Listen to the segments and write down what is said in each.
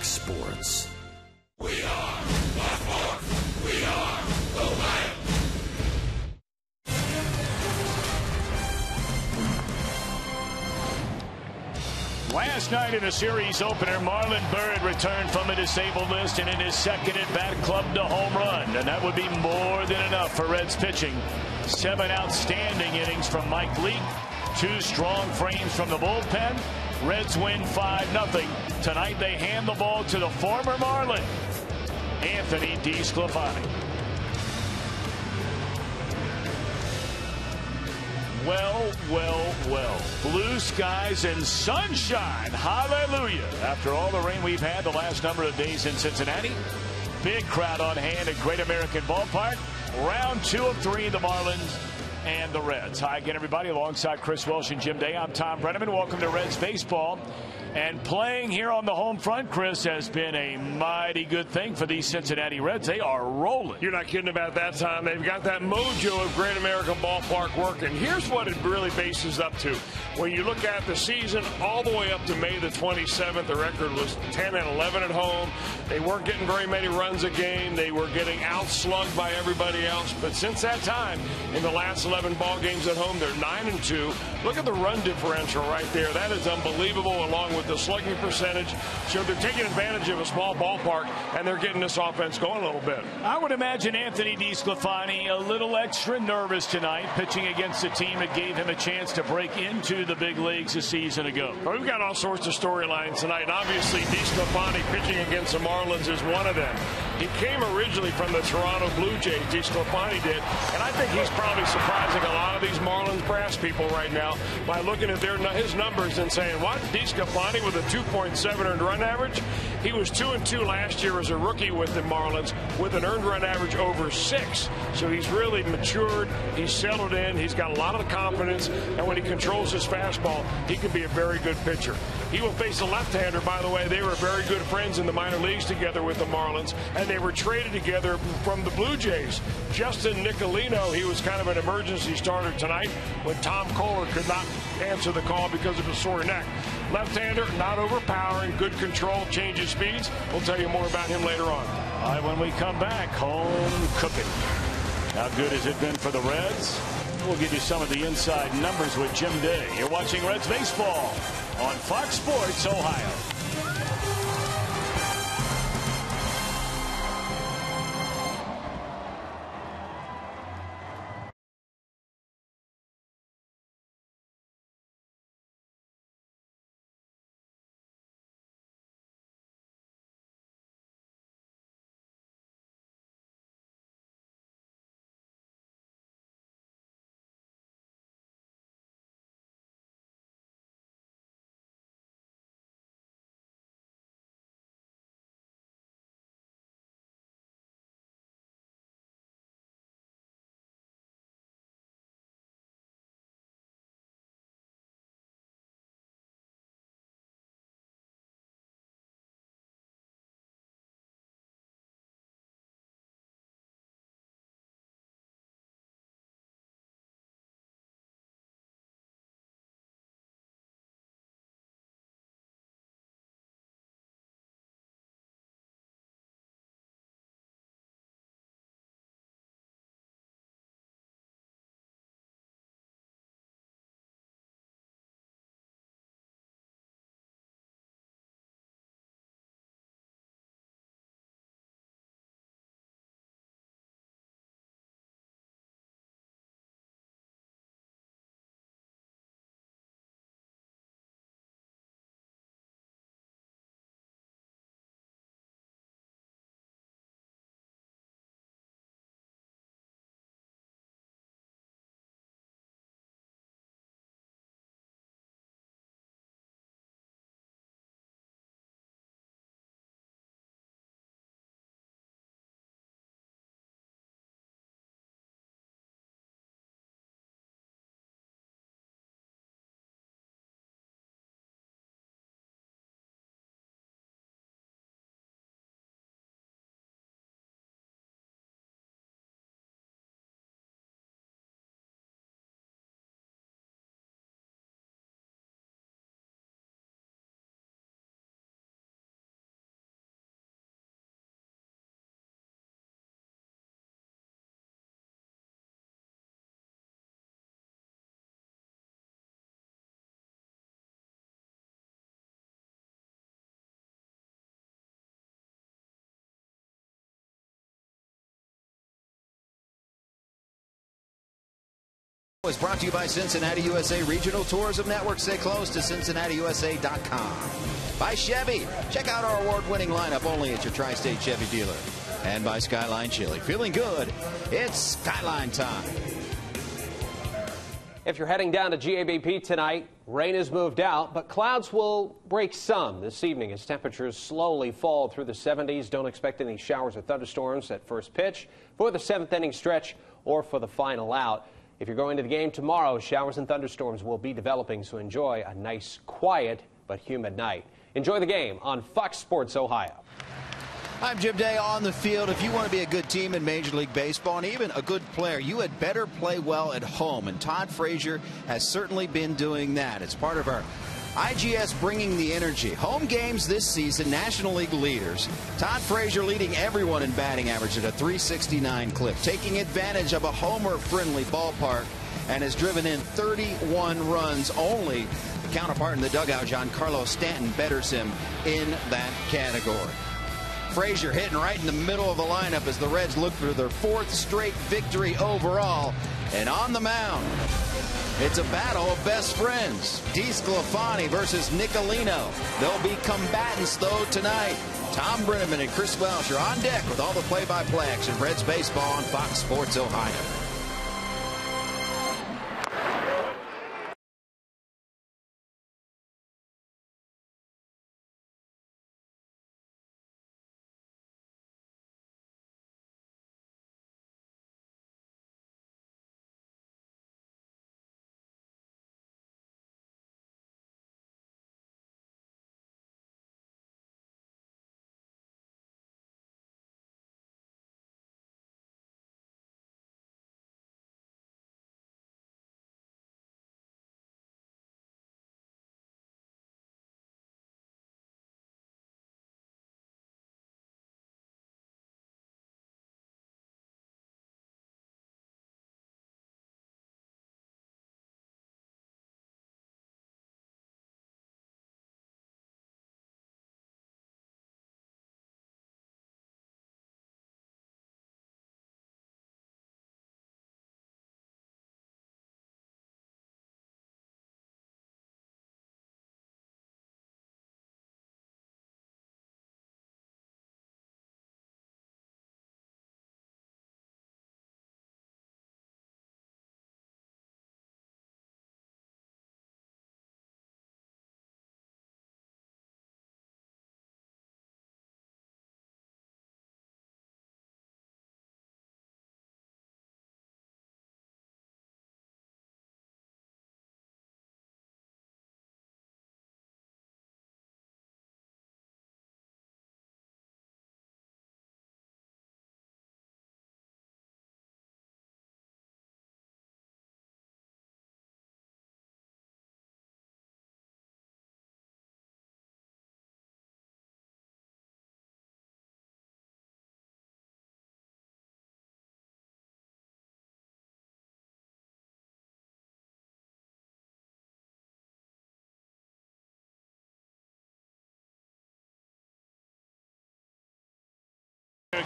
Fox Sports. We are Baltimore. We are Ohio. Last night in a series opener, Marlon Byrd returned from a disabled list and in his second at-bat clubbed a home run. And that would be more than enough for Reds pitching. 7 outstanding innings from Mike Leake. 2 strong frames from the bullpen. Reds win 5-0. Tonight they hand the ball to the former Marlin, Anthony DeSclafani. Well, well, well. Blue skies and sunshine. Hallelujah. After all the rain we've had the last number of days in Cincinnati. Big crowd on hand at Great American Ballpark. Round 2 of 3, the Marlins and the Reds. Hi again, everybody. Alongside Chris Welsh and Jim Day, I'm Tom Brenneman. Welcome to Reds Baseball. And playing here on the home front, Chris, has been a mighty good thing for these Cincinnati Reds. They are rolling. You're not kidding about that, Tom. They've got that mojo of Great American Ballpark working. Here's what it really bases up to. When you look at the season all the way up to May the 27th, the record was 10-11 at home. They weren't getting very many runs a game. They were getting outslugged by everybody else. But since that time, in the last 11 ball games at home, they're 9-2. Look at the run differential right there. That is unbelievable, along with the slugging percentage. So they're taking advantage of a small ballpark, and they're getting this offense going a little bit. I would imagine Anthony DeSclafani a little extra nervous tonight, pitching against a team that gave him a chance to break into the big leagues a season ago. Well, we've got all sorts of storylines tonight, and obviously DeSclafani pitching against the Marlins is one of them. He came originally from the Toronto Blue Jays, DeSclafani did, and I think he's probably surprising a lot of these Marlins brass people right now by looking at his numbers and saying, what, DeSclafani with a 2.7 earned run average? He was 2-2 last year as a rookie with the Marlins with an earned run average over 6. So he's really matured. He's settled in. He's got a lot of confidence. And when he controls his fastball, he can be a very good pitcher. He will face a left-hander, by the way. They were very good friends in the minor leagues together with the Marlins, and they were traded together from the Blue Jays. Justin Nicolino, he was kind of an emergency starter tonight when Tom Kohler could not answer the call because of a sore neck. Left-hander, not overpowering, good control, changes speeds. We'll tell you more about him later on. All right, when we come back, home cooking. How good has it been for the Reds? We'll give you some of the inside numbers with Jim Day. You're watching Reds Baseball on Fox Sports Ohio. is brought to you by Cincinnati USA Regional Tourism Network. Stay close to CincinnatiUSA.com. By Chevy. Check out our award-winning lineup only at your Tri-State Chevy dealer. And by Skyline Chili. Feeling good? It's Skyline time. If you're heading down to GABP tonight, rain has moved out, but clouds will break some this evening as temperatures slowly fall through the 70s. Don't expect any showers or thunderstorms at first pitch for the 7th inning stretch or for the final out. If you're going to the game tomorrow, showers and thunderstorms will be developing, so enjoy a nice, quiet, but humid night. Enjoy the game on Fox Sports Ohio. I'm Jim Day on the field. If you want to be a good team in Major League Baseball and even a good player, you had better play well at home. And Todd Frazier has certainly been doing that. It's part of our IGS Bringing the Energy. Home games this season, National League leaders. Todd Frazier leading everyone in batting average at a .369 clip, taking advantage of a homer-friendly ballpark, and has driven in 31 runs. Only the counterpart in the dugout, Giancarlo Stanton, betters him in that category. Frazier hitting right in the middle of the lineup as the Reds look for their 4th straight victory overall. And on the mound, it's a battle of best friends. DESCLAFANI versus Nicolino. They'll be combatants, though, tonight. Tom Brenneman and Chris Welsh are on deck with all the play-by-play action. Reds baseball on Fox Sports Ohio.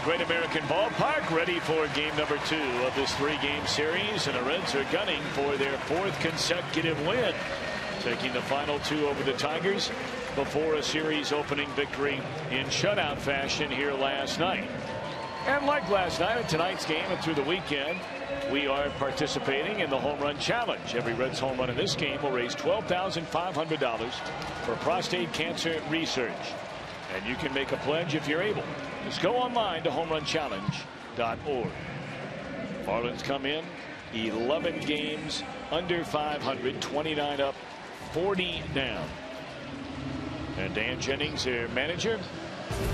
Great American Ballpark, ready for game number 2 of this 3-game series, and the Reds are gunning for their 4th consecutive win, taking the final 2 over the Tigers before a series opening victory in shutout fashion here last night. And like last night, at tonight's game and through the weekend, we are participating in the Home Run Challenge. Every Reds home run in this game will raise $12,500 for prostate cancer research. And you can make a pledge if you're able. Just go online to homeRunChallenge.org. Marlins come in 11 games under 500, 29 up, 40 down. And Dan Jennings, their manager,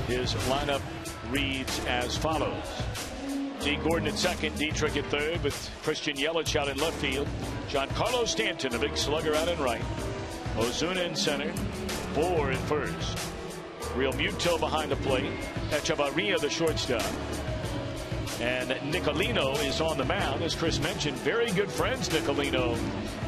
his lineup reads as follows. D. Gordon at second, Dietrich at third, with Christian Yelich out in left field. Giancarlo Stanton, a big slugger, out in right. Ozuna in center, Bohr in first. Real Muto behind the plate. Echevarria, the shortstop. And Nicolino is on the mound. As Chris mentioned, very good friends, Nicolino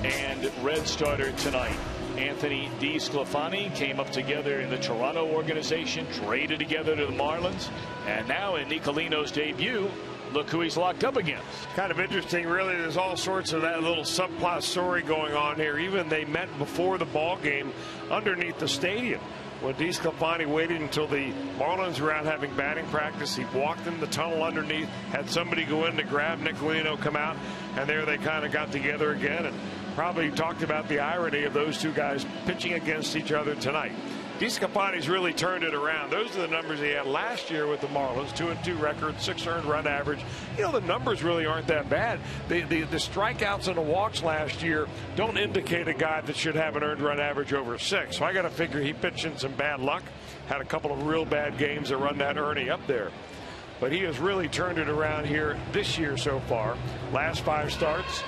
and Red starter tonight. Anthony DeSclafani came up together in the Toronto organization, traded together to the Marlins, and now in Nicolino's debut, look who he's locked up against. Kind of interesting, really. There's all sorts of that little subplot story going on here. Even they met before the ball game underneath the stadium. When DESCLAFANI waited until the Marlins were out having batting practice, he walked in the tunnel underneath, had somebody go in to grab Nicolino, come out, and there they kind of got together again and probably talked about the irony of those two guys pitching against each other tonight. DESCLAFANI's really turned it around. Those are the numbers he had last year with the Marlins. 2-2 record, 6 earned run average. You know, the numbers really aren't that bad. The strikeouts and the walks last year don't indicate a guy that should have an earned run average over 6. So I got to figure he pitched in some bad luck. Had a couple of real bad games that run that Ernie up there. But he has really turned it around here this year so far. Last 5 starts,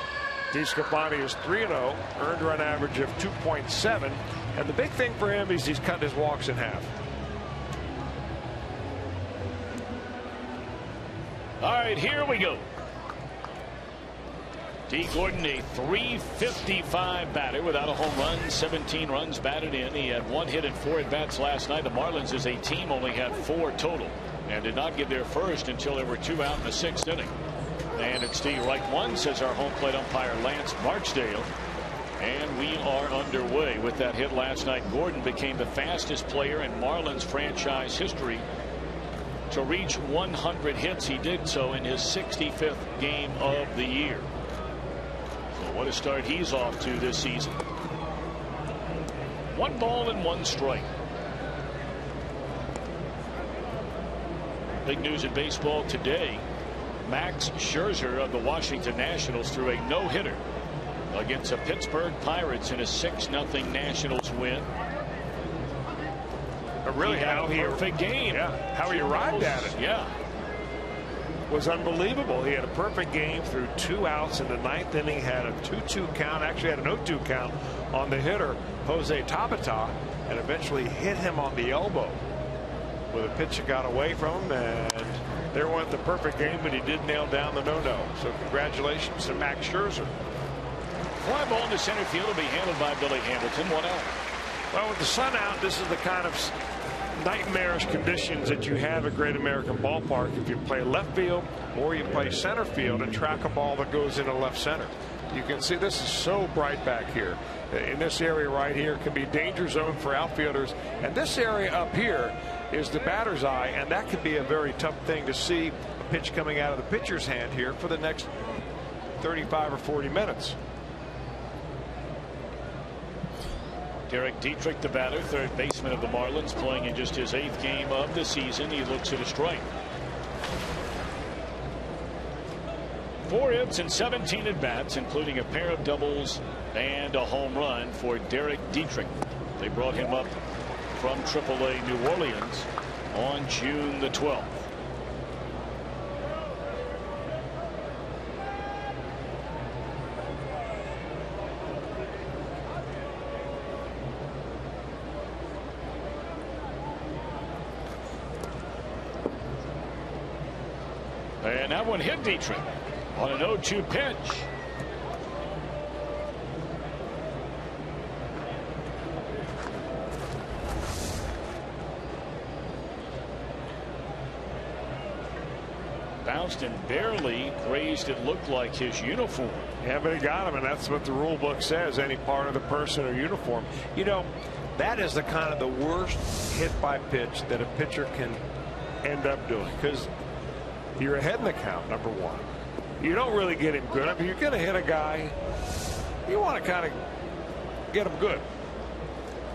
DESCLAFANI is 3-0, earned run average of 2.7. And the big thing for him is he's cut his walks in half. All right, here we go. D. Gordon, a .355 batter without a home run, 17 runs batted in. He had 1 hit and 4 at bats last night. The Marlins as a team only had 4 total and did not get their first until there were 2 out in the 6th inning. And it's the right one, says our home plate umpire Lance Marchdale. And we are underway with that hit last night. Gordon became the fastest player in Marlins franchise history to reach 100 hits. He did so in his 65th game of the year. So what a start he's off to this season. 1 ball and 1 strike. Big news in baseball today. Max Scherzer of the Washington Nationals threw a no-hitter against the Pittsburgh Pirates in a 6-0 Nationals win. But really, he had a perfect game. Yeah, how he arrived at it. Yeah, was unbelievable. He had a perfect game through 2 outs in the 9th inning. Had a 2-2 count. Actually had an 0-2 count on the hitter Jose Tabata, and eventually hit him on the elbow with a pitch that got away from him, and there went the perfect game. But he did nail down the no-no. So congratulations to Max Scherzer. Fly ball into center field will be handled by Billy Hamilton. 1 out. Well, with the sun out, this is the kind of nightmarish conditions that you have at Great American Ballpark if you play left field or you play center field and track a ball that goes into left center. You can see this is so bright back here. In this area right here can be danger zone for outfielders, and this area up here is the batter's eye, and that could be a very tough thing to see a pitch coming out of the pitcher's hand here for the next 35 or 40 minutes. Derek Dietrich, the batter, third baseman of the Marlins, playing in just his 8th game of the season. He looks at a strike. 4 hits and 17 at bats, including a pair of doubles and a home run for Derek Dietrich. They brought him up from AAA New Orleans on June the 12th. And that one hit Dietrich on an 0-2 pitch. Bounced and barely grazed, it looked like, his uniform. Yeah, but he got him, and that's what the rule book says, any part of the person or uniform. You know, that is the kind of the worst hit by pitch that a pitcher can end up doing, because you're ahead in the count, number one. You don't really get him good. I mean, you're going to hit a guy, you want to kind of get him good.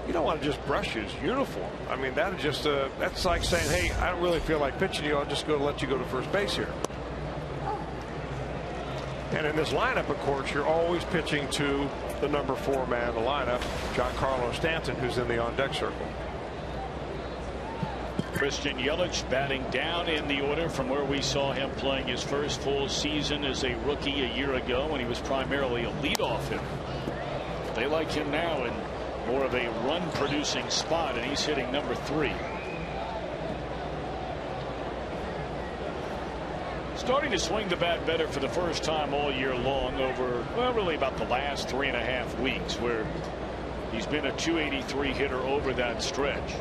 You don't want to just brush his uniform. I mean, that is just that's like saying, hey, I don't really feel like pitching you. I'll just go let you go to first base here. And in this lineup, of course, you're always pitching to the number 4 man in the lineup, Giancarlo Stanton, who's in the on-deck circle. Christian Yelich batting down in the order from where we saw him playing his first full season as a rookie a year ago when he was primarily a leadoff hitter. They like him now in more of a run producing spot, and he's hitting number 3. Starting to swing the bat better for the first time all year long over, well, really about the last 3.5 weeks, where he's been a .283 hitter over that stretch.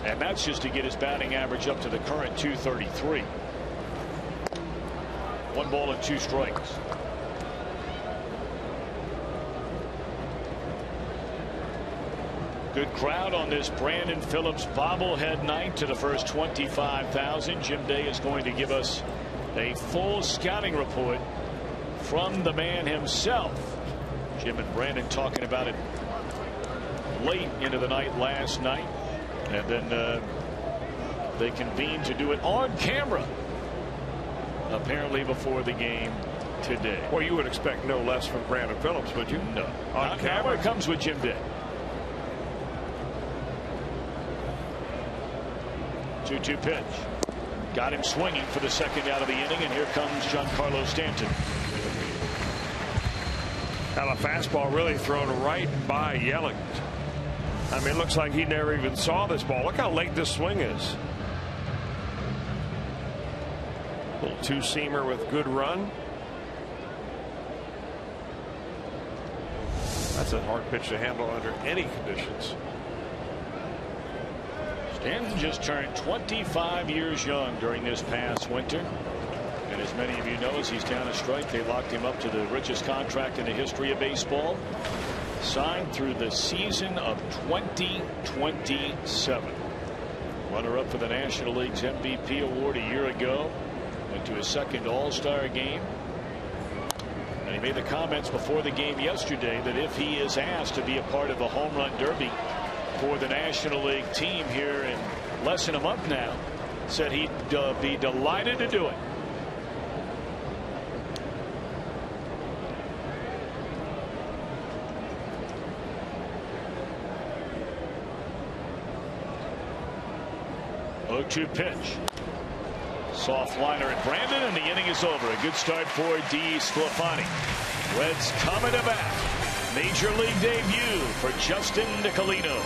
And that's just to get his batting average up to the current .233. 1 ball and 2 strikes. Good crowd on this Brandon Phillips bobblehead night to the first 25,000. Jim Day is going to give us a full scouting report from the man himself. Jim and Brandon talking about it late into the night last night, and then they convened to do it on camera apparently before the game today. Well, you would expect no less from Brandon Phillips, would you? No. On camera comes with Jim Day. 2-2 pitch. Got him swinging for the second out of the inning, and here comes Giancarlo Stanton. Now a fastball really thrown right by Yelich. I mean, it looks like he never even saw this ball. Look how late this swing is. Little two-seamer with good run. That's a hard pitch to handle under any conditions. Stanton just turned 25 years young during this past winter. And as many of you know, as he's down a strike, they locked him up to the richest contract in the history of baseball. Signed through the season of 2027. Runner-up for the National League's MVP award a year ago. Went to his second All-Star game. And he made the comments before the game yesterday that if he is asked to be a part of the Home Run Derby for the National League team here in less than a month now, said he'd be delighted to do it. Oh, 2 pitch. Soft liner at Brandon, and the inning is over. A good start for DESCLAFANI. Reds coming to bat. Major League debut for Justin Nicolino.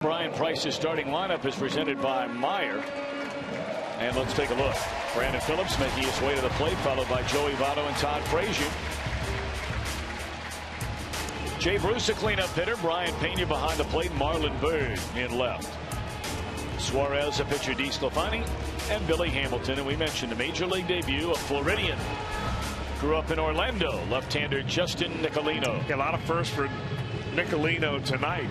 Brian Price's starting lineup is presented by Meyer. And let's take a look. Brandon Phillips making his way to the plate, followed by Joey Votto and Todd Frazier. Jay Bruce, a cleanup hitter. Brian Pena behind the plate. Marlon Byrd in left. Suarez, a pitcher, DESCLAFANI, and Billy Hamilton. And we mentioned the Major League debut of Floridian. Grew up in Orlando. Left-hander Justin Nicolino. A lot of firsts for Nicolino tonight.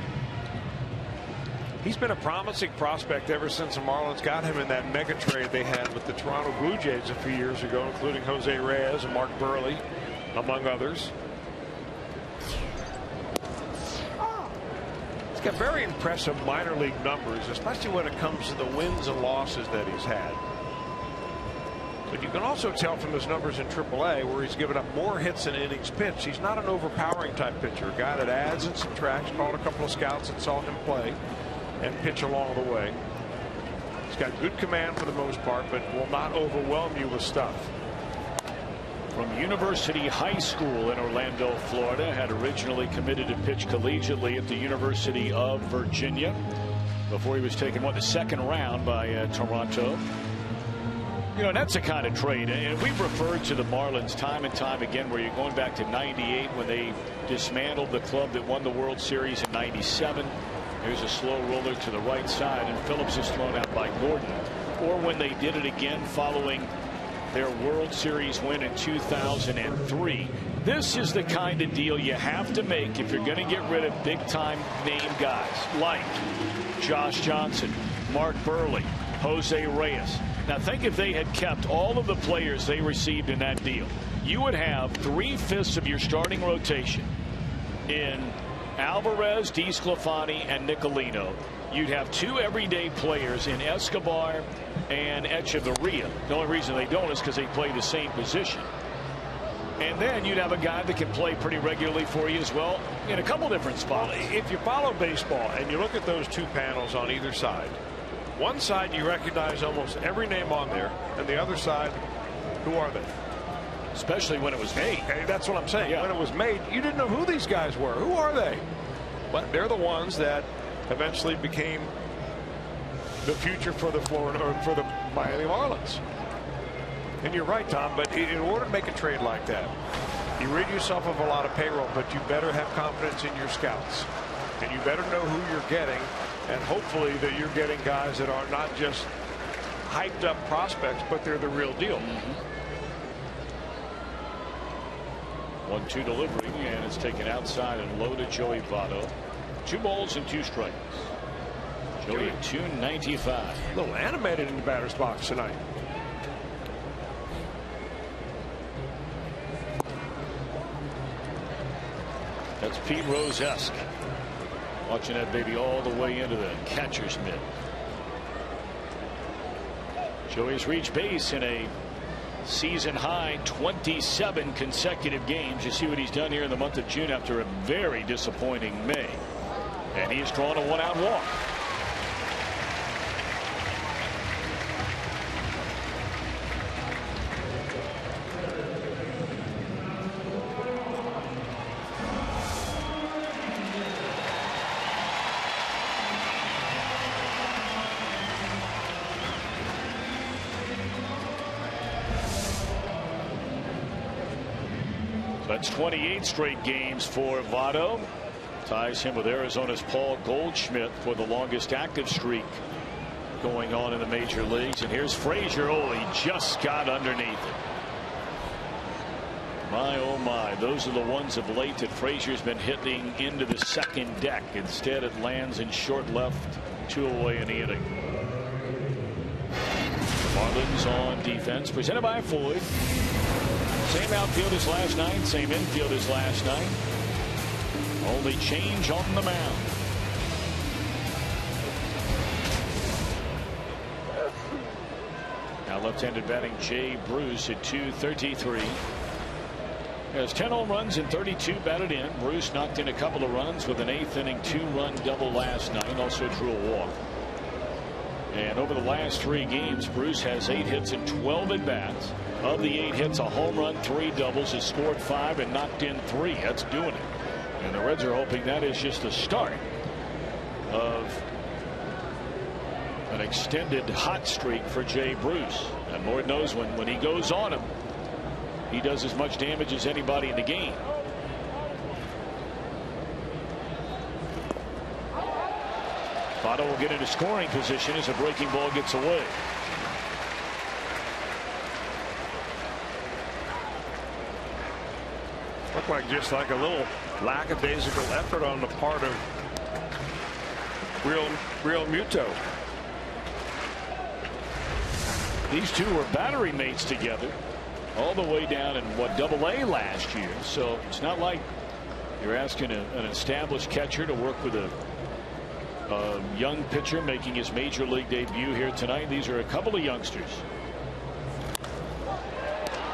He's been a promising prospect ever since the Marlins got him in that mega trade they had with the Toronto Blue Jays a few years ago, including Jose Reyes and Mark Burley, among others. He's got very impressive minor league numbers, especially when it comes to the wins and losses that he's had. But you can also tell from his numbers in AAA, where he's given up more hits than innings pitched. He's not an overpowering type pitcher, a guy that adds and subtracts. Called a couple of scouts that saw him play and pitch along the way. He's got good command for the most part, but will not overwhelm you with stuff. From University High School in Orlando, Florida, had originally committed to pitch collegiately at the University of Virginia before he was taken, the second round by Toronto. You know, that's the kind of trade, and we've referred to the Marlins time and time again, where you're going back to '98 when they dismantled the club that won the World Series in '97. There's a slow roller to the right side, and Phillips is thrown out by Gordon. Or when they did it again following their World Series win in 2003. This is the kind of deal you have to make if you're going to get rid of big-time name guys like Josh Johnson, Mark Burley, Jose Reyes. Now think if they had kept all of the players they received in that deal, you would have 3/5 of your starting rotation in Alvarez, DeSclafani, and Nicolino. You'd have 2 everyday players in Escobar and Echeverria. The only reason they don't is because they play the same position. And then you'd have a guy that can play pretty regularly for you as well in a couple different spots. If you follow baseball and you look at those 2 panels on either side, one side you recognize almost every name on there, and the other side, who are they? Especially when it was made. Hey, that's what I'm saying. Yeah. When it was made, you didn't know who these guys were. Who are they? But they're the ones that eventually became the future for the Miami Marlins. And you're right, Tom, but in order to make a trade like that, you rid yourself of a lot of payroll, but you better have confidence in your scouts. And you better know who you're getting, and hopefully that you're getting guys that are not just hyped up prospects, but they're the real deal. 1-2 delivery, and it's taken outside and low to Joey Votto. 2 balls and 2 strikes. Joey at 295. A little animated in the batter's box tonight. That's Pete Rose-esque. Watching that baby all the way into the catcher's mitt. Joey's reached base in a season high 27 consecutive games. You see what he's done here in the month of June after a very disappointing May. And he's drawn a 1-out walk. That's 28 straight games for Votto. Ties him with Arizona's Paul Goldschmidt for the longest active streak going on in the major leagues. And here's Frazier. Oh, he just got underneath it. My, oh my, those are the ones of late that Frazier's been hitting into the second deck. Instead, it lands in short left, 2 away in the inning. Marlins on defense, presented by Floyd. Same outfield as last night, same infield as last night. Only change on the mound. Now left-handed batting Jay Bruce at 233. Has 10 home runs and 32 batted in. Bruce knocked in a couple of runs with an 8th inning 2-run double last night. Also drew a walk. And over the last 3 games, Bruce has 8 hits and 12 at-bats. Of the 8 hits, a home run, 3 doubles, has scored 5 and knocked in 3. That's doing it. And the Reds are hoping that is just the start of an extended hot streak for Jay Bruce. And Lord knows when he goes on him, he does as much damage as anybody in the game. Votto will get into scoring position as a breaking ball gets away. Looked like just like a little lackadaisical effort on the part of Real Muto. These two were battery mates together all the way down in Double-A last year. So it's not like you're asking an established catcher to work with a young pitcher making his major league debut here tonight. These are a couple of youngsters.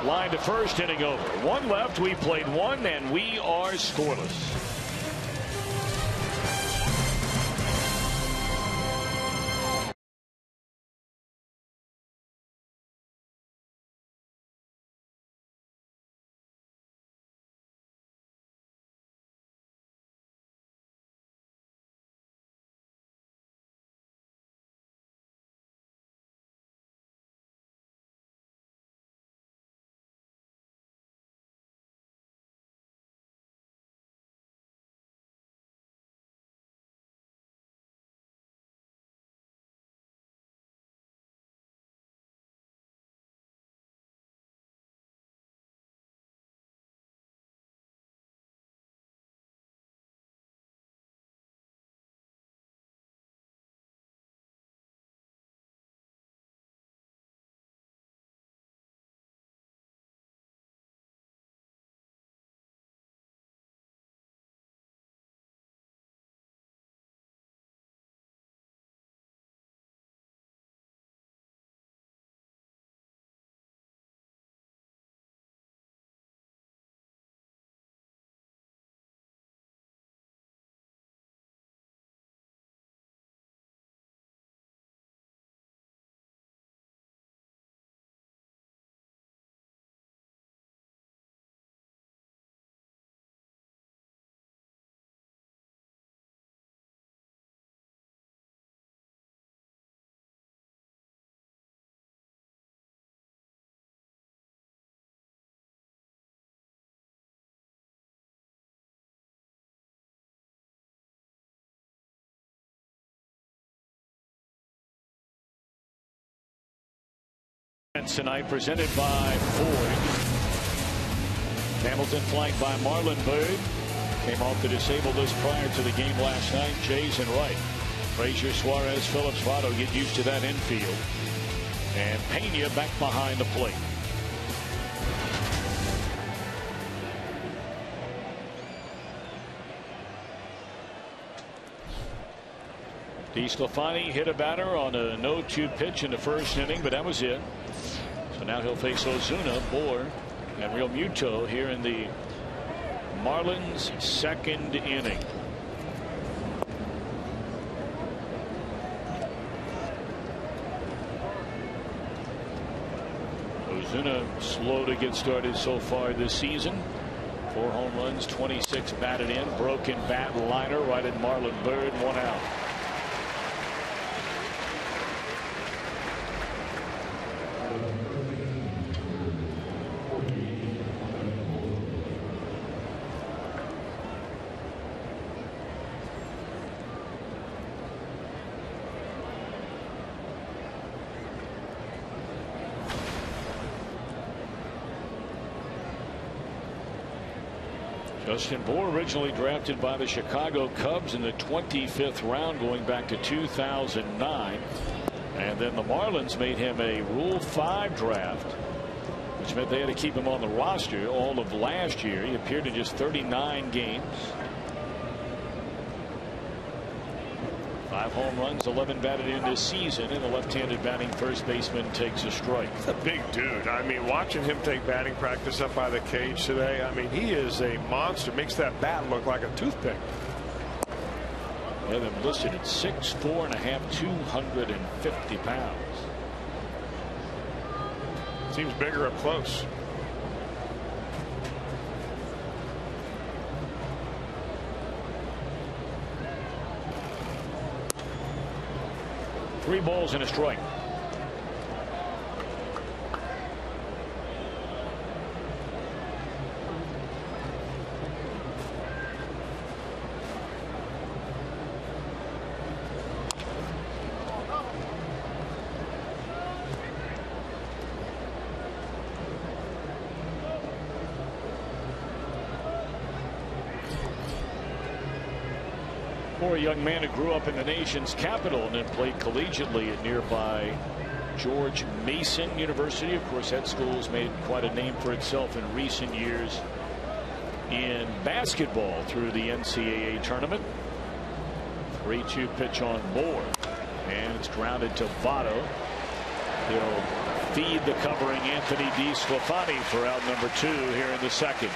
Line to first, inning over. 1 left. We played 1 and we are scoreless. Tonight presented by Ford. Hamilton flanked by Marlon Byrd. Came off the disabled list prior to the game last night. Jays and Wright. Frazier, Suarez, Phillips, Votto get used to that infield. And Pena back behind the plate. DeSclafani hit a batter on a 0-2 pitch in the first inning, but that was it. So now he'll face Ozuna, Bohr, and Real Muto here in the Marlins' second inning. Ozuna slow to get started so far this season. 4 home runs, 26 batted in, broken bat liner right at Marlon Byrd, 1 out. Justin Bohr, originally drafted by the Chicago Cubs in the 25th round going back to 2009. And then the Marlins made him a Rule 5 draft, which meant they had to keep him on the roster all of last year. He appeared in just 39 games. 5 home runs, 11 batted in this season, and the left-handed batting first baseman takes a strike. He's a big dude. I mean, watching him take batting practice up by the cage today, I mean, he is a monster. Makes that bat look like a toothpick. They have him listed at 6'4.5", 250 pounds. Seems bigger up close. Three balls and a strike. For a young man who grew up in the nation's capital and then played collegiately at nearby George Mason University. Of course, that school has made quite a name for itself in recent years in basketball through the NCAA tournament. 3-2 pitch on Bohr, and it's grounded to Votto. He'll feed the covering Anthony DeSclafani for out number 2 here in the second.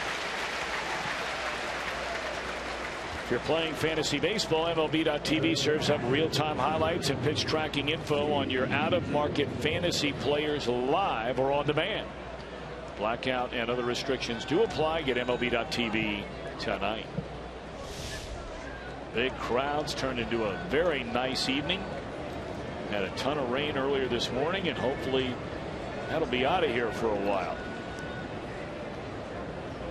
If you're playing fantasy baseball, MLB.tv serves up real-time highlights and pitch tracking info on your out-of-market fantasy players live or on demand. Blackout and other restrictions do apply. Get MLB.tv tonight. Big crowds turned into a very nice evening. Had a ton of rain earlier this morning, and hopefully that'll be out of here for a while.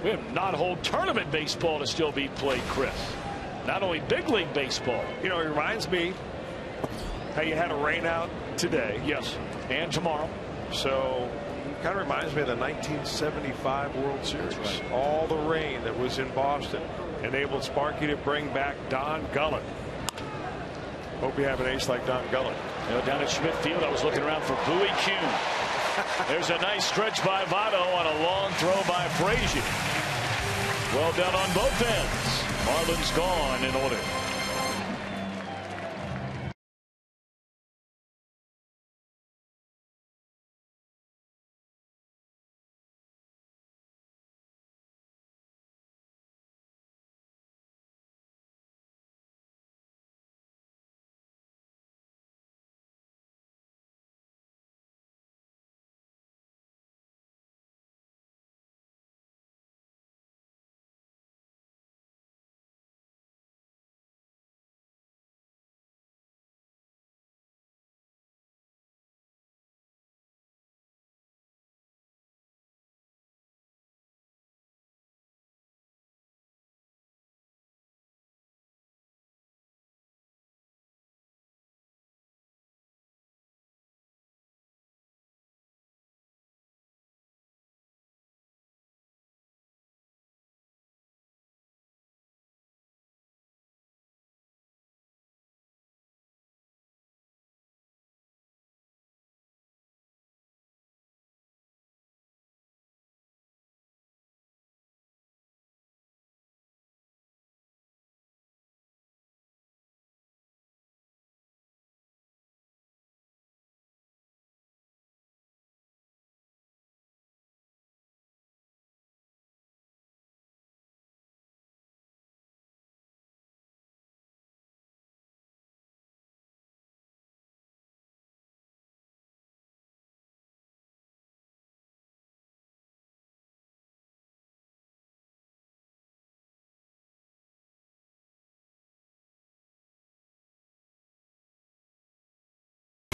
We have not-whole tournament baseball to still be played, Chris. Not only big league baseball. You know, it reminds me how you had a rain out today. Yes, and tomorrow. So it kind of reminds me of the 1975 World Series. Right. All the rain that was in Boston enabled Sparky to bring back Don Gullett. Hope you have an ace like Don Gullett. You know, down at Schmidt Field, I was looking around for Bowie Kuhn. There's a nice stretch by Votto on a long throw by Frazier. Well done on both ends. Marlins gone in order.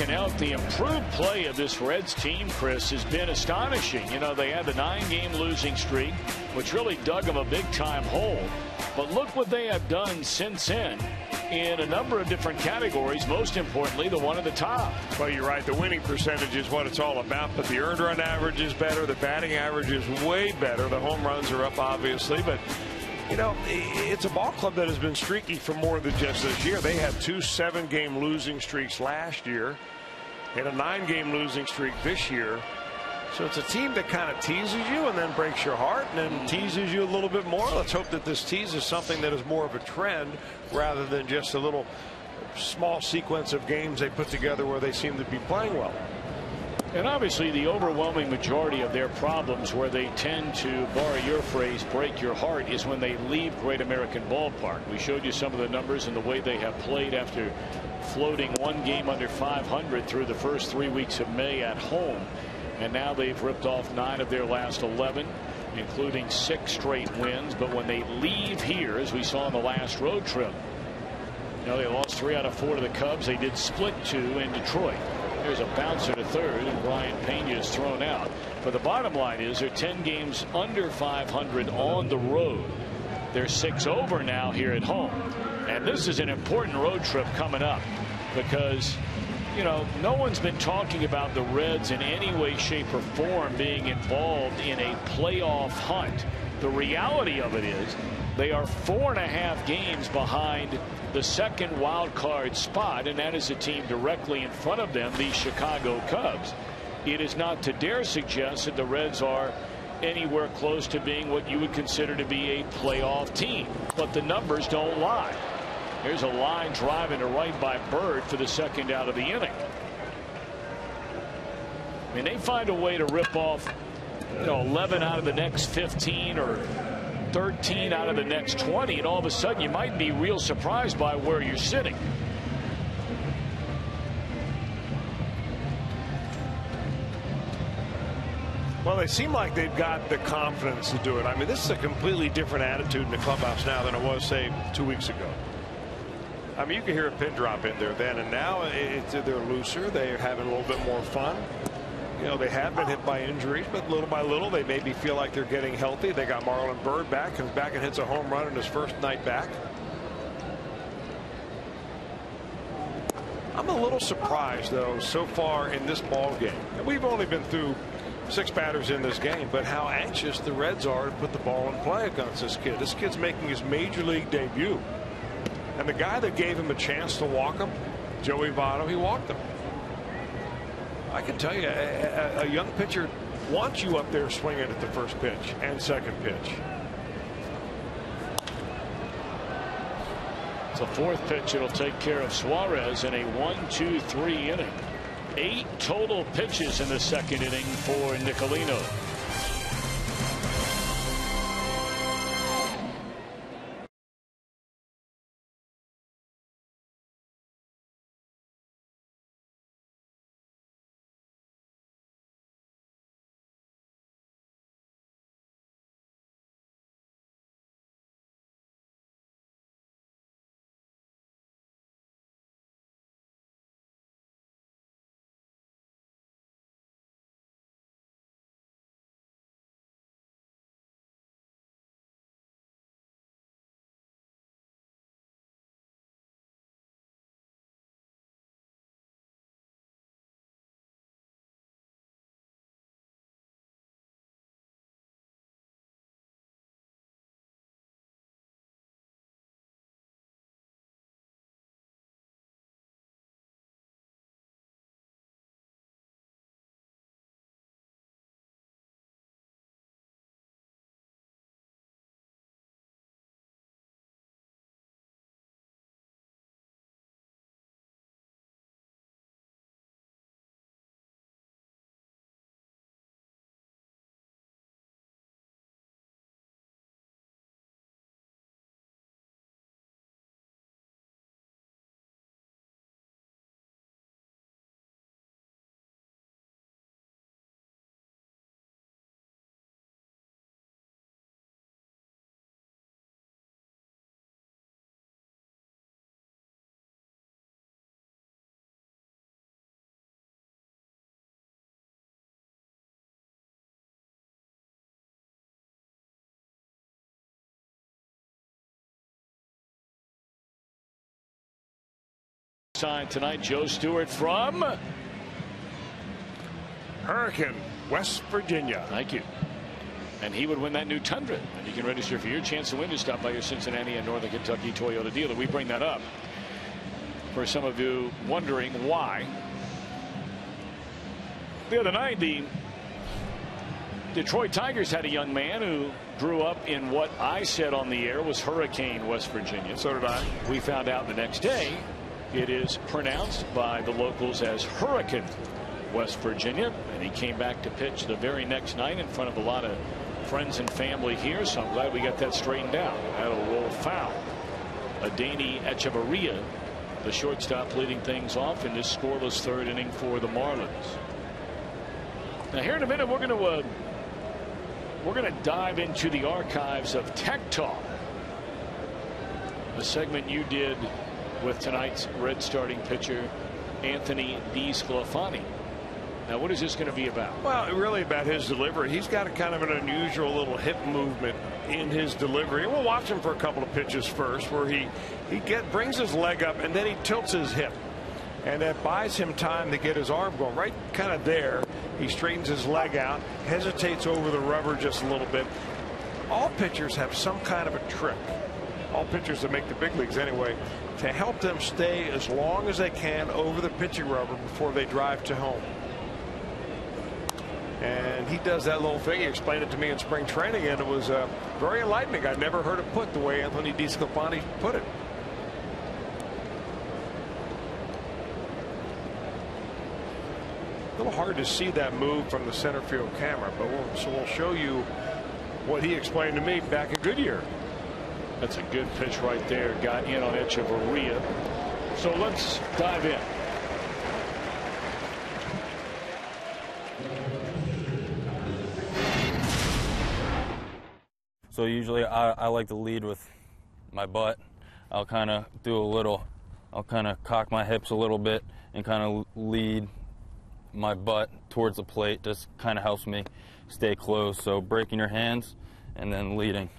And out the improved play of this Reds team, Chris, has been astonishing. You know, they had the 9-game losing streak, which really dug them a big-time hole. But look what they have done since then in a number of different categories, most importantly, the one at the top. Well, you're right. The winning percentage is what it's all about, but the earned run average is better. The batting average is way better. The home runs are up, obviously, but you know, it's a ball club that has been streaky for more than just this year. They had 2 7-game losing streaks last year and a 9-game losing streak this year. So it's a team that kind of teases you and then breaks your heart and then teases you a little bit more. Let's hope that this tease is something that is more of a trend rather than just a little small sequence of games they put together where they seem to be playing well. And obviously the overwhelming majority of their problems where they tend to, borrow your phrase, break your heart is when they leave Great American Ballpark. We showed you some of the numbers and the way they have played after floating 1 game under 500 through the first 3 weeks of May at home. And now they've ripped off 9 of their last 11, including 6 straight wins. But when they leave here, as we saw on the last road trip, you know, they lost 3 out of 4 to the Cubs. They did split 2 in Detroit. There's a bouncer to third, and Brian Pena is thrown out. But the bottom line is they're 10 games under 500 on the road. They're 6 over now here at home. And this is an important road trip coming up because, you know, no one's been talking about the Reds in any way, shape, or form being involved in a playoff hunt. The reality of it is they are 4.5 games behind the second wild card spot, and that is a team directly in front of them, the Chicago Cubs. It is not to dare suggest that the Reds are anywhere close to being what you would consider to be a playoff team, but the numbers don't lie. Here's a line drive into right by Bird for the second out of the inning. I mean, they find a way to rip off, you know, 11 out of the next 15 or 13 out of the next 20, and all of a sudden you might be real surprised by where you're sitting. Well, they seem like they've got the confidence to do it. I mean, this is a completely different attitude in the clubhouse now than it was, say, 2 weeks ago. I mean, you can hear a pin drop in there then, and now they're looser. They're having a little bit more fun. You know, they have been hit by injuries, but little by little they maybe feel like they're getting healthy. They got Marlon Bird back, comes back and hits a home run in his first night back. I'm a little surprised, though, so far in this ball game. We've only been through 6 batters in this game, but how anxious the Reds are to put the ball in play against this kid. This kid's making his major league debut. And the guy that gave him a chance to walk him, Joey Votto, he walked him. I can tell you, a young pitcher wants you up there swinging at the first pitch and second pitch. It's the 4th pitch. It'll take care of Suarez in a 1-2-3 inning. 8 total pitches in the second inning for Nicolino. Side tonight, Joe Stewart from Hurricane, West Virginia. Thank you. And he would win that new Tundra. And you can register for your chance to win. Just stop by your Cincinnati and Northern Kentucky Toyota dealer. We bring that up for some of you wondering why. The other night, the Detroit Tigers had a young man who grew up in what I said on the air was Hurricane, West Virginia. So did I. We found out the next day it is pronounced by the locals as Hurricane, West Virginia. And he came back to pitch the very next night in front of a lot of friends and family here. So I'm glad we got that straightened out. That'll roll foul. Adani Echeverria, the shortstop, leading things off in this scoreless third inning for the Marlins. Now here in a minute we're going to dive into the archives of Tech Talk, the segment you did with tonight's Red starting pitcher Anthony DeSclafani. Now what is this going to be about? Well, really about his delivery. He's got a kind of an unusual little hip movement in his delivery. We'll watch him for a couple of pitches first where he brings his leg up and then he tilts his hip. And that buys him time to get his arm going. Right kind of there. He straightens his leg out, hesitates over the rubber just a little bit. All pitchers have some kind of a trick. All pitchers that make the big leagues anyway, to help them stay as long as they can over the pitching rubber before they drive to home. And he does that little thing. He explained it to me in spring training, and it was very enlightening. I'd never heard it put the way Anthony DeSclafani put it. A little hard to see that move from the center field camera, but we'll show you what he explained to me back in Goodyear. That's a good pitch right there. Got in on Echeverria. So let's dive in. So usually I like to lead with my butt. I'll kind of I'll kind of cock my hips a little bit and kind of lead my butt towards the plate. Just kind of helps me stay close. So breaking your hands and then leading.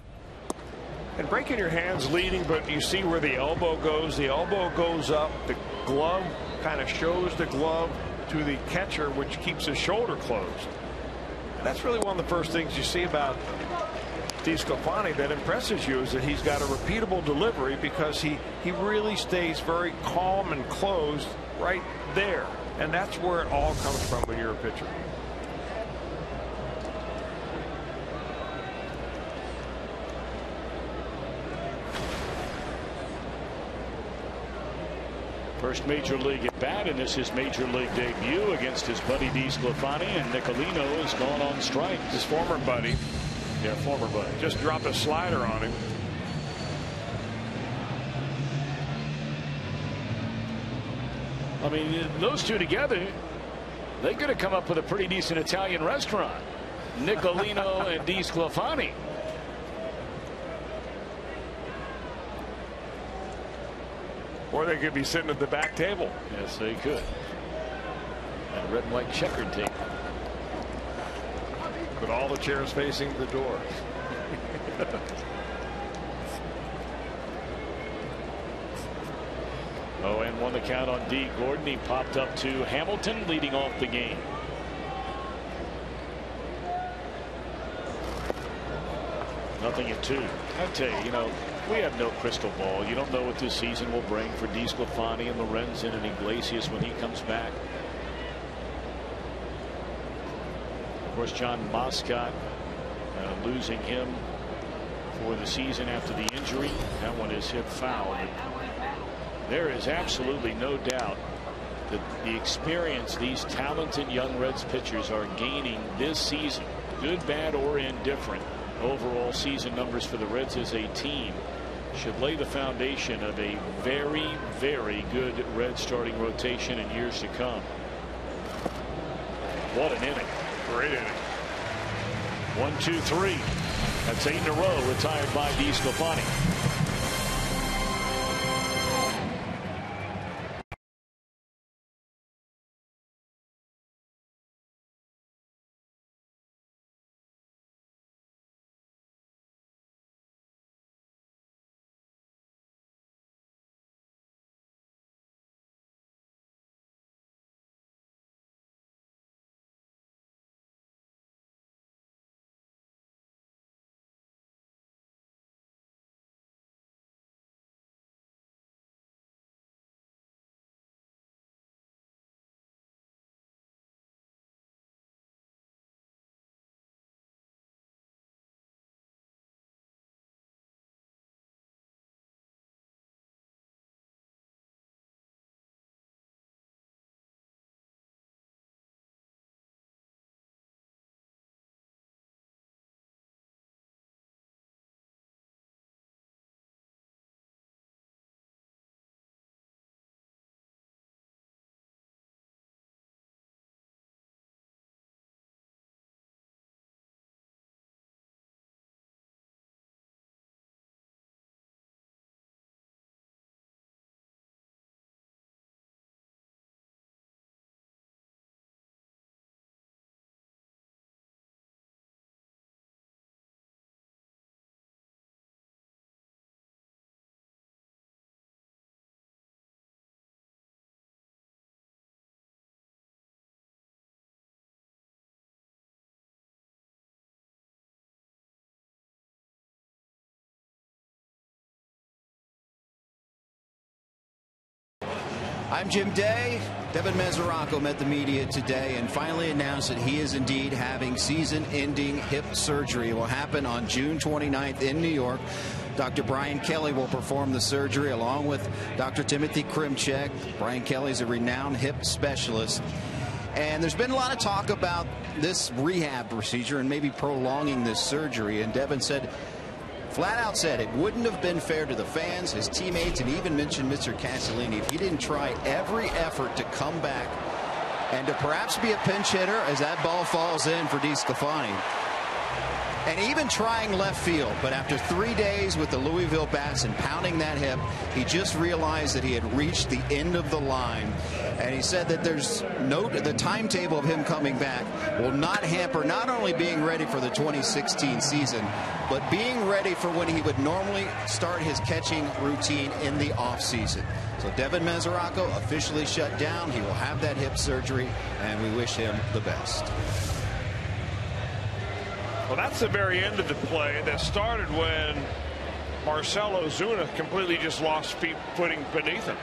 And breaking your hands leading, but you see where the elbow goes. The elbow goes up. The glove kind of shows the glove to the catcher, which keeps his shoulder closed. And that's really one of the first things you see about DeSclafani that impresses you, is that he's got a repeatable delivery because he really stays very calm and closed right there. And that's where it all comes from when you're a pitcher. First major league at bat, and this is his major league debut against his buddy DeSclafani, and Nicolino has gone on strike. His former buddy. Yeah, former buddy. Just dropped a slider on him. I mean, those two together, they could have come up with a pretty decent Italian restaurant. Nicolino and DeSclafani. Or they could be sitting at the back table. Yes, they could. And red and white checkered table. With all the chairs facing the door. Oh, and won the count on D. Gordon. He popped up to Hamilton, leading off the game. Nothing at 2. I tell you, we have no crystal ball. You don't know what this season will bring for DeSclafani and Lorenzen and Iglesias when he comes back. Of course, John Moscott, losing him for the season after the injury. That one is hit foul. And there is absolutely no doubt that the experience these talented young Reds pitchers are gaining this season, good, bad, or indifferent, overall season numbers for the Reds as a team should lay the foundation of a very, very good Reds starting rotation in years to come. What an inning. Great inning. 1, 2, 3. That's 8 in a row retired by DeSclafani. I'm Jim Day. Devin Mesoraco met the media today and finally announced that he is indeed having season-ending hip surgery. It will happen on June 29th in New York. Dr. Brian Kelly will perform the surgery along with Dr. Timothy Krimchek. Brian Kelly is a renowned hip specialist. And there's been a lot of talk about this rehab procedure and maybe prolonging this surgery. And Devin said, flat out said, it wouldn't have been fair to the fans, his teammates, and even mentioned Mr. Castellini if he didn't try every effort to come back and to perhaps be a pinch hitter as that ball falls in for DESCLAFANI. And even trying left field, but after 3 days with the Louisville bats and pounding that hip, he just realized that he had reached the end of the line. And he said that the timetable of him coming back will not hamper not only being ready for the 2016 season, but being ready for when he would normally start his catching routine in the offseason. So Devin Mesoraco officially shut down. He will have that hip surgery, and we wish him the best. Well, that's the very end of the play that started when Marcell Ozuna completely just lost footing beneath him.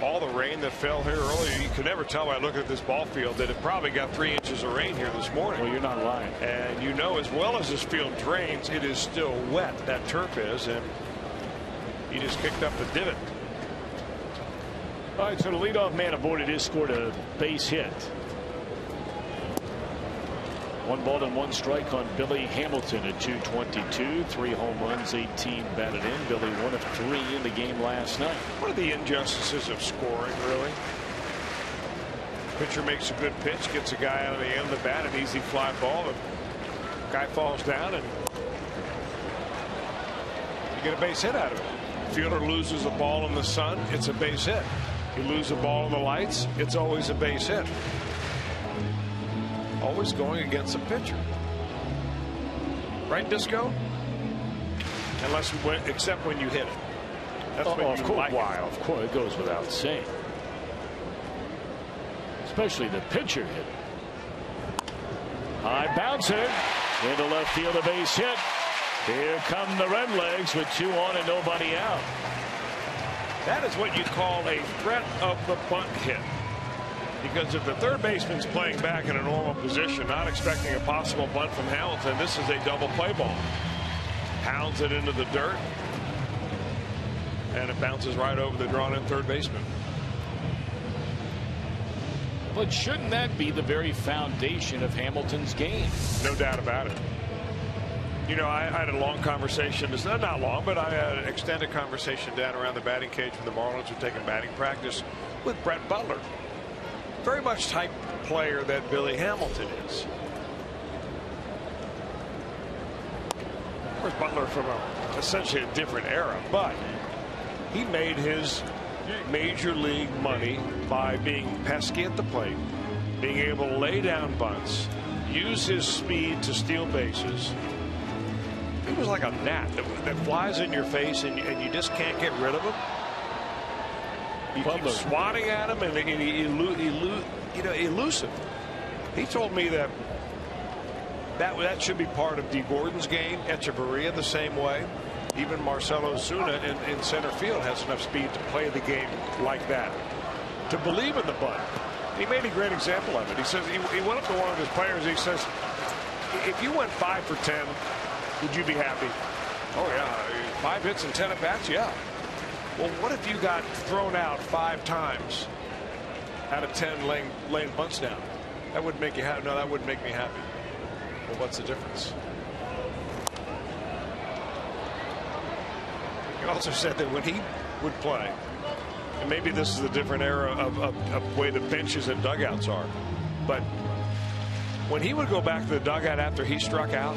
All the rain that fell here earlier, you could never tell by looking at this ball field that it probably got 3 inches of rain here this morning. Well, you're not lying. And you know, as well as this field drains, it is still wet. That turf is, and he just kicked up the divot. All right, so the leadoff man avoided his, scored a base hit. 1 ball and 1 strike on Billy Hamilton at 222. 3 home runs, 18 batted in. Billy 1 of 3 in the game last night. What are the injustices of scoring, really? Pitcher makes a good pitch, gets a guy out of the end of the bat, an easy fly ball. The guy falls down, and you get a base hit out of it. Fielder loses a ball in the sun, it's a base hit. You lose a ball in the lights, it's always a base hit. Always going against a pitcher. Right, Disco? Except when you hit it. That's when of you course, like it. wow, of course, it goes without saying. Especially the pitcher hit. High bouncer into left field, a base hit. Here come the Redlegs with 2 on and nobody out. That is what you call a threat of the bunt hit. Because if the third baseman's playing back in a normal position, not expecting a possible bunt from Hamilton, this is a double play ball. Hounds it into the dirt, and it bounces right over the drawn-in third baseman. But shouldn't that be the very foundation of Hamilton's game? No doubt about it. You know, I had a long conversation, it's not long, but I had an extended conversation down around the batting cage when the Marlins were taking batting practice with Brett Butler. Very much type player that Billy Hamilton is. Of course, Butler from essentially a different era, but he made his major league money by being pesky at the plate, being able to lay down bunts, use his speed to steal bases. He was like a gnat that flies in your face and you just can't get rid of him. You keep swatting at him, and he elusive. He told me that should be part of D. Gordon's game. Echeverria the same way. Even Marcell Ozuna in center field has enough speed to play the game like that. To believe in the bunt. He made a great example of it. He says he went up to one of his players. He says, if you went 5 for 10, would you be happy? Oh yeah, 5 hits and 10 at bats. Yeah. Well, what if you got thrown out 5 times out of 10 laying bunts down? That wouldn't make you happy. No, that wouldn't make me happy. Well, what's the difference? He also said that when he would play, and maybe this is a different era of way the benches and dugouts are, but when he would go back to the dugout after he struck out,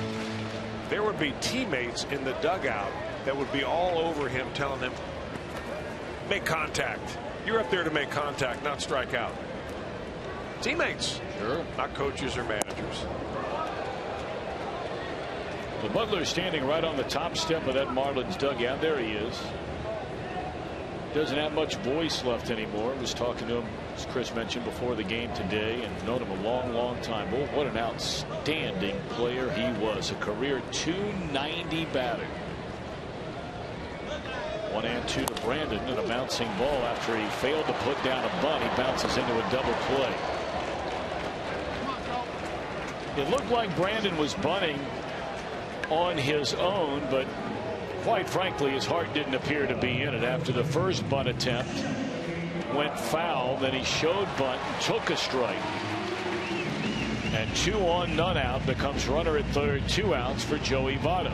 there would be teammates in the dugout that would be all over him, telling him, make contact. You're up there to make contact, not strike out. Teammates. Sure. Not coaches or managers. The Butler standing right on the top step of that Marlins dugout. There he is. Doesn't have much voice left anymore. I was talking to him, as Chris mentioned, before the game today, and known him a long time. Well, what an outstanding player he was. A career .290 batter. 1-2 to Brandon, and a bouncing ball after he failed to put down a bunt. He bounces into a double play. It looked like Brandon was bunting on his own, but quite frankly his heart didn't appear to be in it. After the first bunt attempt went foul, then he showed bunt and took a strike. And 2 on, none out becomes runner at third, 2 outs for Joey Votto.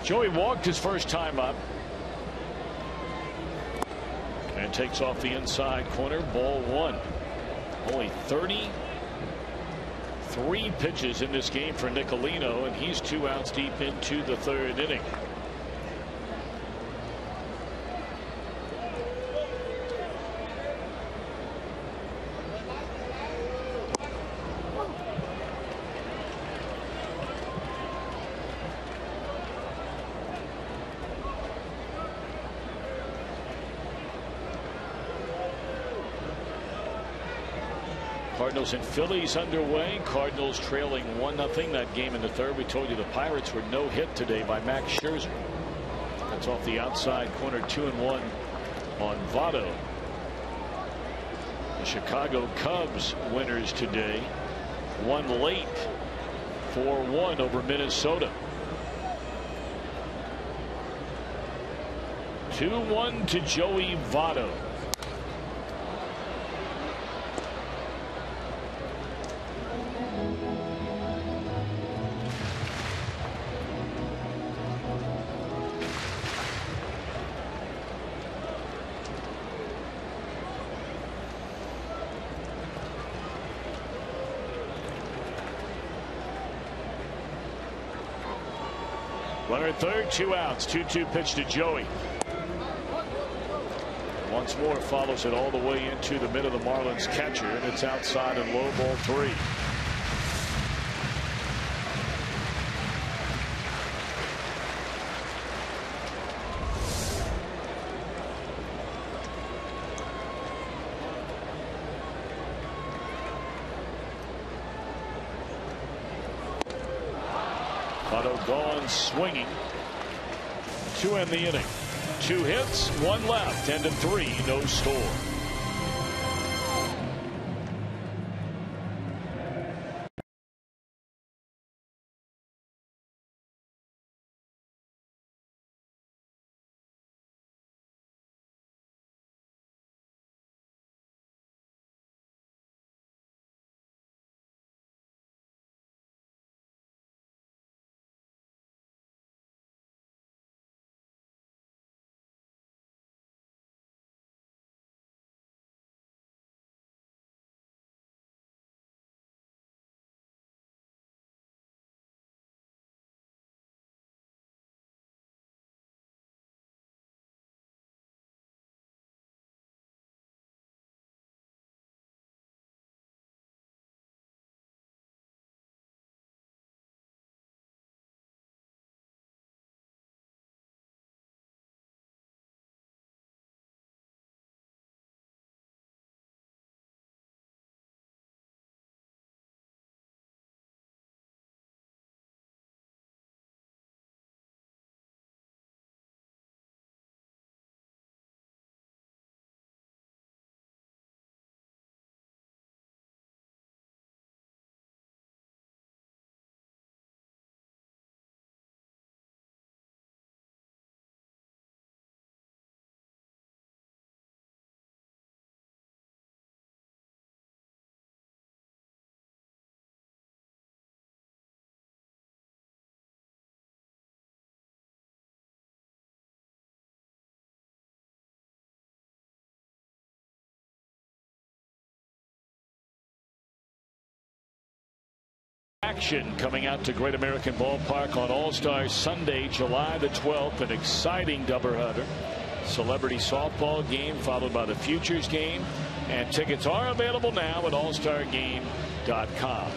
Joey walked his first time up and takes off the inside corner. Ball 1. Only 33 pitches in this game for Nicolino, and he's 2 outs deep into the 3rd inning. Cardinals and Phillies underway. Cardinals trailing 1-0 that game in the 3rd. We told you the Pirates were no hit today by Max Scherzer. That's off the outside corner, 2-1 on Votto. The Chicago Cubs winners today. Won late, 4-1 over Minnesota. 2-1 to Joey Votto. Runner at third, 2 outs. 2-2 pitch to Joey. Once more follows it all the way into the mid of the Marlins catcher, and it's outside and low, ball 3. Votto gone swinging to end the inning. 2 hits, 1 left, and a 3, no score. Action coming out to Great American Ballpark on All-Star Sunday, July the 12th. An exciting doubleheader. Celebrity softball game followed by the Futures game. And tickets are available now at allstargame.com.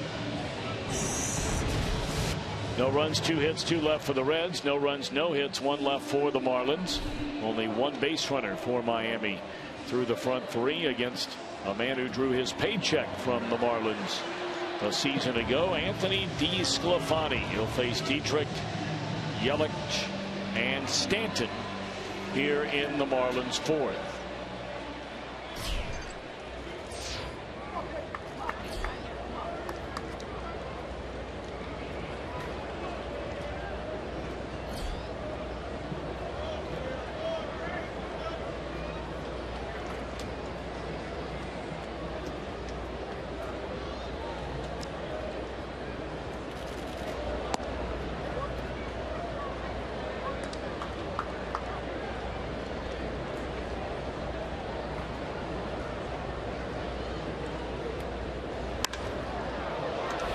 No runs, 2 hits, 2 left for the Reds. No runs, no hits, 1 left for the Marlins. Only 1 base runner for Miami through the front 3 against a man who drew his paycheck from the Marlins a season ago, Anthony DeSclafani. He'll face Dietrich, Yelich, and Stanton here in the Marlins 4th.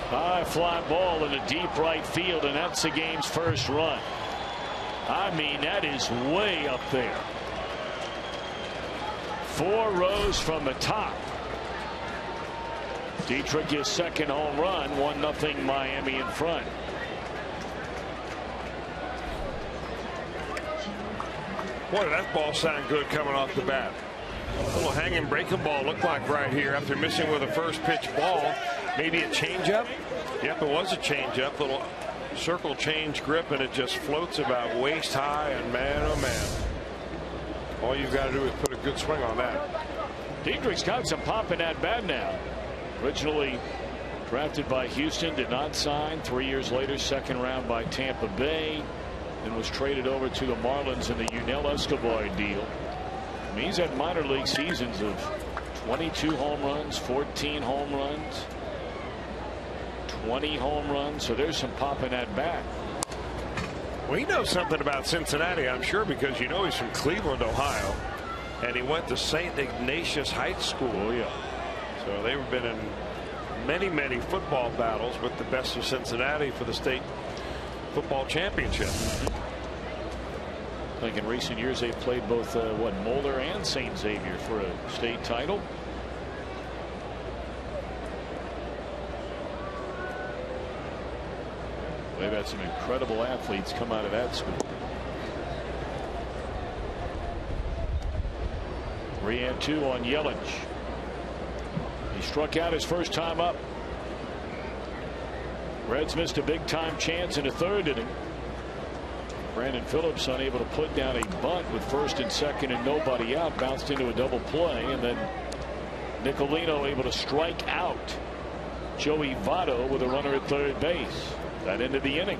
High fly ball in a deep right field, and that's the game's first run. I mean, that is way up there. 4 rows from the top. Dietrich his second home run, 1-0 Miami in front. Boy, did that ball sound good coming off the bat. A little hanging breaking ball looked like right here after missing with a first pitch ball. Maybe a changeup. Yep, it was a changeup. Little circle change grip, and it just floats about waist high. And man, oh man, all you've got to do is put a good swing on that. Dietrich's got some pop in that bat now. Originally drafted by Houston, did not sign. 3 years later, second round by Tampa Bay, and was traded over to the Marlins in the Yunel Escobar deal. I mean, he's had minor league seasons of 22 home runs, 14 home runs, 20 home runs. So there's some pop in that bat. Well, he knows something about Cincinnati, I'm sure, because you know he's from Cleveland, Ohio, and he went to St. Ignatius High School. Oh, yeah. So they've been in many football battles with the best of Cincinnati for the state football championship. I think in recent years they've played both Moeller and St. Xavier for a state title. They've had some incredible athletes come out of that school. 3-2 on Yelich. He struck out his first time up. Reds missed a big time chance in the 3rd inning. Brandon Phillips unable to put down a bunt with first and second and nobody out. Bounced into a double play, and then Nicolino able to strike out Joey Votto with a runner at 3rd base. That ended the inning.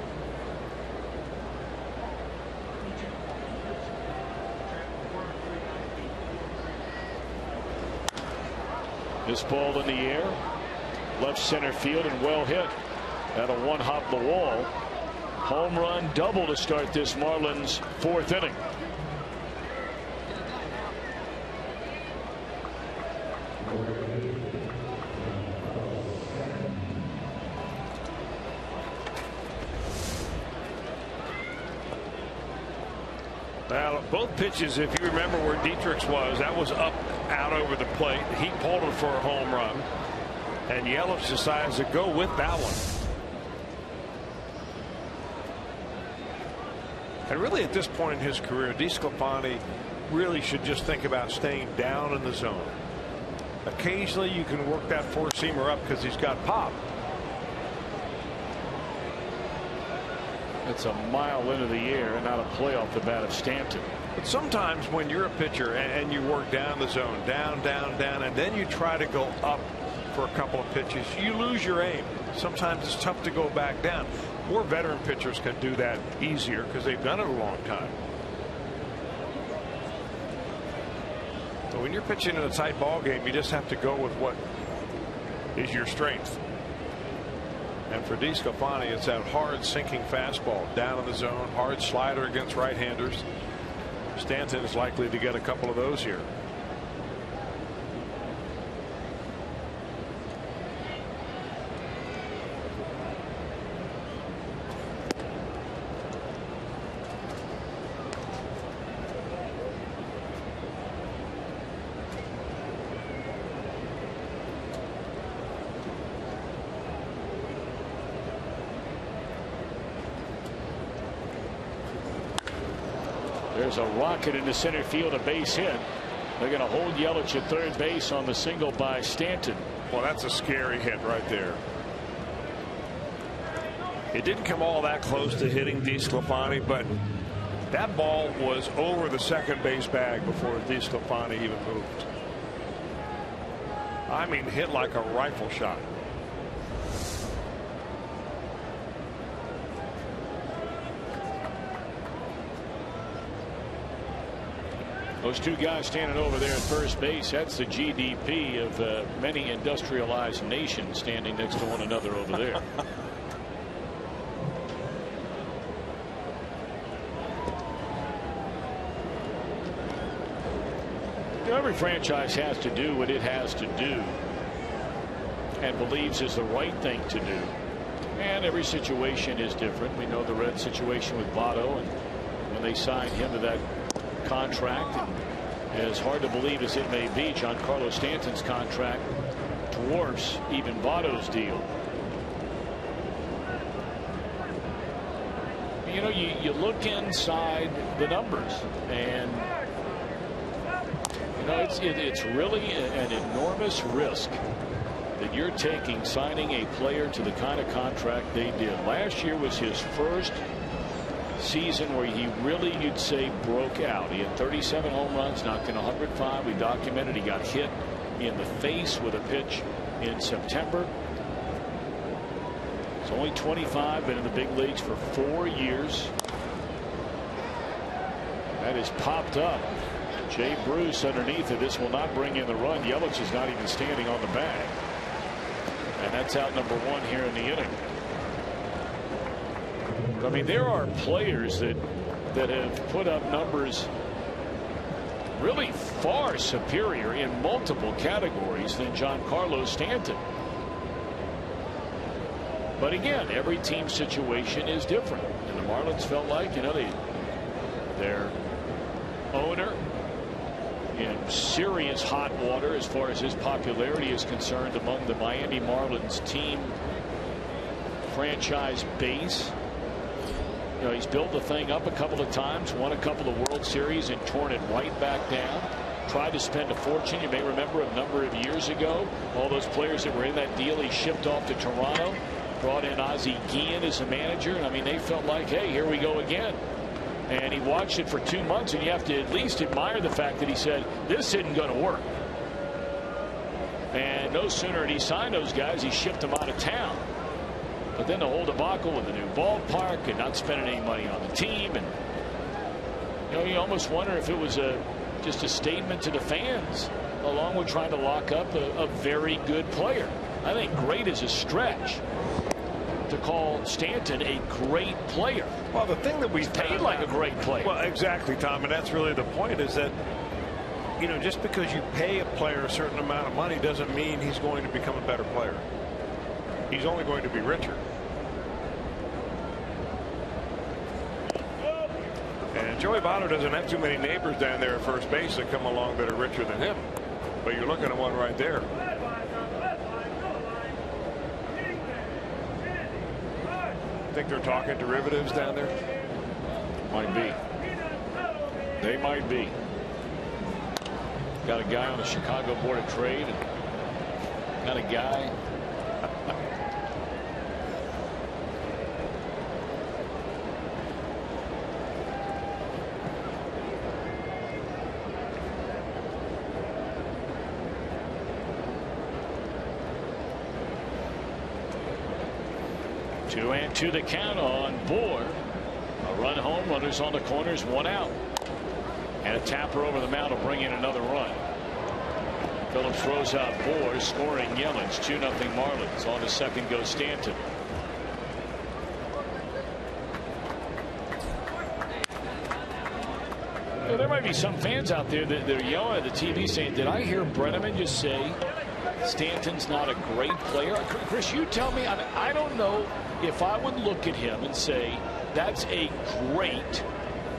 This ball in the air, left center field, and well hit. That'll one hop the wall. Home run double to start this Marlins 4th inning. Now, both pitches, if you remember where Dietrich's was, that was up, out over the plate. He pulled it for a home run, and Yelich decides to go with that one. And really, at this point in his career, DeSclafani really should just think about staying down in the zone. Occasionally, you can work that 4-seamer up because he's got pop. It's a mile into the air and not a play off the bat of Stanton. But sometimes when you're a pitcher and you work down the zone, down, and then you try to go up for a couple of pitches, you lose your aim. Sometimes it's tough to go back down. More veteran pitchers can do that easier because they've done it a long time. But when you're pitching in a tight ball game, you just have to go with what is your strength. And for DeSclafani, it's that hard sinking fastball down in the zone, hard slider against right-handers. Stanton is likely to get a couple of those here. There's a rocket into center field, a base hit. They're going to hold Yelich at third base on the single by Stanton. Well, that's a scary hit right there. It didn't come all that close to hitting DeSclafani, but that ball was over the second base bag before DeSclafani even moved. I mean, hit like a rifle shot. Those two guys standing over there at first base, that's the GDP of many industrialized nations standing next to one another over there. Every franchise has to do what it has to do and believes is the right thing to do. And every situation is different. We know the Red situation with Votto, and when they signed him to that contract, and as hard to believe as it may be, Giancarlo Stanton's contract dwarfs even Votto's deal. You know, you look inside the numbers, and you know, it's really an enormous risk that you're taking signing a player to the kind of contract they did. Last year was his first season where he really, you'd say, broke out. He had 37 home runs, knocked in 105. We documented he got hit in the face with a pitch in September. He's only 25, been in the big leagues for 4 years. That is popped up. Jay Bruce underneath it. This will not bring in the run. Yelich is not even standing on the bag. And that's out number one here in the inning. I mean, there are players that have put up numbers really far superior in multiple categories than Giancarlo Stanton. But again, every team situation is different. And the Marlins felt like, you know, their owner in serious hot water as far as his popularity is concerned among the Miami Marlins team franchise base. You know, he's built the thing up a couple of times, won a couple of World Series and torn it right back down. Tried to spend a fortune. You may remember a number of years ago, all those players that were in that deal he shipped off to Toronto, brought in Ozzie Guillen as a manager. I mean, they felt like, hey, here we go again. And he watched it for 2 months, and you have to at least admire the fact that he said, this isn't going to work. And no sooner did he sign those guys, he shipped them out of town. But then the whole debacle with the new ballpark and not spending any money on the team, and you know, you almost wonder if it was just a statement to the fans, along with trying to lock up a very good player. I think great is a stretch to call Stanton a great player. Well, the thing that we've paid like a great player. Well, exactly, Tom, and that's really the point, is that, you know, just because you pay a player a certain amount of money doesn't mean he's going to become a better player. He's only going to be richer. And Joey Votto doesn't have too many neighbors down there at first base that come along that are richer than him. But you're looking at one right there. Think they're talking derivatives down there? Might be. They might be. Got a guy on the Chicago Board of Trade. And got a guy. Two and two the count on Bohr. A run home, runners on the corners, one out. And a tapper over the mound will bring in another run. Phillips throws out Bohr, scoring Yelich. 2-0 Marlins. On to second goes Stanton. Well, there might be some fans out there that are yelling at the TV saying, did I hear Brenneman just say Stanton's not a great player? Chris, you tell me. I don't know if I would look at him and say that's a great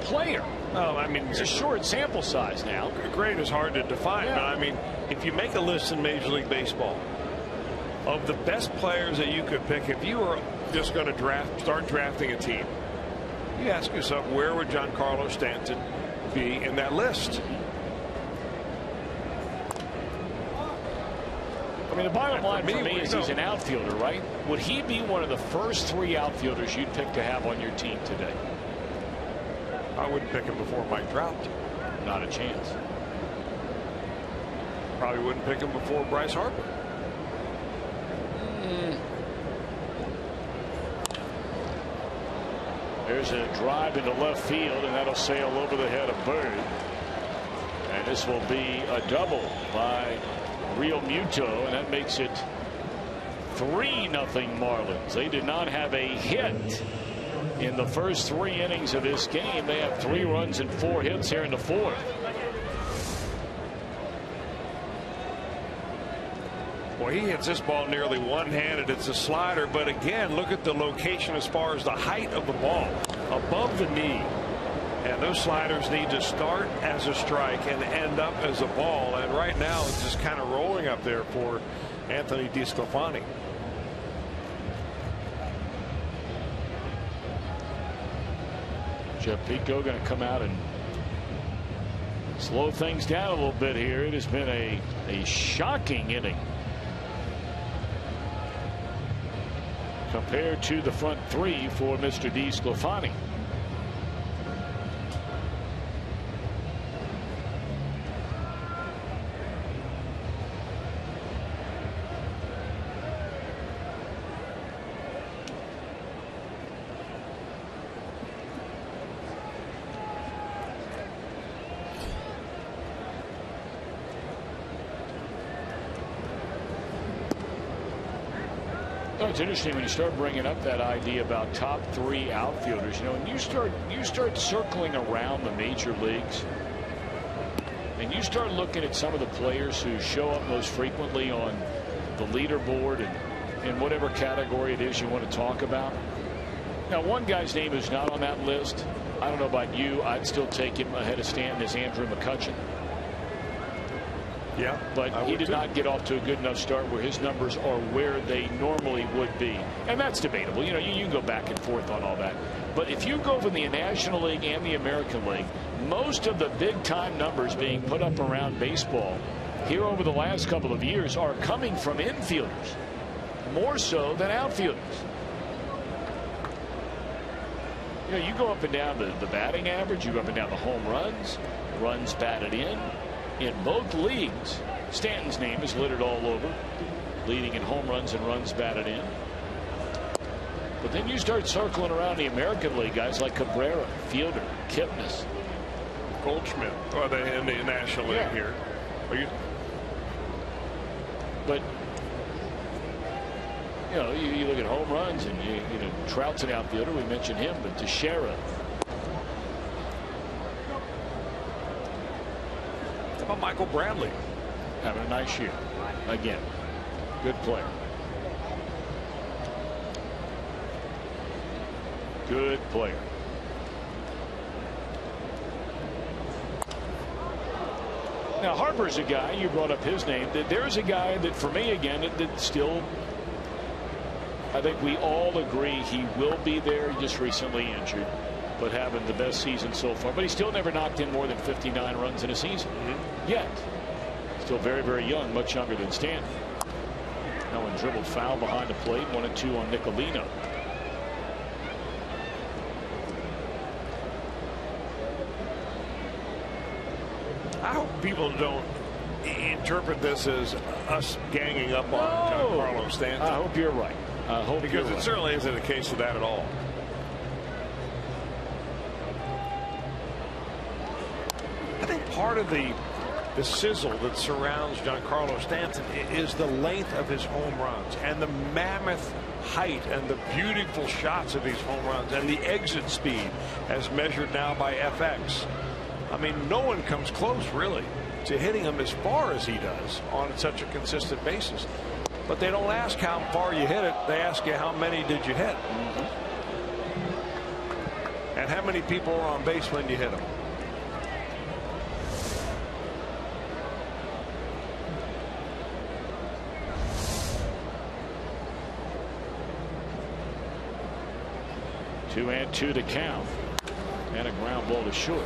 player. No, I mean, it's a short sample size now. Great is hard to define, yeah. But I mean, if you make a list in Major League Baseball of the best players that you could pick, if you were just going to start drafting a team, you ask yourself, where would Giancarlo Stanton be in that list. I mean, the bottom line for me is he's an outfielder, right? Would he be one of the first 3 outfielders you'd pick to have on your team today? I wouldn't pick him before Mike Trout. Not a chance. Probably wouldn't pick him before Bryce Harper. There's a drive into left field, and that'll sail over the head of Bird. And this will be a double by Real Muto, and that makes it 3-0 Marlins. They did not have a hit in the first 3 innings of this game. They have 3 runs and 4 hits here in the 4th. Well, he hits this ball nearly one-handed. It's a slider, but again, look at the location as far as the height of the ball, above the knee. And those sliders need to start as a strike and end up as a ball. And right now, it's just kind of rolling up there for Anthony DeSclafani. Jeff Pico going to come out and slow things down a little bit here. It has been a shocking inning compared to the front 3 for Mr. DeSclafani. It's interesting when you start bringing up that idea about top 3 outfielders, you know, and you start circling around the major leagues and you start looking at some of the players who show up most frequently on the leaderboard and in whatever category it is you want to talk about. Now, one guy's name is not on that list. I don't know about you. I'd still take him ahead of Stanton as Andrew McCutchen. Yeah, but he did not get off to a good enough start where his numbers are where they normally would be. And that's debatable. You know, you can go back and forth on all that. But if you go from the National League and the American League, most of the big time numbers being put up around baseball here over the last couple of years are coming from infielders more so than outfielders. You know, you go up and down the batting average, you go up and down the home runs batted in. In both leagues, Stanton's name is littered all over, leading in home runs and runs batted in. But then you start circling around the American League, guys like Cabrera, Fielder, Kipnis, Goldschmidt, or in the National League here. But you know, you look at home runs, and you know, Trout's an outfielder. We mentioned him, but Teixeira. How about Michael Bradley? Having a nice year. Again, good player. Good player. Now, Harper's a guy, you brought up his name, that there's a guy that, for me, again, that still, I think we all agree he will be there. He just recently injured, but having the best season so far. But he still never knocked in more than 59 runs in a season. Yet. Still very, very young, much younger than Stanton. Now, one dribbled foul behind the plate, 1-2 on Nicolino. I hope people don't interpret this as us ganging up on Giancarlo Stanton. I hope you're right. I hope because you're it right. certainly isn't a case of that at all. I think part of the sizzle that surrounds Giancarlo Stanton is the length of his home runs and the mammoth height and the beautiful shots of these home runs and the exit speed as measured now by FX. I mean, no one comes close really to hitting him as far as he does on such a consistent basis. But they don't ask how far you hit it. They ask you how many did you hit. And how many people are on base when you hit them. Two and two to count. And a ground ball to short.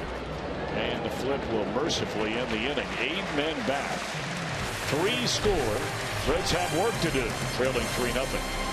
And the flip will mercifully end the inning. 8 men back. 3 score. Reds have work to do. Trailing 3-0.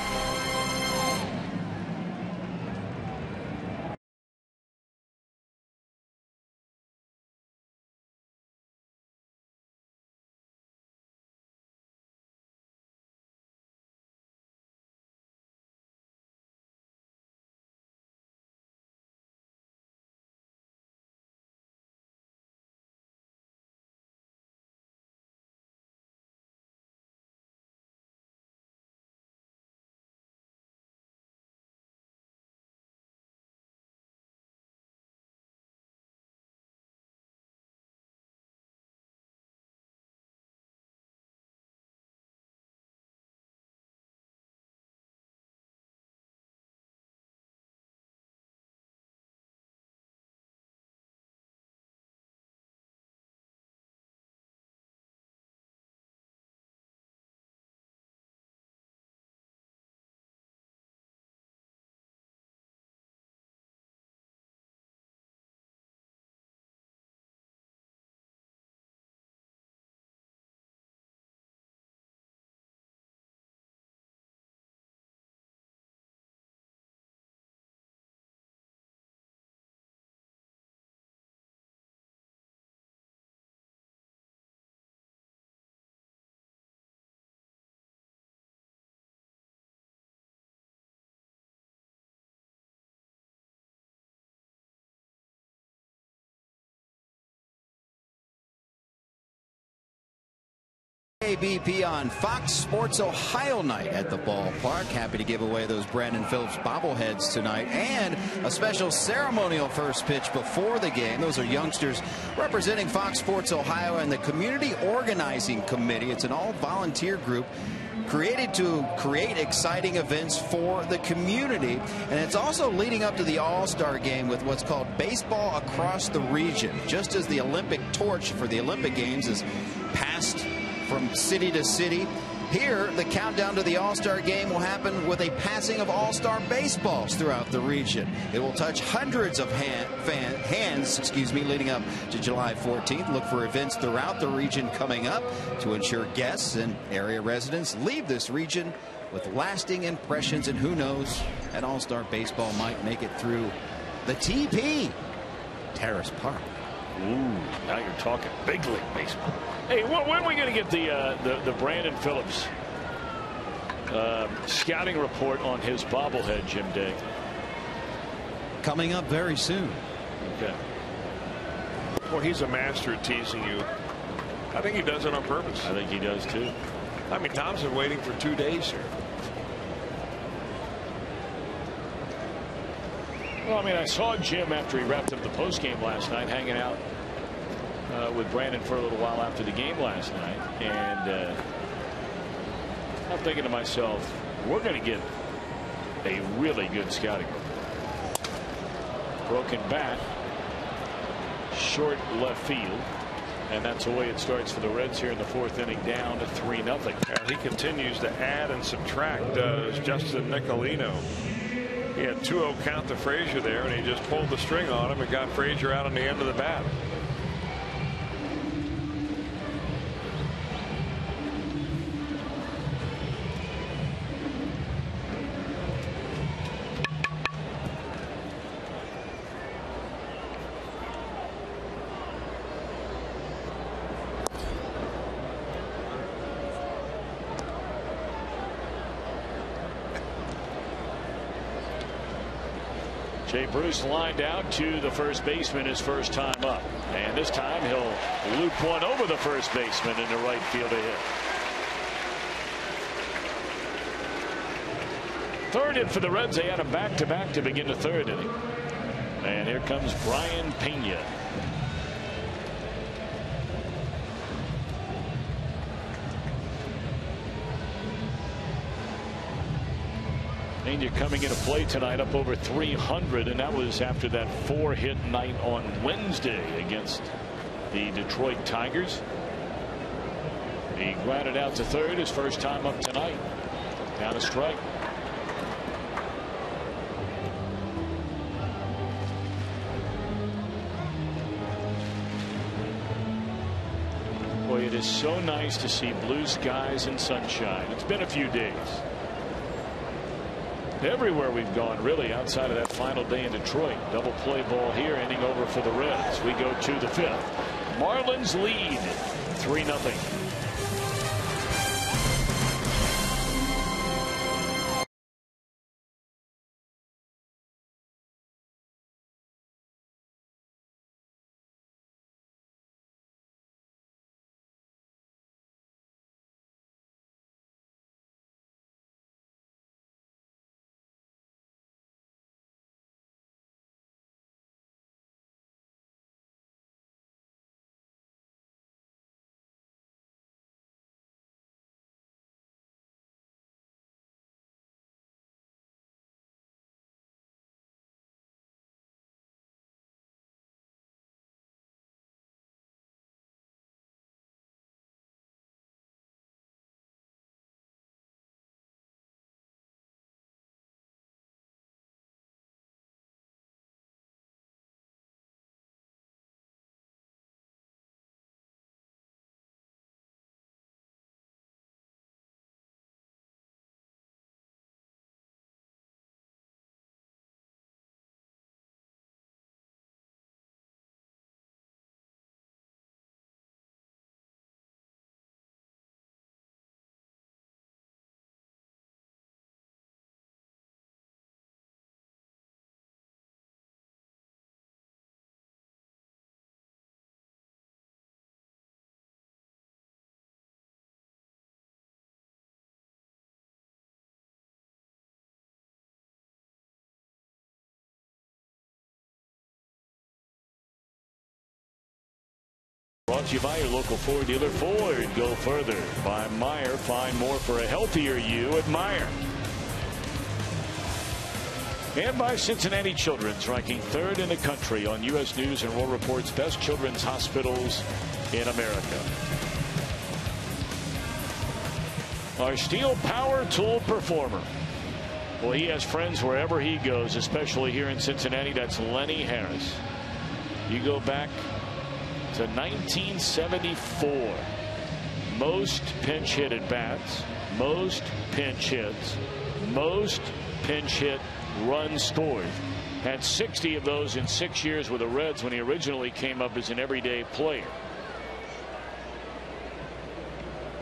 ABP on Fox Sports Ohio night at the ballpark. Happy to give away those Brandon Phillips bobbleheads tonight, and a special ceremonial first pitch before the game. Those are youngsters representing Fox Sports Ohio and the Community Organizing Committee. It's an all-volunteer group created to create exciting events for the community, and it's also leading up to the All-Star game with what's called Baseball Across the Region. Just as the Olympic torch for the Olympic Games is passed from city to city, here the countdown to the All-Star game will happen with a passing of All-Star baseballs throughout the region. It will touch hundreds of hands leading up to July 14th. Look for events throughout the region coming up to ensure guests and area residents leave this region with lasting impressions, and who knows, that All-Star baseball might make it through the TP Terrace Park. Ooh, now you're talking big league baseball. Hey, when are we going to get the Brandon Phillips scouting report on his bobblehead, Jim Day? Coming up very soon. Okay. Well, he's a master at teasing you. I think he does it on purpose. I think he does too. I mean, Tom's been waiting for 2 days here. Well, I mean, I saw Jim after he wrapped up the postgame last night hanging out with Brandon for a little while after the game last night, and I'm thinking to myself, we're going to get a really good scouting report. Broken bat, short left field, and that's the way it starts for the Reds here in the 4th inning, down to 3-0. And he continues to add and subtract, does Justin Nicolino. He had 2-0 count to Frazier there, and he just pulled the string on him and got Frazier out on the end of the bat. Jay Bruce lined out to the first baseman his first time up, and this time he'll loop one over the first baseman into right field ahead. Third hit for the Reds. They had a back-to-back to begin the 3rd inning, and here comes Brian Pena. Pena coming into play tonight up over 300, and that was after that 4-hit night on Wednesday against the Detroit Tigers. He grounded out to third his first time up tonight. Down a strike. Boy, it is so nice to see blue skies and sunshine. It's been a few days. Everywhere we've gone, really, outside of that final day in Detroit. Double play ball here, inning over for the Reds. We go to the 5th. Marlins lead 3-0. Brought to you by your local Ford dealer. Ford, go further. By Meyer, find more for a healthier you at Meyer. And by Cincinnati Children's, ranking 3rd in the country on U.S. News and World Report's best children's hospitals in America. Our steel power tool performer. Well, he has friends wherever he goes, especially here in Cincinnati. That's Lenny Harris. You go back to 1974. Most pinch hit at bats, most pinch hits, most pinch hit runs scored. Had 60 of those in 6 years with the Reds when he originally came up as an everyday player.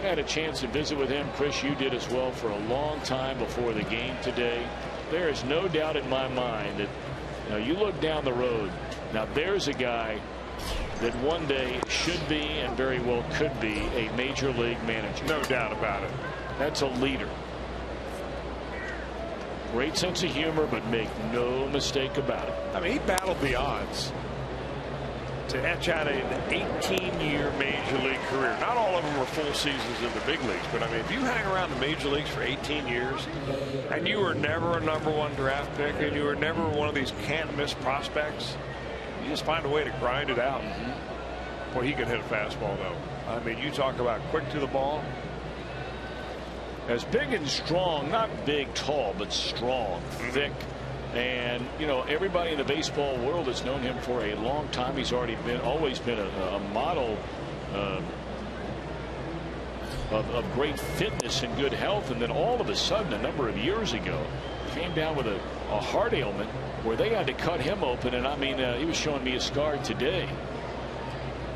Had a chance to visit with him. Chris, you did as well, for a long time before the game today. There is no doubt in my mind that you look down the road. Now there's a guy that one day should be and very well could be a major league manager. No doubt about it. That's a leader. Great sense of humor, but make no mistake about it. I mean, he battled the odds to etch out an 18-year major league career. Not all of them were full seasons in the big leagues, but I mean, if you hang around the major leagues for 18 years and you were never a #1 draft pick and you were never one of these can't-miss prospects, you just find a way to grind it out. Boy, he can hit a fastball, though. I mean, you talk about quick to the ball. As big and strong, not big, tall, but strong, thick. And, everybody in the baseball world has known him for a long time. He's always been a model of great fitness and good health. And then all of a sudden, a number of years ago, came down with a heart ailment where they had to cut him open. And I mean, he was showing me a scar today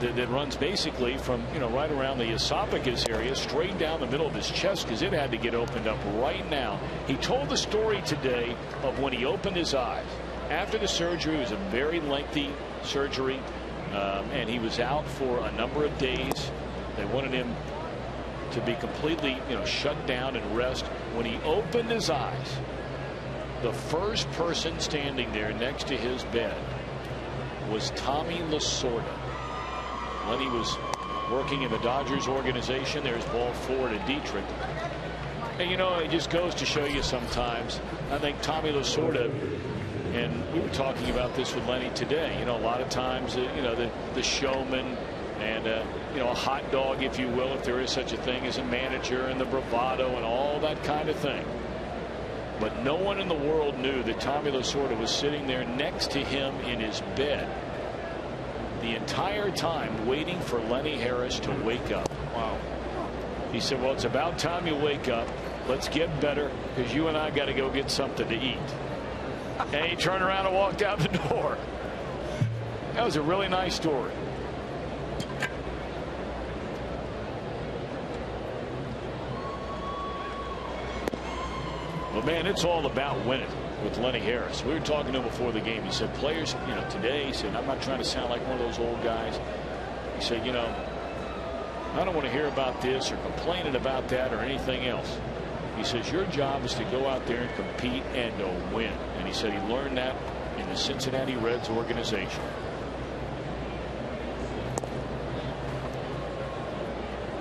that runs basically from right around the esophagus area straight down the middle of his chest, because it had to get opened up right now. He told the story today of when he opened his eyes after the surgery. It was a very lengthy surgery, and he was out for a number of days. They wanted him to be completely shut down and rest. When he opened his eyes, the first person standing there next to his bed was Tommy Lasorda. Lenny was working in the Dodgers organization. There's ball 4 to Dietrich. And it just goes to show you sometimes. I think Tommy Lasorda, and we were talking about this with Lenny today, a lot of times the showman and a hot dog, if you will, if there is such a thing as a manager, and the bravado and all that kind of thing. But no one in the world knew that Tommy Lasorda was sitting there next to him in his bed the entire time, waiting for Lenny Harris to wake up. He said, well, it's about time you wake up. Let's get better because you and I got to go get something to eat. And he turned around and walked out the door. That was a really nice story. But man, it's all about winning with Lenny Harris. We were talking to him before the game. He said, players, you know, today, he said, I'm not trying to sound like one of those old guys. He said, you know, I don't want to hear about this or complaining about that or anything else. He says, your job is to go out there and compete and to win. And he said he learned that in the Cincinnati Reds organization.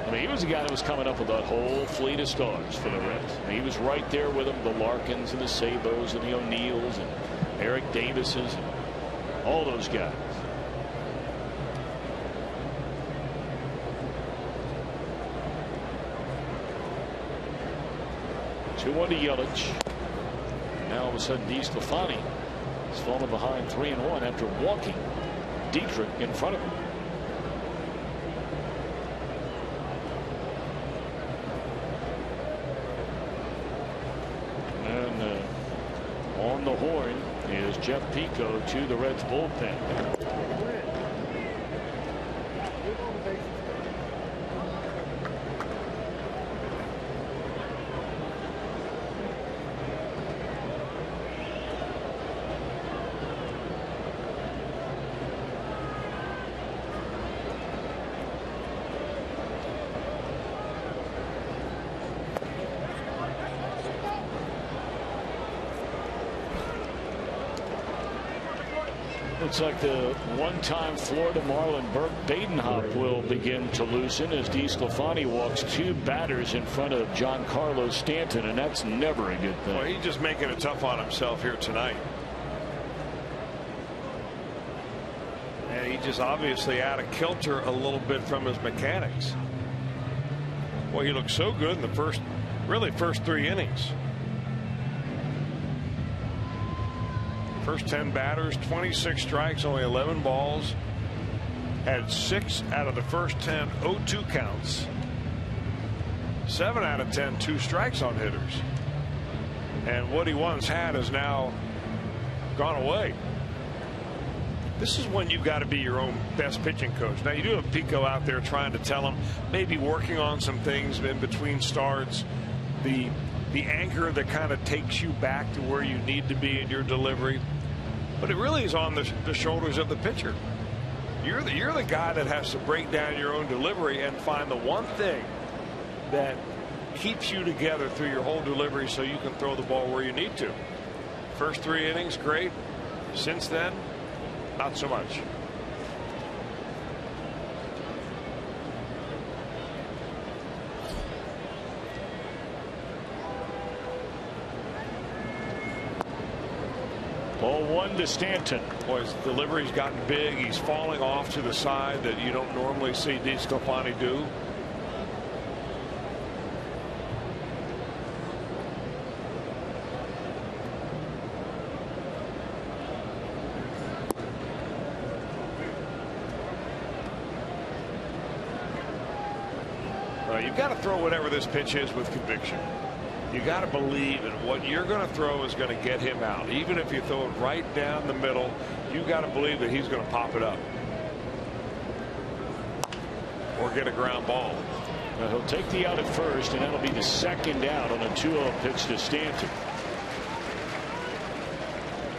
I mean, he was the guy that was coming up with that whole fleet of stars for the Reds. I mean, he was right there with them, the Larkins and the Sabos and the O'Neills and Eric Davises and all those guys. Two-one to Yelich. Now all of a sudden DeSclafani has fallen behind 3-1 after walking Dietrich in front of him. And on the horn is Jeff Pico to the Reds bullpen. Looks like the one-time Florida Marlin Burke Badenhop will begin to loosen as DeSclafani walks two batters in front of Giancarlo Stanton, and that's never a good thing. Well, he's just making it tough on himself here tonight. And he just obviously out of kilter a little bit from his mechanics. Well, he looked so good in the first 3 innings. First 10 batters, 26 strikes, only 11 balls. Had 6 out of the first 10 0-2 counts. 7 out of 10 2 strikes on hitters. And what he once had has now gone away. This is when you've got to be your own best pitching coach. Now you do have Pico out there trying to tell him, maybe working on some things in between starts. The anchor that kind of takes you back to where you need to be in your delivery. But it really is on the shoulders of the pitcher. You're the guy that has to break down your own delivery and find the one thing that keeps you together through your whole delivery so you can throw the ball where you need to. First 3 innings, great. Since then, not so much. Ball 1 to Stanton. Boy, his delivery's gotten big. He's falling off to the side that you don't normally see DeSclafani do. You've got to throw whatever this pitch is with conviction. You got to believe in what you're going to throw is going to get him out. Even if you throw it right down the middle, you got to believe that he's going to pop it up or get a ground ball. Well, he'll take the out at first, and that'll be the second out on a 2-0 pitch to Stanton.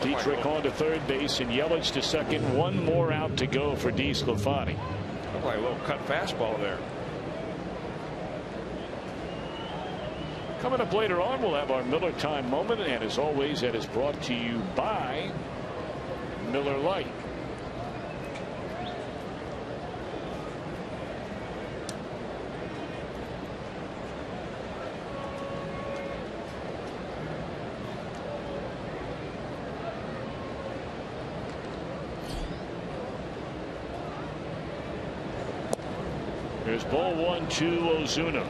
Dietrich on to third base and Yelich to second. One more out to go for DeSclafani. Looked like a little cut fastball there. Coming up later on, we'll have our Miller Time moment, and as always, that is brought to you by Miller Lite. There's ball 1 to Ozuna.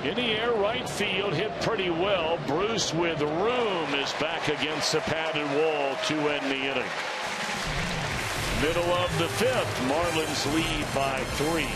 In the air, right field, hit pretty well. Bruce with room is back against the padded wall to end the inning. Middle of the 5th, Marlins lead by 3.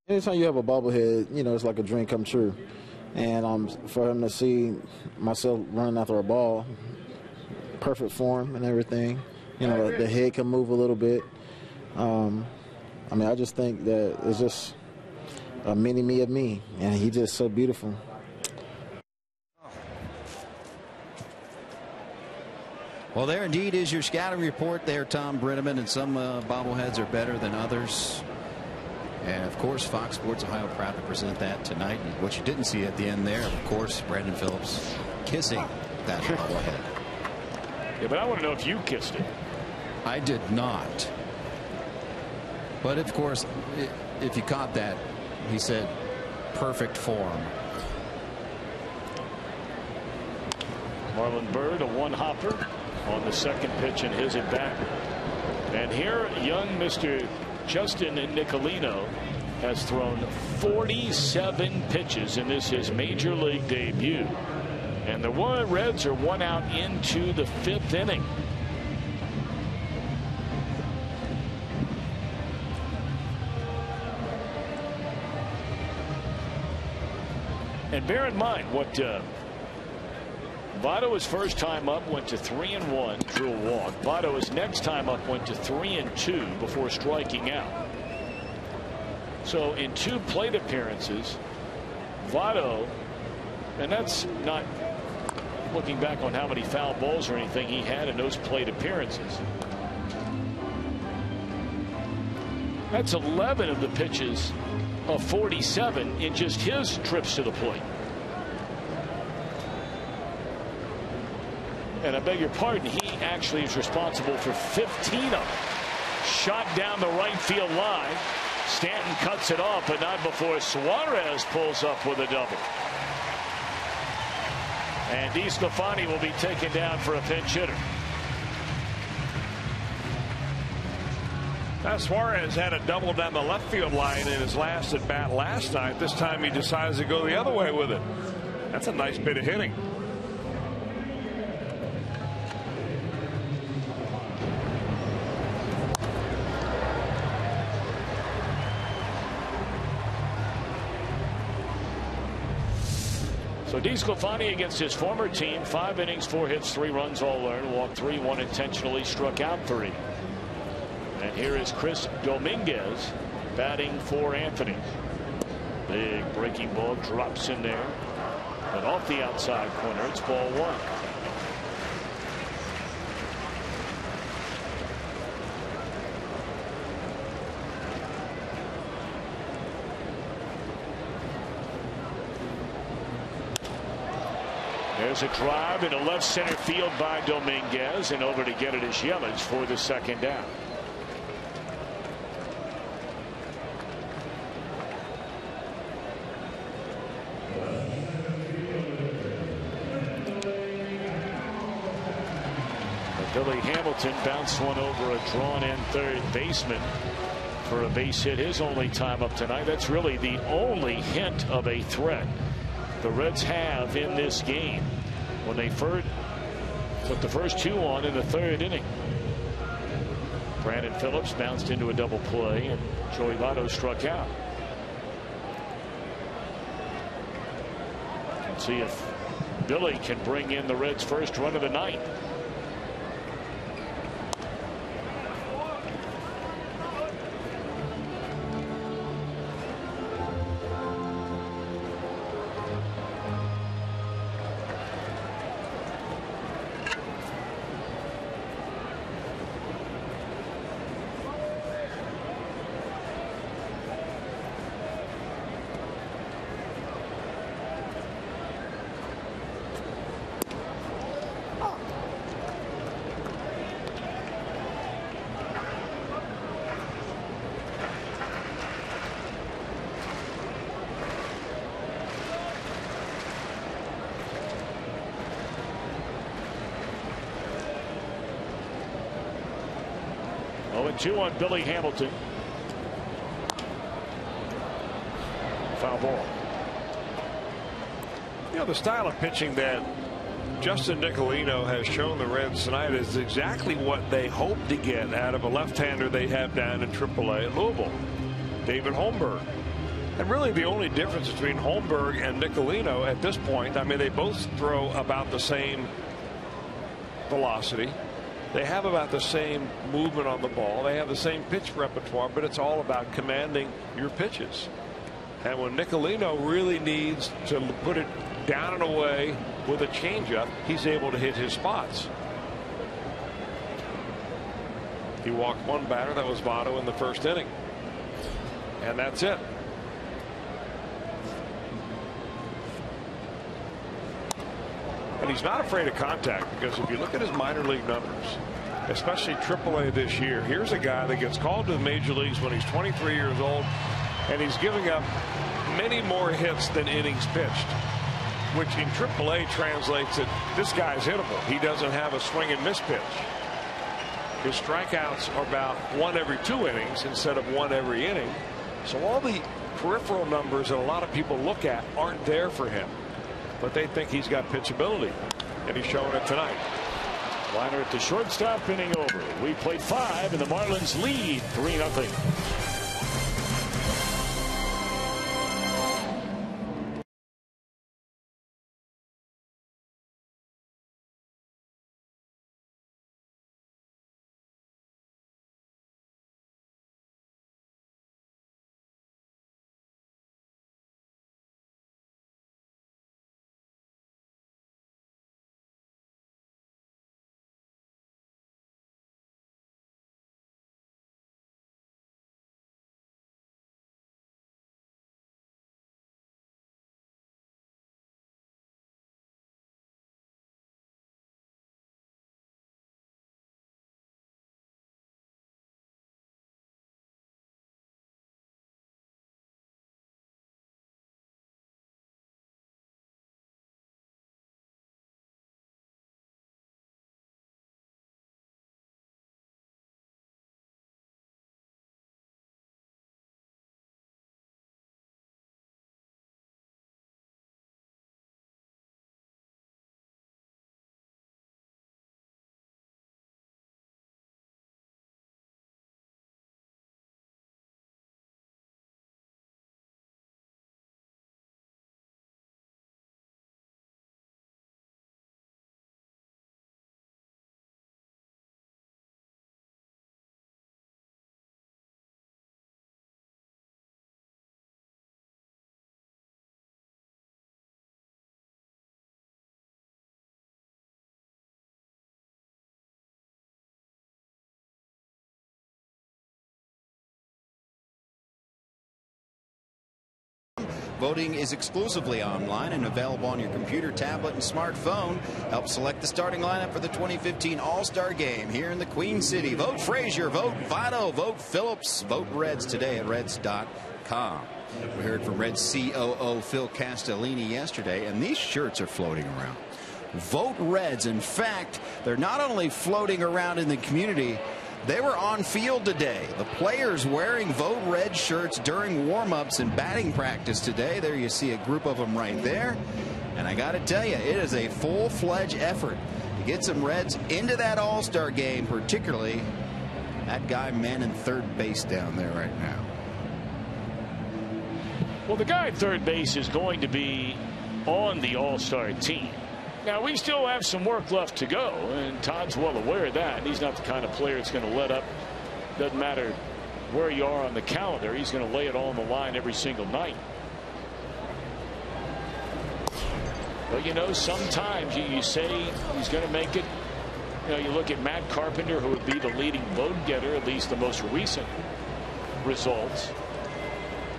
Anytime you have a bobblehead, you know, it's like a dream come true. And for him to see myself running after a ball, perfect form and everything, you know, the head can move a little bit. I mean, I just think that it's just a mini-me of me, and he's just so beautiful. Well, there indeed is your scouting report there, Tom Brenneman, and some bobbleheads are better than others. And, of course, Fox Sports Ohio proud to present that tonight. And what you didn't see at the end there, of course, Brandon Phillips kissing that bobblehead. Yeah, but I want to know if you kissed it. I did not. But, of course, if you caught that, he said, perfect form. Marlon Byrd, a one-hopper on the second pitch in his at-bat. And here, young Mr. Justin Nicolino has thrown 47 pitches in his major league debut. And the Reds are 1 out into the 5th inning. And bear in mind what Votto, his first time up, went to 3-1, drew a walk. Votto, his next time up, went to 3-2 before striking out. So in 2 plate appearances, Votto, and that's not looking back on how many foul balls or anything he had in those plate appearances. That's 11 of the pitches of 47 in just his trips to the plate. And I beg your pardon, he actually is responsible for 15 of them. Shot down the right field line. Stanton cuts it off, but not before Suarez pulls up with a double. And DeSclafani will be taken down for a pinch hitter. Now Suarez had a double down the left field line in his last at bat last night. This time he decides to go the other way with it. That's a nice bit of hitting. So DeSclafani against his former team, 5 innings, 4 hits, 3 runs, all earned, walked 3, 1 intentionally, struck out 3. And here is Chris Dominguez batting for Anthony. Big breaking ball drops in there, but off the outside corner. It's ball 1. There's a drive into left center field by Dominguez, and over to get it is Yelich for the second down. Billy Hamilton bounced one over a drawn-in third baseman for a base hit, his only time up tonight. That's really the only hint of a threat the Reds have in this game when they put the first two on in the third inning. Brandon Phillips bounced into a double play, and Joey Votto struck out. Let's see if Billy can bring in the Reds' first run of the night. Two on Billy Hamilton. Foul ball. You know, the style of pitching that Justin Nicolino has shown the Reds tonight is exactly what they hope to get out of a left-hander they have down in AAA at Louisville, David Holmberg. And really the only difference between Holmberg and Nicolino at this point, I mean, they both throw about the same velocity. They have about the same movement on the ball. They have the same pitch repertoire, but it's all about commanding your pitches. And when Nicolino really needs to put it down and away with a changeup, he's able to hit his spots. He walked one batter. That was Votto in the first inning. And that's it. And he's not afraid of contact, because if you look at his minor league numbers, especially AAA this year, here's a guy that gets called to the major leagues when he's 23 years old, and he's giving up many more hits than innings pitched, which in AAA translates that this guy's hittable. He doesn't have a swing and miss pitch. His strikeouts are about 1 every 2 innings instead of 1 every inning. So all the peripheral numbers that a lot of people look at aren't there for him. But they think he's got pitchability, and he's showing it tonight. Liner at the shortstop, inning over. We played 5, and the Marlins lead 3-0. Voting is exclusively online and available on your computer, tablet, and smartphone. Help select the starting lineup for the 2015 All-Star Game here in the Queen City. Vote Frazier, vote Votto, vote Phillips, vote Reds today at Reds.com. We heard from Reds COO Phil Castellini yesterday, and these shirts are floating around. Vote Reds. In fact, they're not only floating around in the community, they were on field today. The players wearing Vote Red shirts during warm-ups and batting practice today. There you see a group of them right there. And I got to tell you, it is a full-fledged effort to get some Reds into that All-Star game, particularly that guy manning third base down there right now. Well, the guy at third base is going to be on the All-Star team. Now, we still have some work left to go, and Todd's well aware of that. He's not the kind of player that's going to let up. Doesn't matter where you are on the calendar. He's going to lay it all on the line every single night. But, you know, sometimes you say he's going to make it. You know, you look at Matt Carpenter, who would be the leading vote getter, at least the most recent results.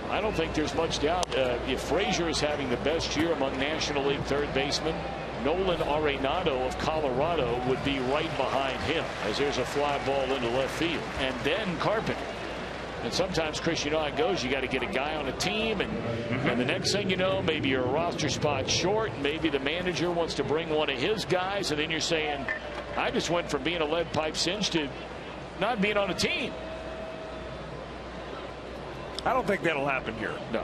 I don't think there's much doubt if Frazier is having the best year among National League third basemen, Nolan Arenado of Colorado would be right behind him, as there's a fly ball into left field. And then Carpenter. And sometimes, Chris, you know how it goes. You got to get a guy on a team, and the next thing you know, maybe you're a roster spot short. Maybe the manager wants to bring one of his guys, and then you're saying, I just went from being a lead pipe cinch to not being on a team. I don't think that'll happen here. No.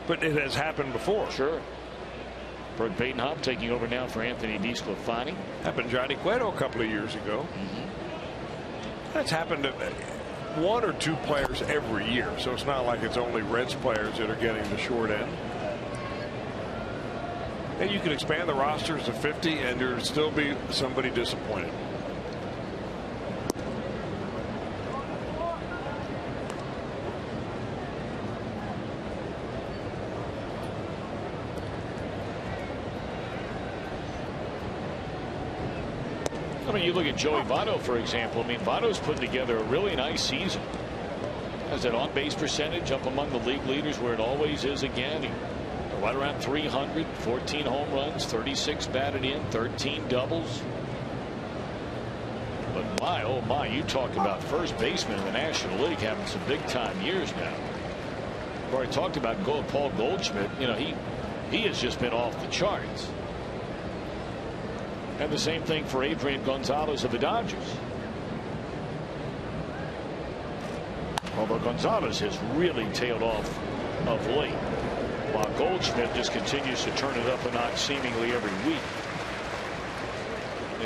But it has happened before. Sure. Bert Badenhop taking over now for Anthony DeSclafani. Happened to Johnny Cueto a couple of years ago. That's happened to one or two players every year. So it's not like it's only Reds players that are getting the short end. And you can expand the rosters to 50 and there'll still be somebody disappointed. I mean, you look at Joey Votto, for example. I mean, Votto's putting together a really nice season. Has that on-base percentage up among the league leaders where it always is again. Right around 300, 14 home runs, 36 batted in, 13 doubles. But my, oh my, you talk about first baseman in the National League having some big-time years now. We've already talked about Paul Goldschmidt. You know, he has just been off the charts. And the same thing for Adrian Gonzalez of the Dodgers. Although Gonzalez has really tailed off of late, while Goldschmidt just continues to turn it up a notch seemingly every week.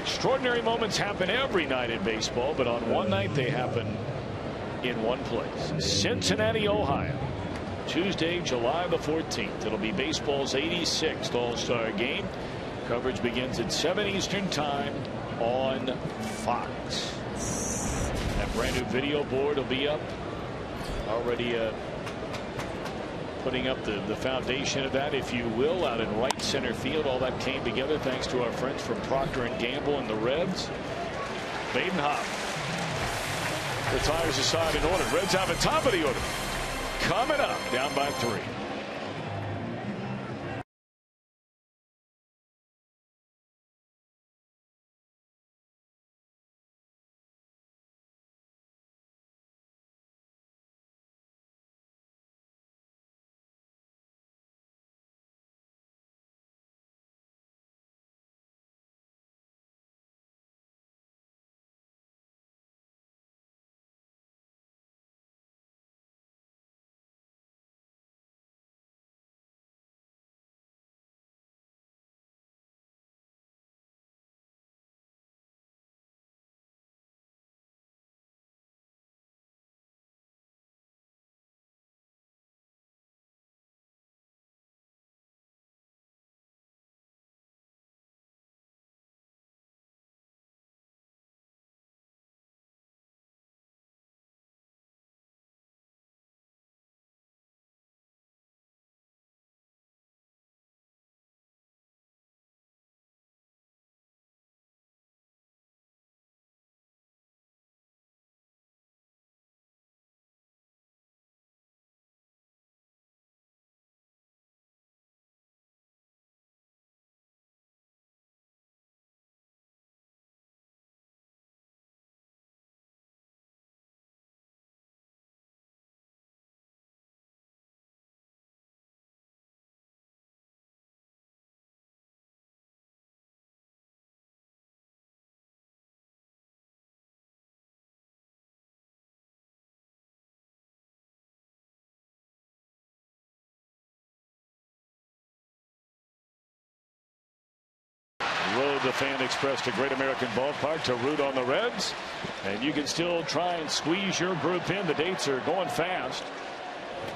Extraordinary moments happen every night in baseball, but on one night they happen in one place. Cincinnati, Ohio. Tuesday, July the 14th. It'll be baseball's 86th All-Star game. Coverage begins at 7 Eastern time on Fox. That brand new video board will be up. Already putting up the foundation of that, if you will, out in right center field. All that came together thanks to our friends from Procter & Gamble and the Reds. Badenhop retires aside in order. Reds have a top of the order. Coming up, down by 3. of the Fan Express to Great American Ballpark to root on the Reds. And you can still try and squeeze your group in. The dates are going fast.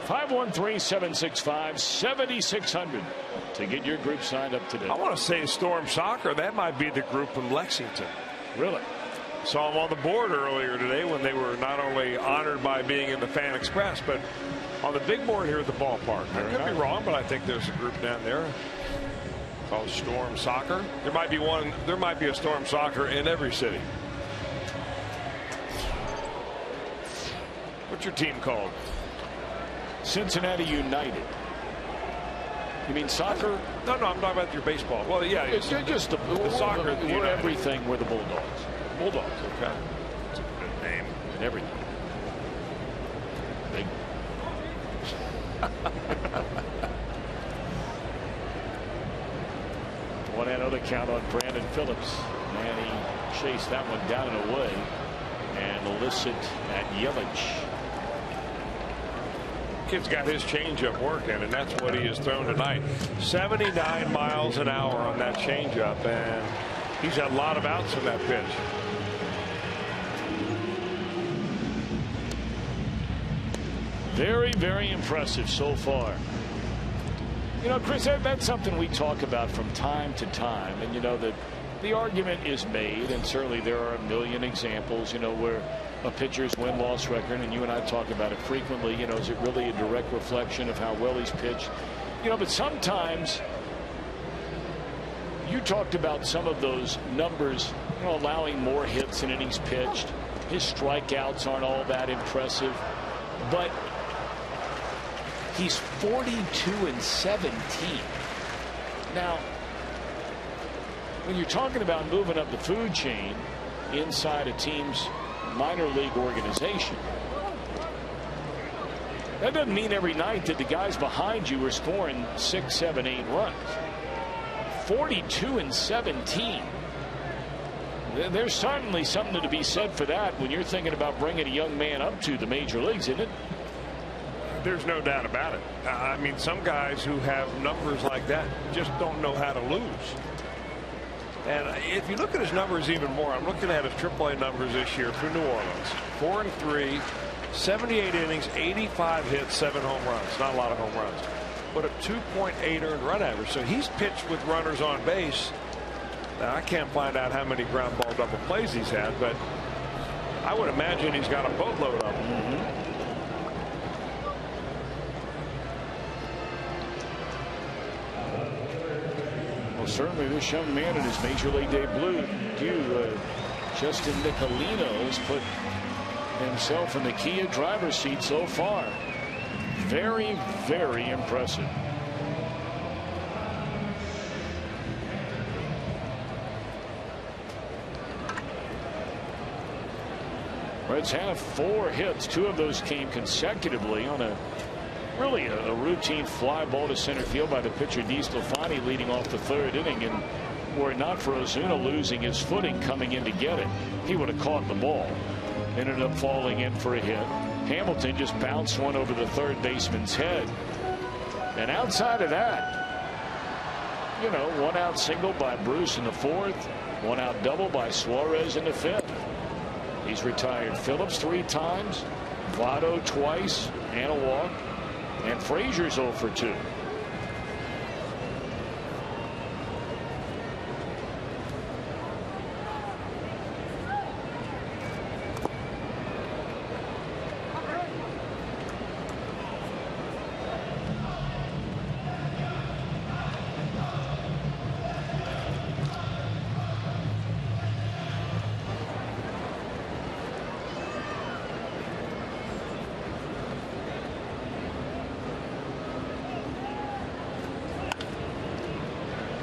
513-765-7600 to get your group signed up today. I want to say Storm Soccer. That might be the group from Lexington. Really? Saw them on the board earlier today when they were not only honored by being in the Fan Express, but on the big board here at the ballpark. I could be wrong, but I think there's a group down there called Storm Soccer. There might be one. There might be a Storm Soccer in every city. What's your team called? Cincinnati United. You mean soccer? No, I'm talking about your baseball. Well, yeah, it's just the soccer. We're everything. We're the Bulldogs. Bulldogs. Okay, that's a good name. And everything. Big. 1-0 count on Brandon Phillips, and he chased that one down and away, and illicit at Yelich. Kid's got his changeup working, and that's what he has thrown tonight. 79 miles an hour on that changeup, and he's had a lot of outs in that pitch. Very, very impressive so far. You know, Chris, that's something we talk about from time to time, and you know that the argument is made, and certainly there are a million examples, you know, where a pitcher's win-loss record, and you and I talk about it frequently, you know, is it really a direct reflection of how well he's pitched? You know, but sometimes you talked about some of those numbers, you know, allowing more hits in innings pitched. His strikeouts aren't all that impressive, but he's 42-17. Now, when you're talking about moving up the food chain inside a team's minor league organization, that doesn't mean every night that the guys behind you are scoring 6, 7, 8 runs. 42-17. There's certainly something to be said for that when you're thinking about bringing a young man up to the major leagues, isn't it? There's no doubt about it. I mean, some guys who have numbers like that just don't know how to lose. And if you look at his numbers even more, I'm looking at his AAA numbers this year for New Orleans. 4-3, 78 innings, 85 hits, 7 home runs. Not a lot of home runs, but a 2.8 earned run average. So he's pitched with runners on base. Now, I can't find out how many ground ball double plays he's had, but I would imagine he's got a boatload of them. Certainly this young man in his major league debut, Justin Nicolino, has put himself in the Kia driver's seat so far. Very, very impressive. Reds have 4 hits. 2 of those came consecutively on a routine fly ball to center field by the pitcher DeSclafani leading off the 3rd inning, and were it not for Ozuna losing his footing coming in to get it, he would have caught the ball. Ended up falling in for a hit. Hamilton just bounced one over the 3rd baseman's head, and outside of that, you know, 1-out single by Bruce in the 4th, 1-out double by Suarez in the 5th. He's retired Phillips 3 times, Votto twice and a walk, and Frazier's 0 for 2.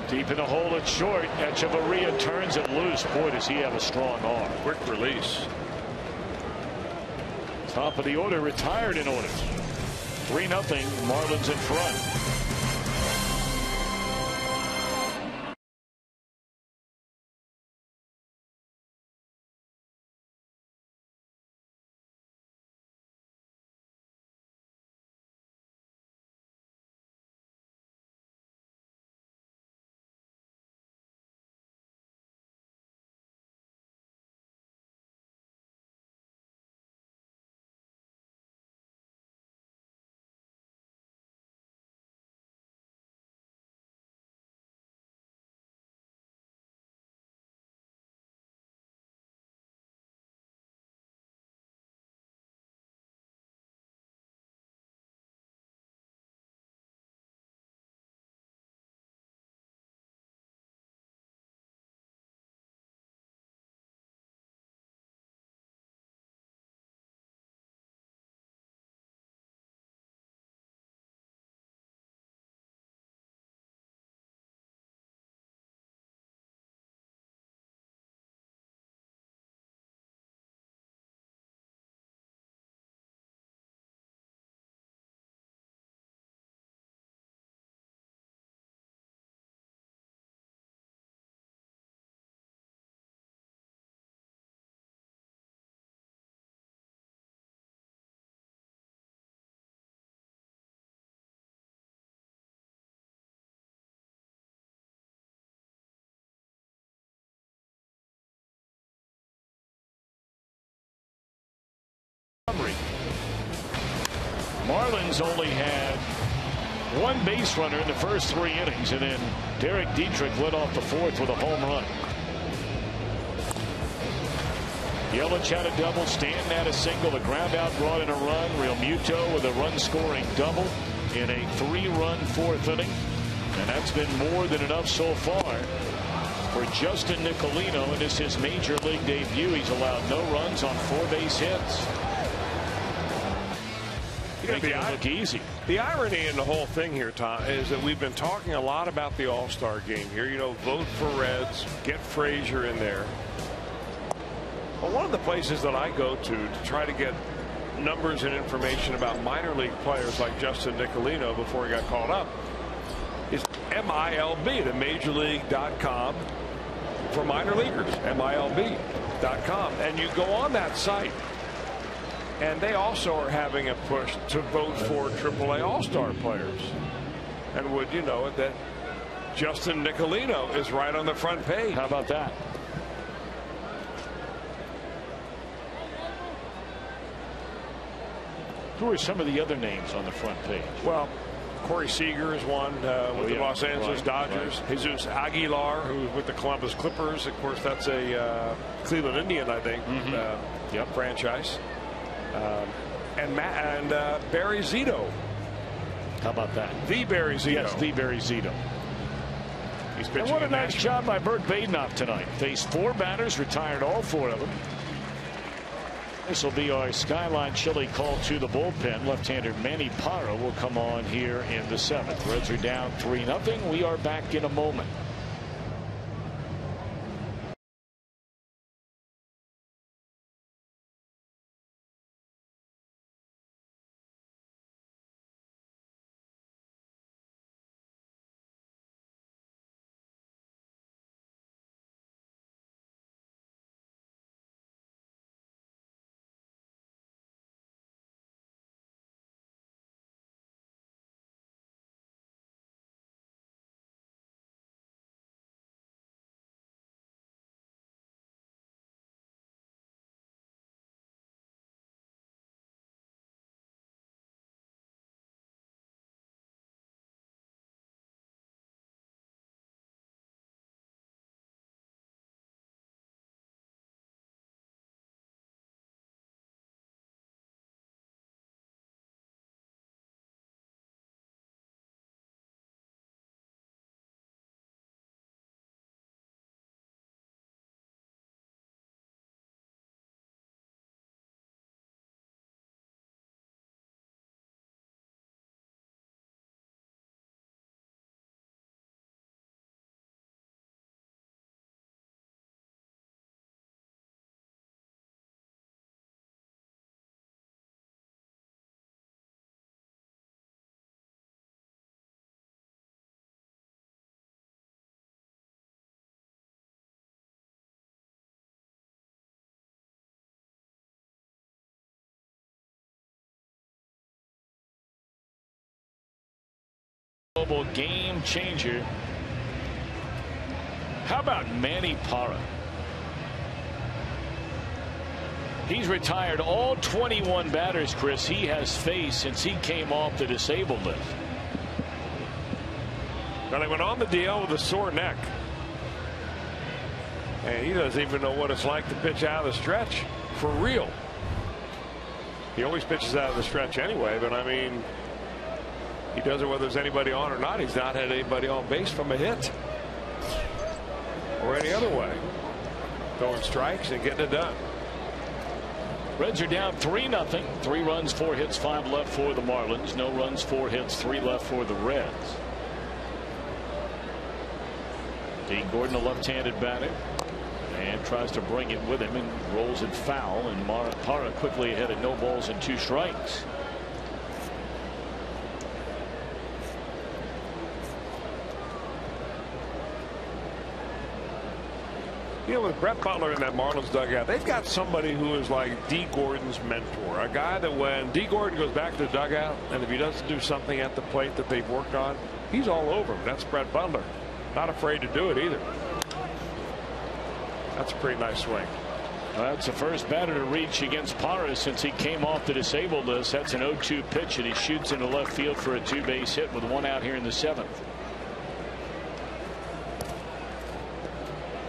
Deep in the hole at short. Echeverria turns it loose. Boy, does he have a strong arm. Quick release. Top of the order retired in order. 3-0 Marlins in front. Marlins only had one base runner in the first 3 innings, and then Derek Dietrich led off the 4th with a home run. Yelich had a double. Stanton had a single. The ground out brought in a run. Real Muto with a run-scoring double in a 3-run 4th inning. And that's been more than enough so far for Justin Nicolino. And it's his major league debut. He's allowed no runs on 4 base hits. Making it look easy. The irony in the whole thing here, Tom, is that we've been talking a lot about the All-Star game here. You know, vote for Reds, get Frazier in there. Well, one of the places that I go to try to get numbers and information about minor league players like Justin Nicolino before he got called up is MILB, the MajorLeague.com for minor leaguers, MILB.com. And you go on that site, and they also are having a push to vote for AAA All-Star players. And would you know it that Justin Nicolino is right on the front page. How about that? Who are some of the other names on the front page? Well, Corey Seager is one with the Los Angeles Dodgers. Right. Jesus Aguilar, who's with the Columbus Clippers. Of course, that's a Cleveland Indian, I think, franchise. And Barry Zito. How about that? The Barry Zito. Yes, the Barry Zito. He's pitching. And what a nice job by Bert Badenoff tonight. Faced 4 batters, retired all 4 of them. This will be our Skyline Chili call to the bullpen. Left-hander Manny Parra will come on here in the 7th. Reds are down 3-0. We are back in a moment. Global game changer. How about Manny Parra? He's retired all 21 batters, Chris, he has faced since he came off the disabled list. Well, he went on the DL with a sore neck. And he doesn't even know what it's like to pitch out of the stretch for real. He always pitches out of the stretch anyway, but I mean, he does it whether there's anybody on or not. He's not had anybody on base from a hit or any other way. Throwing strikes and getting it done. Reds are down 3-0. 3 runs, 4 hits, 5 left for the Marlins. No runs, 4 hits, 3 left for the Reds. Dean Gordon, a left-handed batter, and tries to bring it with him and rolls it foul. And Parra quickly ahead at no balls and 2 strikes. You know, with Brett Butler in that Marlins dugout, they've got somebody who is like D. Gordon's mentor. A guy that when D. Gordon goes back to the dugout, and if he doesn't do something at the plate that they've worked on, he's all over him. That's Brett Butler. Not afraid to do it either. That's a pretty nice swing. Well, that's the first batter to reach against Parra since he came off the disabled list. That's an 0-2 pitch, and he shoots into left field for a 2-base hit with 1 out here in the 7th.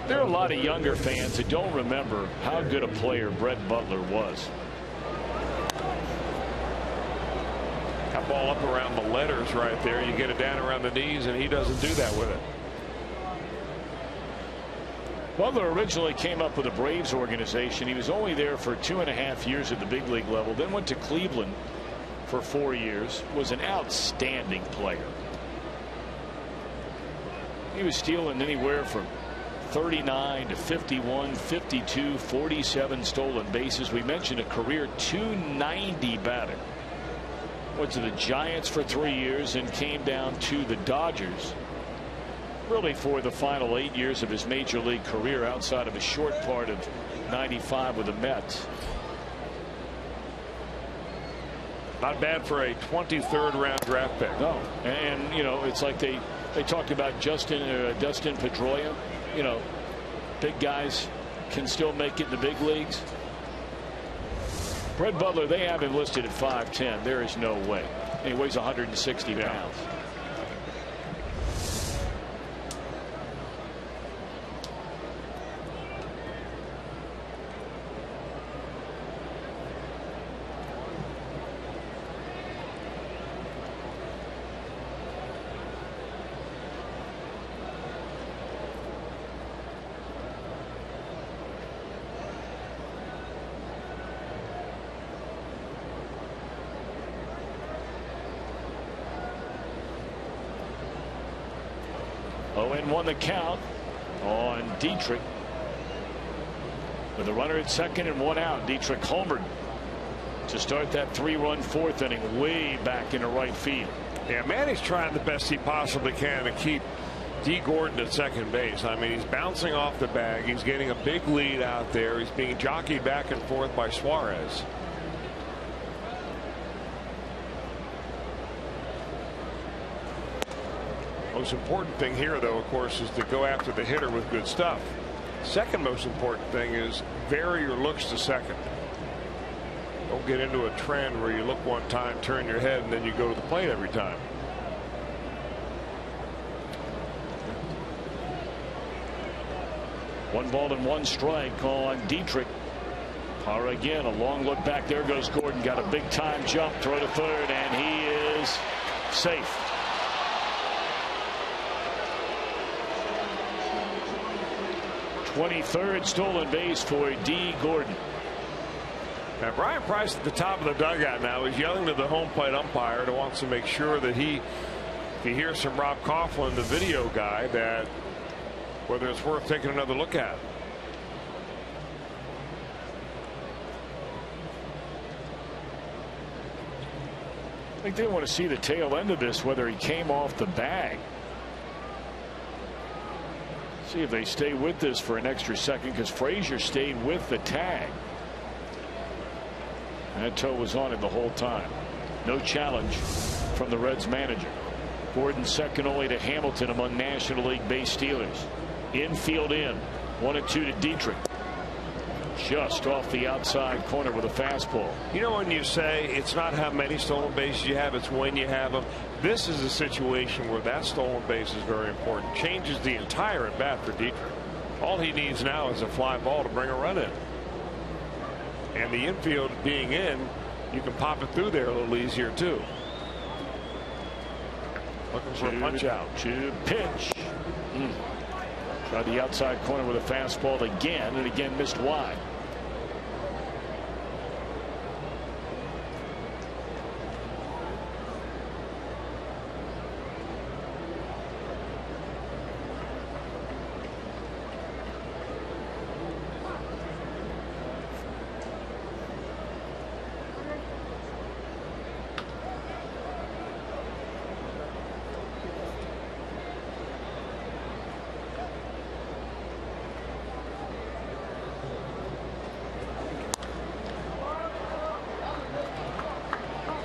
There are a lot of younger fans that don't remember how good a player Brett Butler was. That ball up around the letters right there. You get it down around the knees, and he doesn't do that with it. Butler originally came up with the Braves organization. He was only there for 2.5 years at the big league level, then went to Cleveland for 4 years. Was an outstanding player. He was stealing anywhere from 39 to 51, 52, 47 stolen bases. We mentioned a career 290 batter. Went to the Giants for 3 years and came down to the Dodgers really for the final 8 years of his major league career, outside of a short part of '95 with the Mets. Not bad for a 23rd round draft pick. No, and you know, it's like they talked about Dustin Pedroia. You know, big guys can still make it in the big leagues. Brett Butler, they have him listed at 5'10". There is no way. And he weighs 160 pounds. And won the count on Dietrich. With a runner at second and 1 out, Dietrich homered to start that 3-run 4th inning way back into right field. Yeah, Manny's trying the best he possibly can to keep D. Gordon at second base. I mean, he's bouncing off the bag. He's getting a big lead out there. He's being jockeyed back and forth by Suarez. Most important thing here, though, of course, is to go after the hitter with good stuff. Second most important thing is vary your looks to second. Don't get into a trend where you look one time, turn your head, and then you go to the plate every time. One ball and 1 strike on Dietrich. Parra again, a long look back. There goes Gordon. Got a big time jump, throw to third, and he is safe. '23rd stolen base for D. Gordon. Now Brian Price at the top of the dugout now is yelling to the home plate umpire to wants to make sure that if he hears from Rob Coughlin, the video guy, that whether it's worth taking another look at. I think they want to see the tail end of this, whether he came off the bag. See if they stay with this for an extra second, because Frazier stayed with the tag. That toe was on him the whole time. No challenge from the Reds manager. Gordon second only to Hamilton among National League base stealers. Infield in. 1-2 to Dietrich. Just off the outside corner with a fastball. You know, when you say it's not how many stolen bases you have, it's when you have them. This is a situation where that stolen base is very important. Changes the entire at bat for Dietrich. All he needs now is a fly ball to bring a run in. And the infield being in, you can pop it through there a little easier too. Looking for a punch out. To pitch. Tried the outside corner with a fastball again, and again missed wide.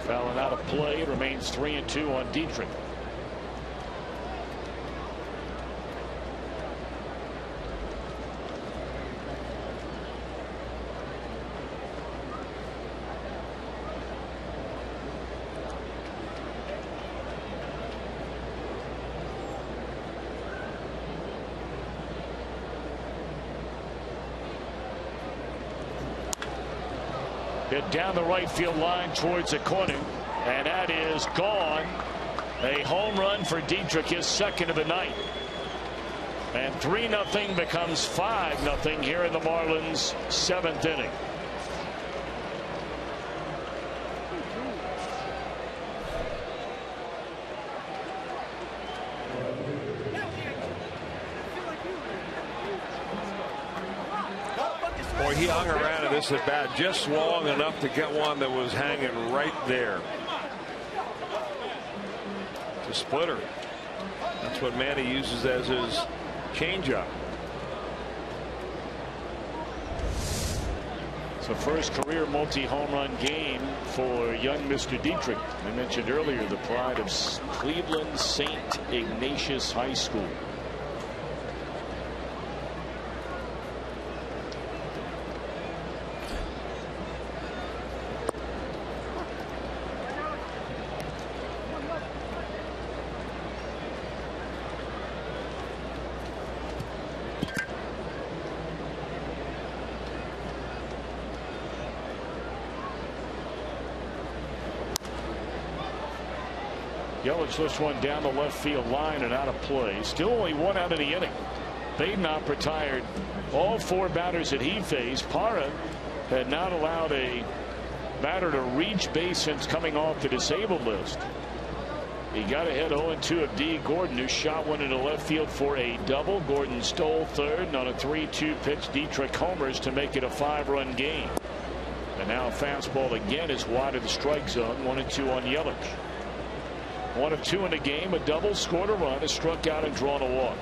Fouling out of play. It remains 3-2 on Dietrich. Hit down the right field line towards the corner, and that is gone. A home run for Dietrich, his second of the night. And 3-0 becomes 5-0 here in the Marlins' 7th inning. Boy, he hung around at this at bat just long enough to get one that was hanging right there. It's a splitter. That's what Manny uses as his changeup. It's the first career multi-home run game for young Mr. Dietrich. I mentioned earlier the pride of Cleveland St. Ignatius High School. Yelich lifts one down the left field line and out of play. Still only one out of the inning. Badenop retired all 4 batters that he faced. Parra had not allowed a batter to reach base since coming off the disabled list. He got ahead 0-2 of D. Gordon, who shot one into left field for a double. Gordon stole third, and on a 3-2 pitch, Dietrich homers to make it a 5-run game. And now a fastball again is wide of the strike zone. 1-2 on Yelich. 1 of 2 in the game, a double, scored a run, has struck out and drawn a walk.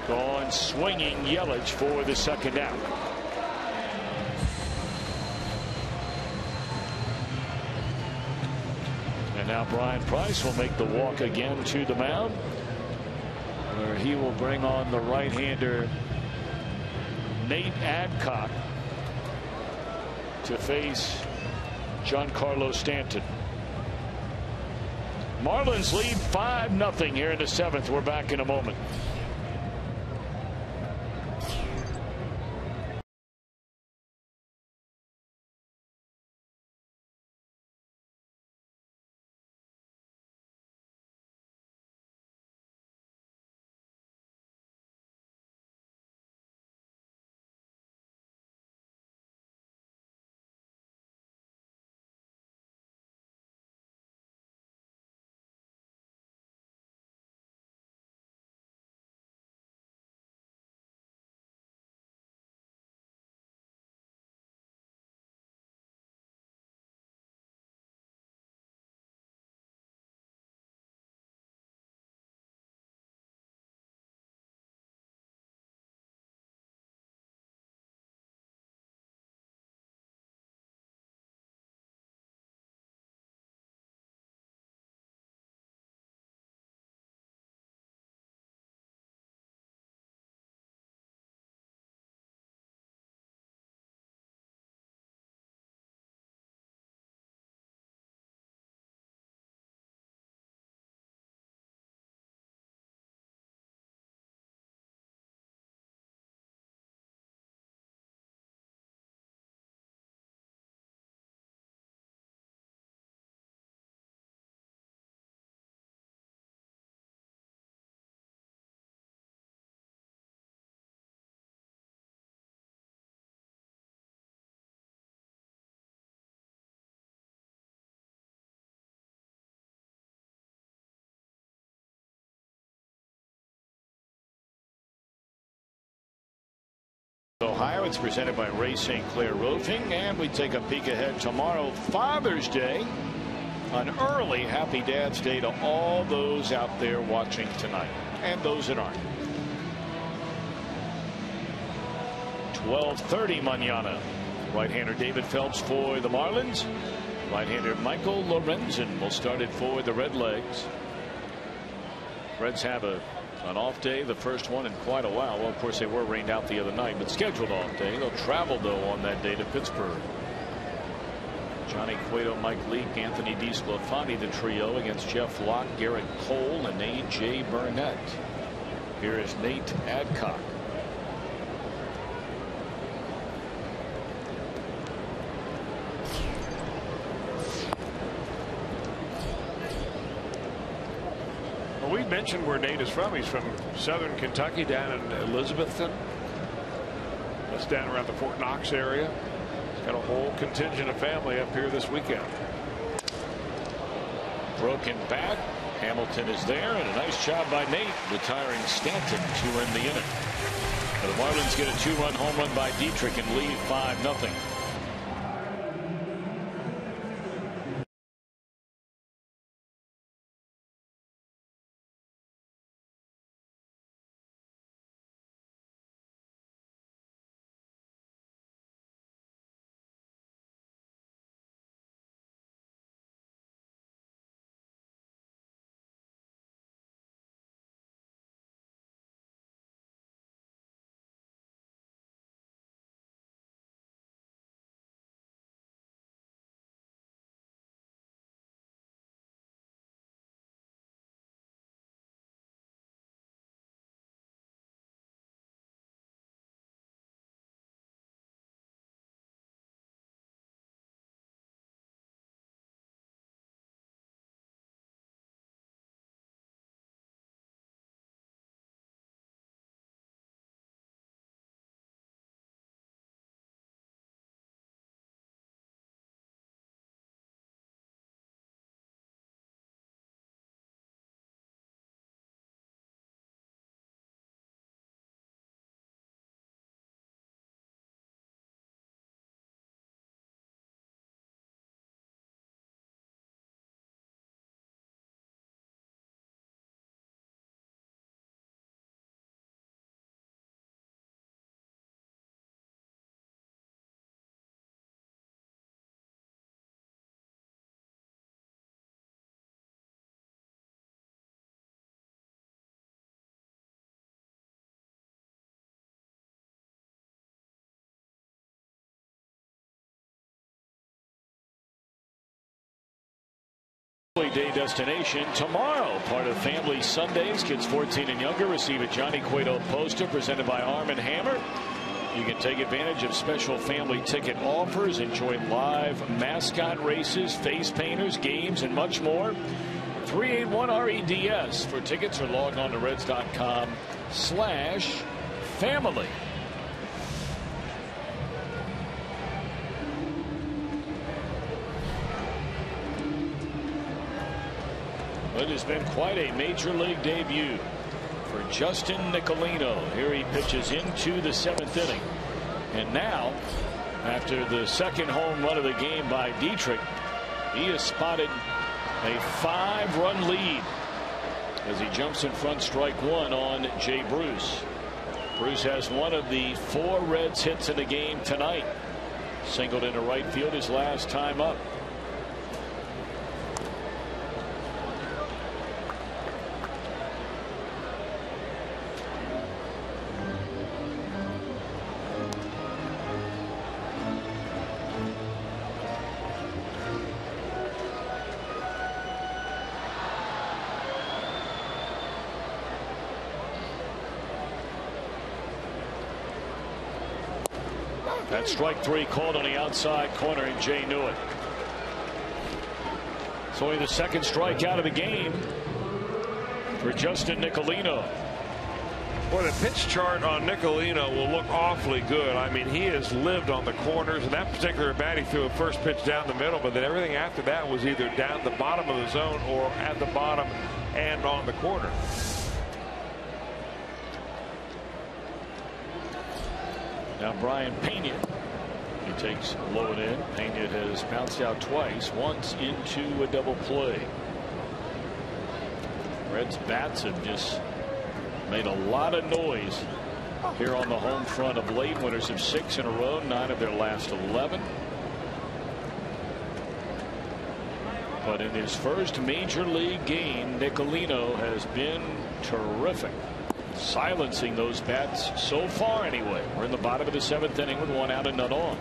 Gone swinging Yelich for the second out. Now Brian Price will make the walk again to the mound, where he will bring on the right-hander Nate Adcock to face Giancarlo Stanton. Marlins lead 5-0 here in the 7th. We're back in a moment. Ohio. It's presented by Ray St. Clair Roofing, and we take a peek ahead tomorrow, Father's Day. An early Happy Dad's Day to all those out there watching tonight, and those that aren't. 12:30 mañana. Right-hander David Phelps for the Marlins. Right-hander Michael Lorenzen will start it for the Redlegs. Reds have a An off day, the first one in quite a while. Well, of course, they were rained out the other night, but scheduled off day. They'll travel, though, on that day to Pittsburgh. Johnny Cueto, Mike Leake, Anthony DeSclafani, the trio against Jeff Locke, Garrett Cole, and A.J. Burnett. Here is Nate Adcock. We mentioned where Nate is from. He's from southern Kentucky, down in Elizabethton. That's down around the Fort Knox area. He's got a whole contingent of family up here this weekend. Broken bat. Hamilton is there, and a nice job by Nate retiring Stanton to end the inning. The Marlins get a 2-run home run by Dietrich and lead 5-0. Day destination tomorrow. Part of Family Sundays. Kids 14 and younger receive a Johnny Cueto poster presented by Arm & Hammer. You can take advantage of special family ticket offers, enjoy live mascot races, face painters, games, and much more. 381-REDS for tickets, or log on to Reds.com/family. It has been quite a major league debut for Justin Nicolino. Here he pitches into the 7th inning. And now, after the second home run of the game by Dietrich, he has spotted a 5-run lead as he jumps in front, strike one on Jay Bruce. Bruce has one of the 4 Reds hits in the game tonight. Singled into right field his last time up. That's strike 3 called on the outside corner, and Jay knew it. It's only the second strikeout of the game for Justin Nicolino. Boy, the pitch chart on Nicolino will look awfully good. I mean, he has lived on the corners, and that particular bat, he threw a first pitch down the middle, but then everything after that was either down the bottom of the zone or at the bottom and on the corner. Now Brian Pena, he takes low and in. Pena has bounced out twice, once into a double play. Reds bats have just made a lot of noise here on the home front of late. Winners of 6 in a row, 9 of their last 11. But in his first major league game, Nicolino has been terrific, silencing those bats so far anyway. We're in the bottom of the 7th inning with 1 out and none on.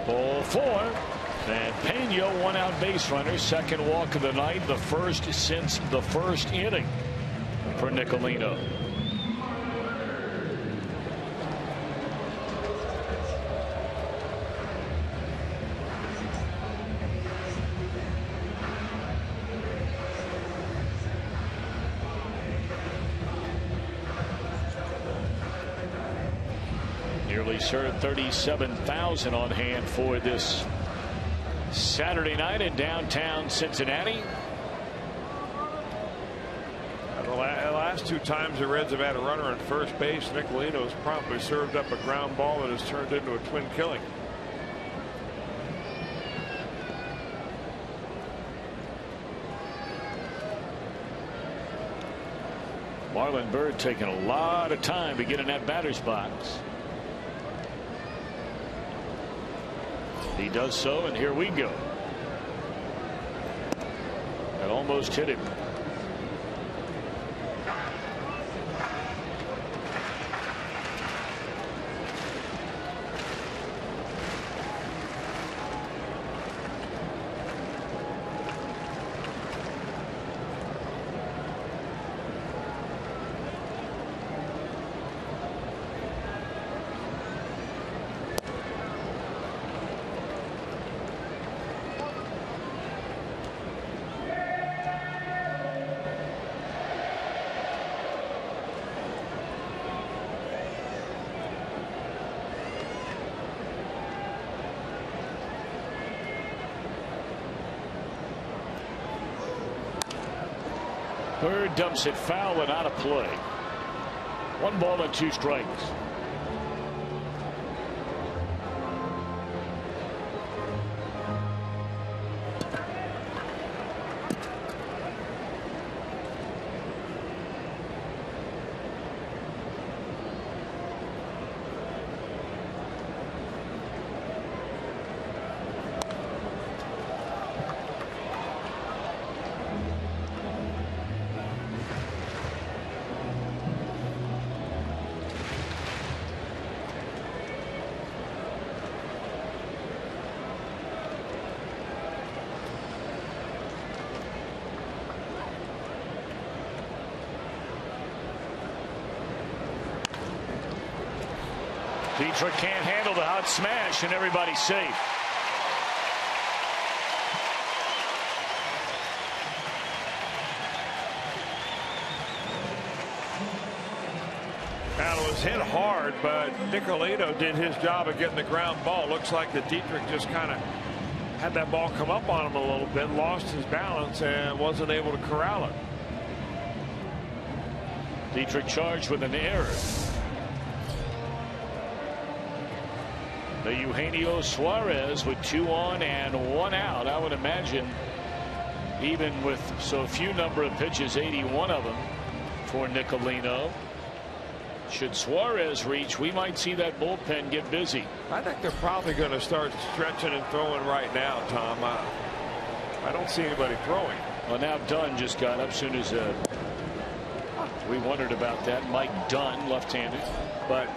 Ball 4, and Pena, 1 out base runner, second walk of the night, the first since the first inning for Nicolino. Nearly 37,000 on hand for this Saturday night in downtown Cincinnati. The last 2 times the Reds have had a runner on first base, Nicolino's promptly served up a ground ball that has turned into a twin killing. Marlon Byrd taking a lot of time to get in that batter's box. He does so, and here we go. That almost hit him. Bird dumps it foul and out of play. 1 ball and 2 strikes. Dietrich can't handle the hot smash, and everybody's safe. That was hit hard, but Nicolino did his job of getting the ground ball. Looks like that Dietrich just kind of had that ball come up on him a little bit, lost his balance, and wasn't able to corral it. Dietrich charged with an error. The Eugenio Suarez with 2 on and 1 out. I would imagine, even with so few number of pitches, 81 of them for Nicolino. Should Suarez reach, we might see that bullpen get busy. I think they're probably going to start stretching and throwing right now, Tom. I don't see anybody throwing. Well, now Dunn just got up soon as we wondered about that. Mike Dunn, left-handed. But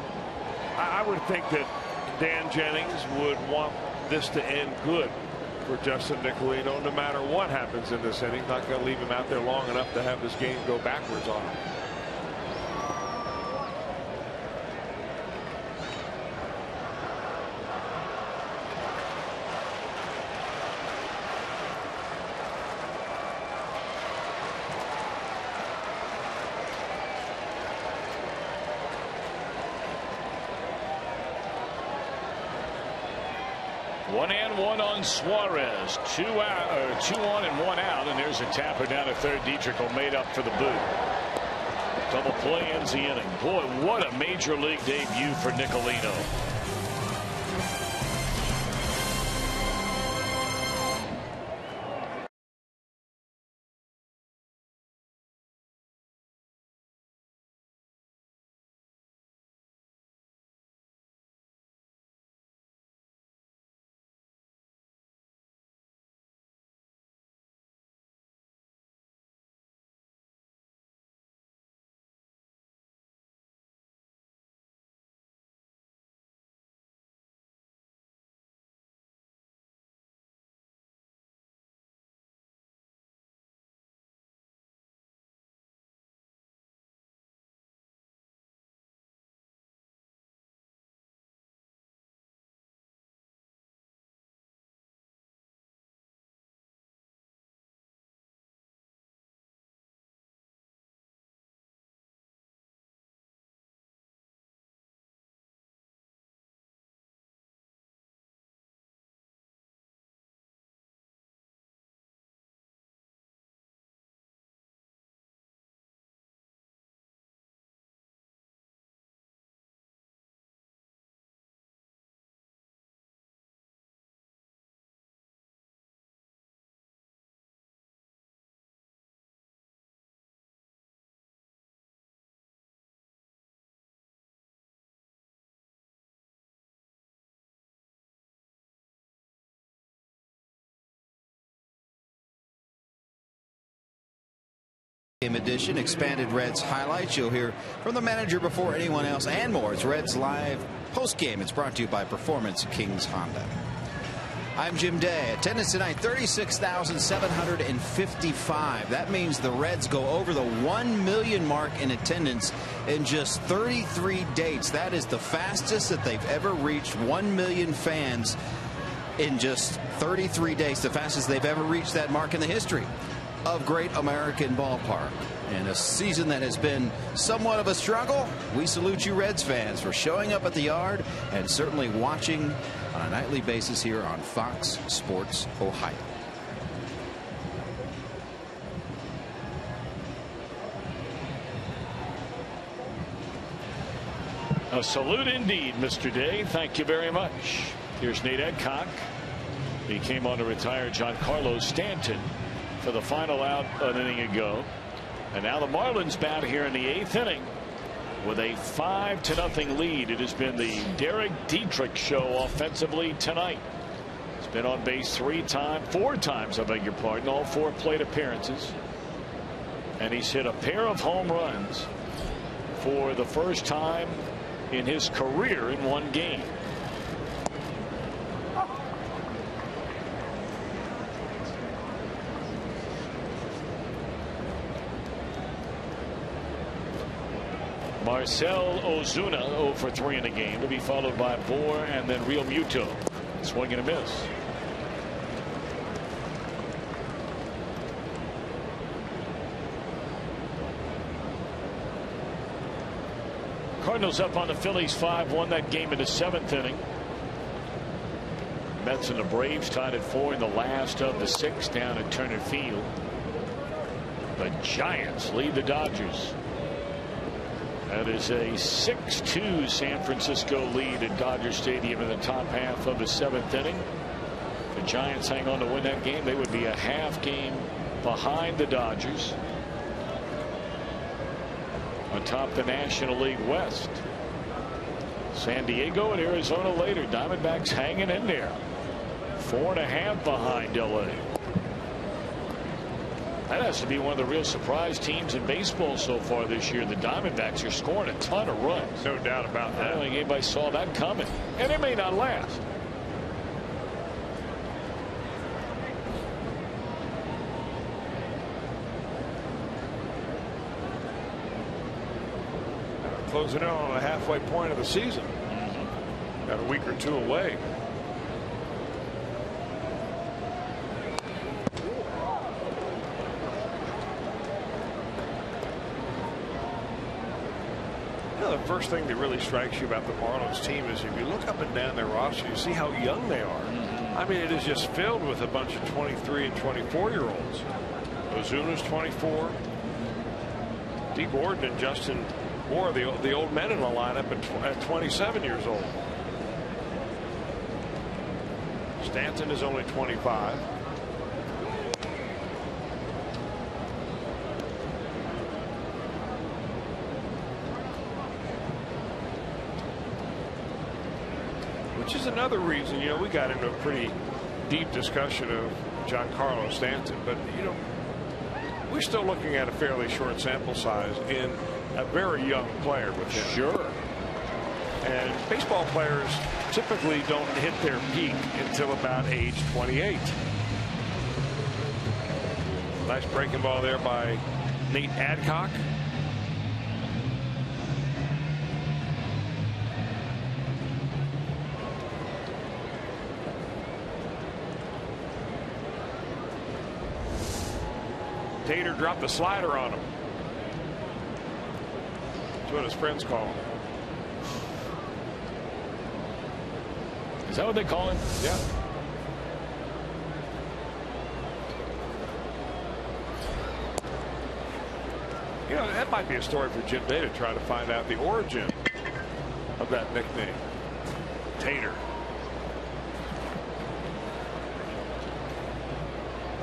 I would think that Dan Jennings would want this to end good for Justin Nicolino, no matter what happens in this inning. Not going to leave him out there long enough to have this game go backwards on him. 1 and 1 on Suarez. 2 on and 1 out, and there's a tapper down at third. Dietrich will made up for the boot. Double play ends the inning. Boy, what a major league debut for Nicolino. Edition, expanded Reds highlights. You'll hear from the manager before anyone else and more. It's Reds Live postgame. It's brought to you by Performance Kings Honda. I'm Jim Day. Attendance tonight 36,755. That means the Reds go over the 1 million mark in attendance in just 33 dates. That is the fastest that they've ever reached 1 million fans in just 33 days. The fastest they've ever reached that mark in the history of Great American Ballpark. In a season that has been somewhat of a struggle, we salute you Reds fans for showing up at the Yard and certainly watching on a nightly basis here on Fox Sports Ohio. A salute indeed, Mr. Day. Thank you very much. Here's Nate Edcock. He came on to retire Giancarlo Stanton for the final out an inning ago. And now the Marlins bat here in the 8th inning with a 5-0 lead. It has been the Derek Dietrich show offensively tonight. He's been on base 4 times, I beg your pardon, all 4 plate appearances. And he's hit a pair of home runs for the first time in his career in one game. Marcell Ozuna 0 for 3 in the game, to be followed by Bohr and then Real Muto. Swing and a miss. Cardinals up on the Phillies 5-1. That game in the 7th inning. Mets and the Braves tied at 4 in the last of the 6th down at Turner Field. The Giants lead the Dodgers. That is a 6-2 San Francisco lead at Dodger Stadium in the top half of the 7th inning. If the Giants hang on to win that game, they would be a half game behind the Dodgers atop the National League West. San Diego and Arizona later. Diamondbacks hanging in there. 4.5 behind LA. That has to be one of the real surprise teams in baseball so far this year. The Diamondbacks are scoring a ton of runs. No doubt about that. I don't think anybody saw that coming. And it may not last. Closing in on the halfway point of the season. Got a week or 2 away. The first thing that really strikes you about the Marlins team is if you look up and down their roster, you see how young they are. I mean, it is just filled with a bunch of 23 and 24-year-olds. Ozuna's 24. D. Gordon and Justin Moore, the old men in the lineup at 27 years old. Stanton is only 25. Which is another reason, you know, we got into a pretty deep discussion of Giancarlo Stanton, but, you know, we're still looking at a fairly short sample size in a very young player with him. Sure. And baseball players typically don't hit their peak until about age 28. Nice breaking ball there by Nate Adcock. Tater dropped the slider on him. That's what his friends call him. Is that what they call him? Yeah. You know, that might be a story for Jim Day to try to find out the origin of that nickname. Tater.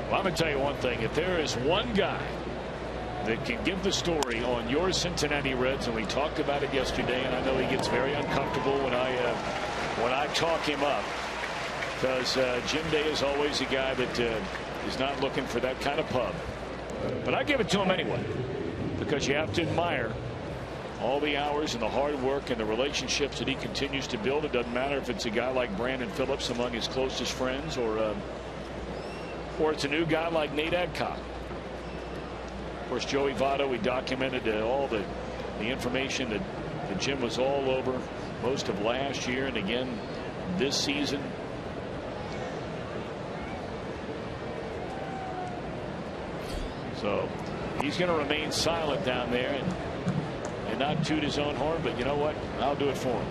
Well, I'm going to tell you one thing. If there is one guy that can give the story on your Cincinnati Reds, and we talked about it yesterday, and I know he gets very uncomfortable when I talk him up, because Jim Day is always a guy that is not looking for that kind of pub. But I give it to him anyway, because you have to admire all the hours and the hard work and the relationships that he continues to build. It doesn't matter if it's a guy like Brandon Phillips among his closest friends, or it's a new guy like Nate Adcock. Of course, Joey Votto, we documented all the information that Jim was all over most of last year and again this season. So he's going to remain silent down there and not toot his own horn, but you know what? I'll do it for him.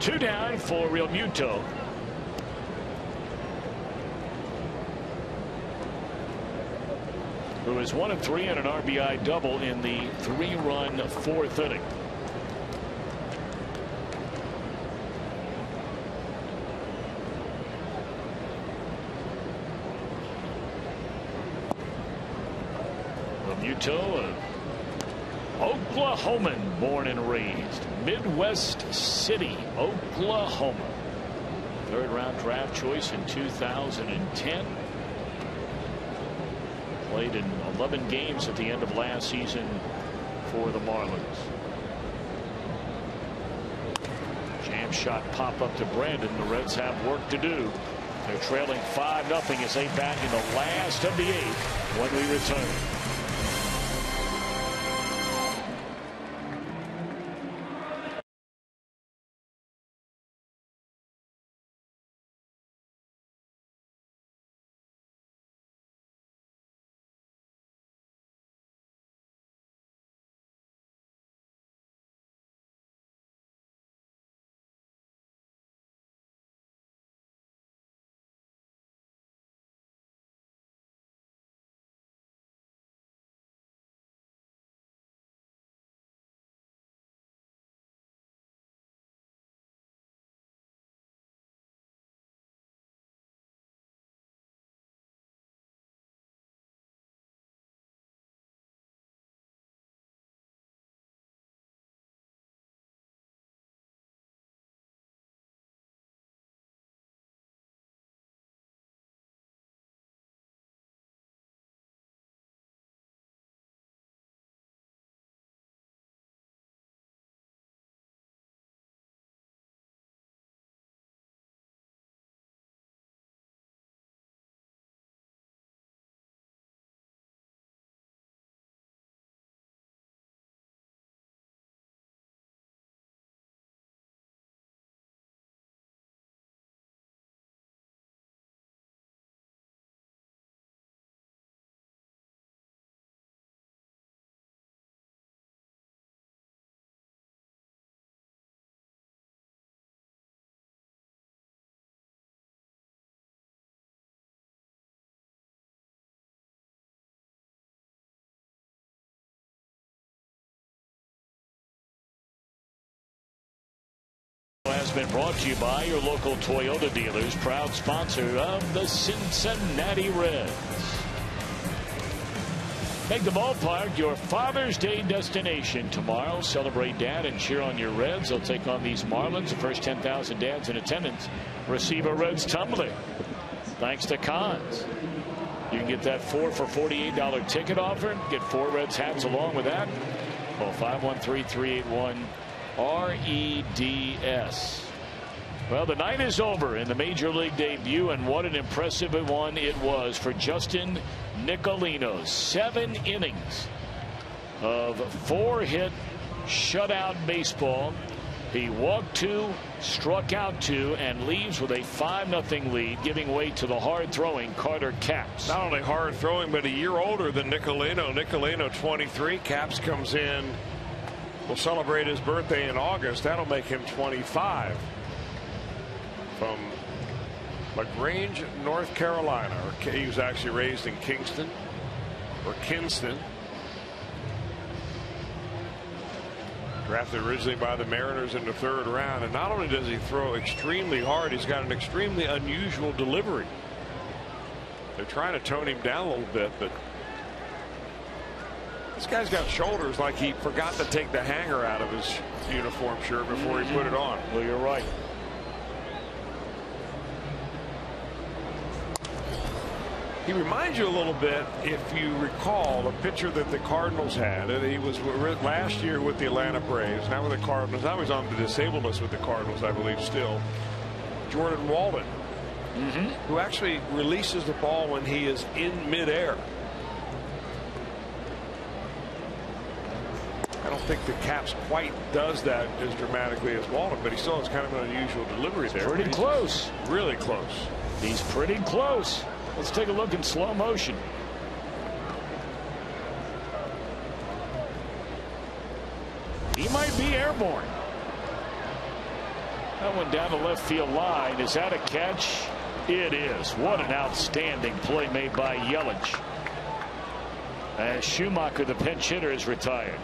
Two down for Real Muto. Who is 1 of 3 and an RBI double in the 3-run 4th inning. Real Muto, Oklahoman, born and raised, Midwest City, Oklahoma. 3rd-round draft choice in 2010. Played in 11 games at the end of last season for the Marlins. Jam shot pop up to Brandon. The Reds have work to do. They're trailing 5-0 as they bat in the last of the 8th when we return. Has been brought to you by your local Toyota dealers, proud sponsor of the Cincinnati Reds. Make the ballpark your Father's Day destination tomorrow. Celebrate Dad and cheer on your Reds. They'll take on these Marlins. The first 10,000 dads in attendance receive a Reds tumbler. Thanks to Cons. You can get that 4 for $48 ticket offer. Get 4 Reds hats along with that. Call 513-381-REDS. Well, the night is over in the Major League debut, and what an impressive one it was for Justin Nicolino. 7 innings of 4-hit shutout baseball. He walked 2, struck out 2, and leaves with a 5-0 lead, giving way to the hard-throwing Carter Capps. Not only hard-throwing, but a year older than Nicolino. Nicolino 23. Capps comes in. Will celebrate his birthday in August. That'll make him 25. From LaGrange, North Carolina. He was actually raised in Kingston or Kinston. Drafted originally by the Mariners in the 3rd round. And not only does he throw extremely hard, he's got an extremely unusual delivery. They're trying to tone him down a little bit, but this guy's got shoulders like he forgot to take the hanger out of his uniform shirt before he put it on. Well, you're right. He reminds you a little bit, if you recall, the pitcher that the Cardinals had. And he was last year with the Atlanta Braves, now with the Cardinals. Now he's on the disabled list with the Cardinals, I believe, still. Jordan Walden, who actually releases the ball when he is in midair. I don't think the Capps quite does that as dramatically as Walden, but he still has kind of an unusual delivery there. Pretty close. Really close. He's pretty close. Let's take a look in slow motion. He might be airborne. That one down the left field line. Is that a catch? It is. What an outstanding play made by Yelich. As Schumacher, the pinch hitter, is retired.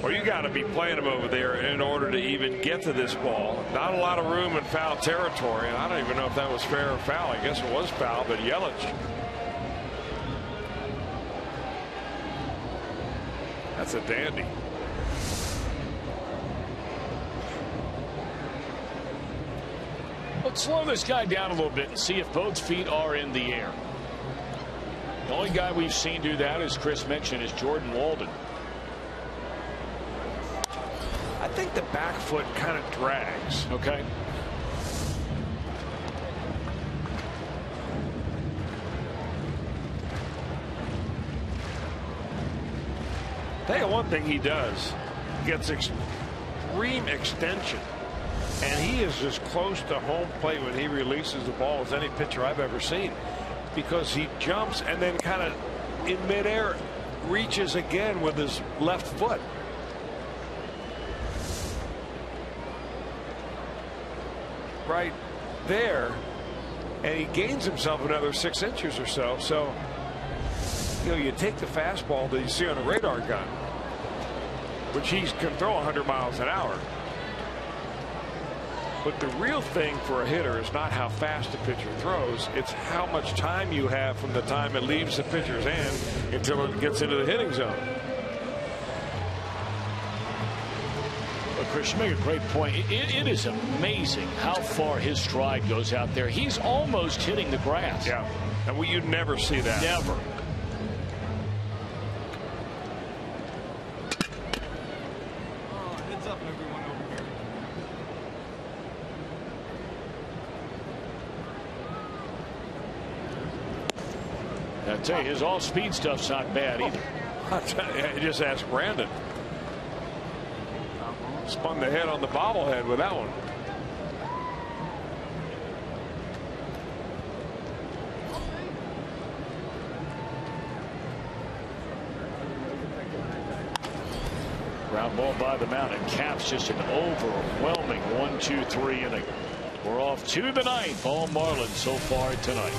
Well, you got to be playing him over there in order to even get to this ball. Not a lot of room in foul territory, and I don't even know if that was fair or foul. I guess it was foul, but Yelich. That's a dandy. Let's slow this guy down a little bit and see if both feet are in the air. The only guy we've seen do that, as Chris mentioned, is Jordan Walden. I think the back foot kind of drags. Okay. Tell you one thing he does, gets extreme extension, and he is as close to home plate when he releases the ball as any pitcher I've ever seen, because he jumps and then kind of in midair reaches again with his left foot. Right there, and he gains himself another 6 inches or so. So, you know, you take the fastball that you see on a radar gun, which he can throw 100 miles an hour. But the real thing for a hitter is not how fast the pitcher throws, it's how much time you have from the time it leaves the pitcher's hand until it gets into the hitting zone. Chris, you make a great point. It is amazing how far his stride goes out there. He's almost hitting the grass. Yeah, and you'd never see that. Never. Heads up, everyone over here. I tell you, his all-speed stuff's not bad either. I just asked Brandon. Spun the head on the bobblehead with that one. Ground ball by the mound, and Capps just an overwhelming 1-2-3 inning. We're off to the ninth. All Marlins so far tonight.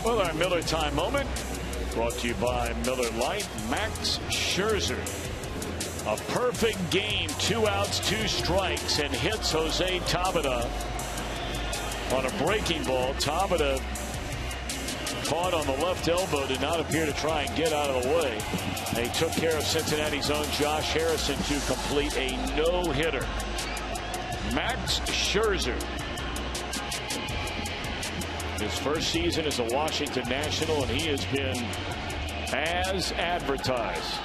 Well, our Miller Time moment brought to you by Miller Lite. Max Scherzer. A perfect game, 2 outs, 2 strikes, and hits Jose Tabata on a breaking ball. Tabata caught on the left elbow, did not appear to try and get out of the way. They took care of Cincinnati's own Josh Harrison to complete a no-hitter. Max Scherzer. His first season as a Washington National, and he has been as advertised.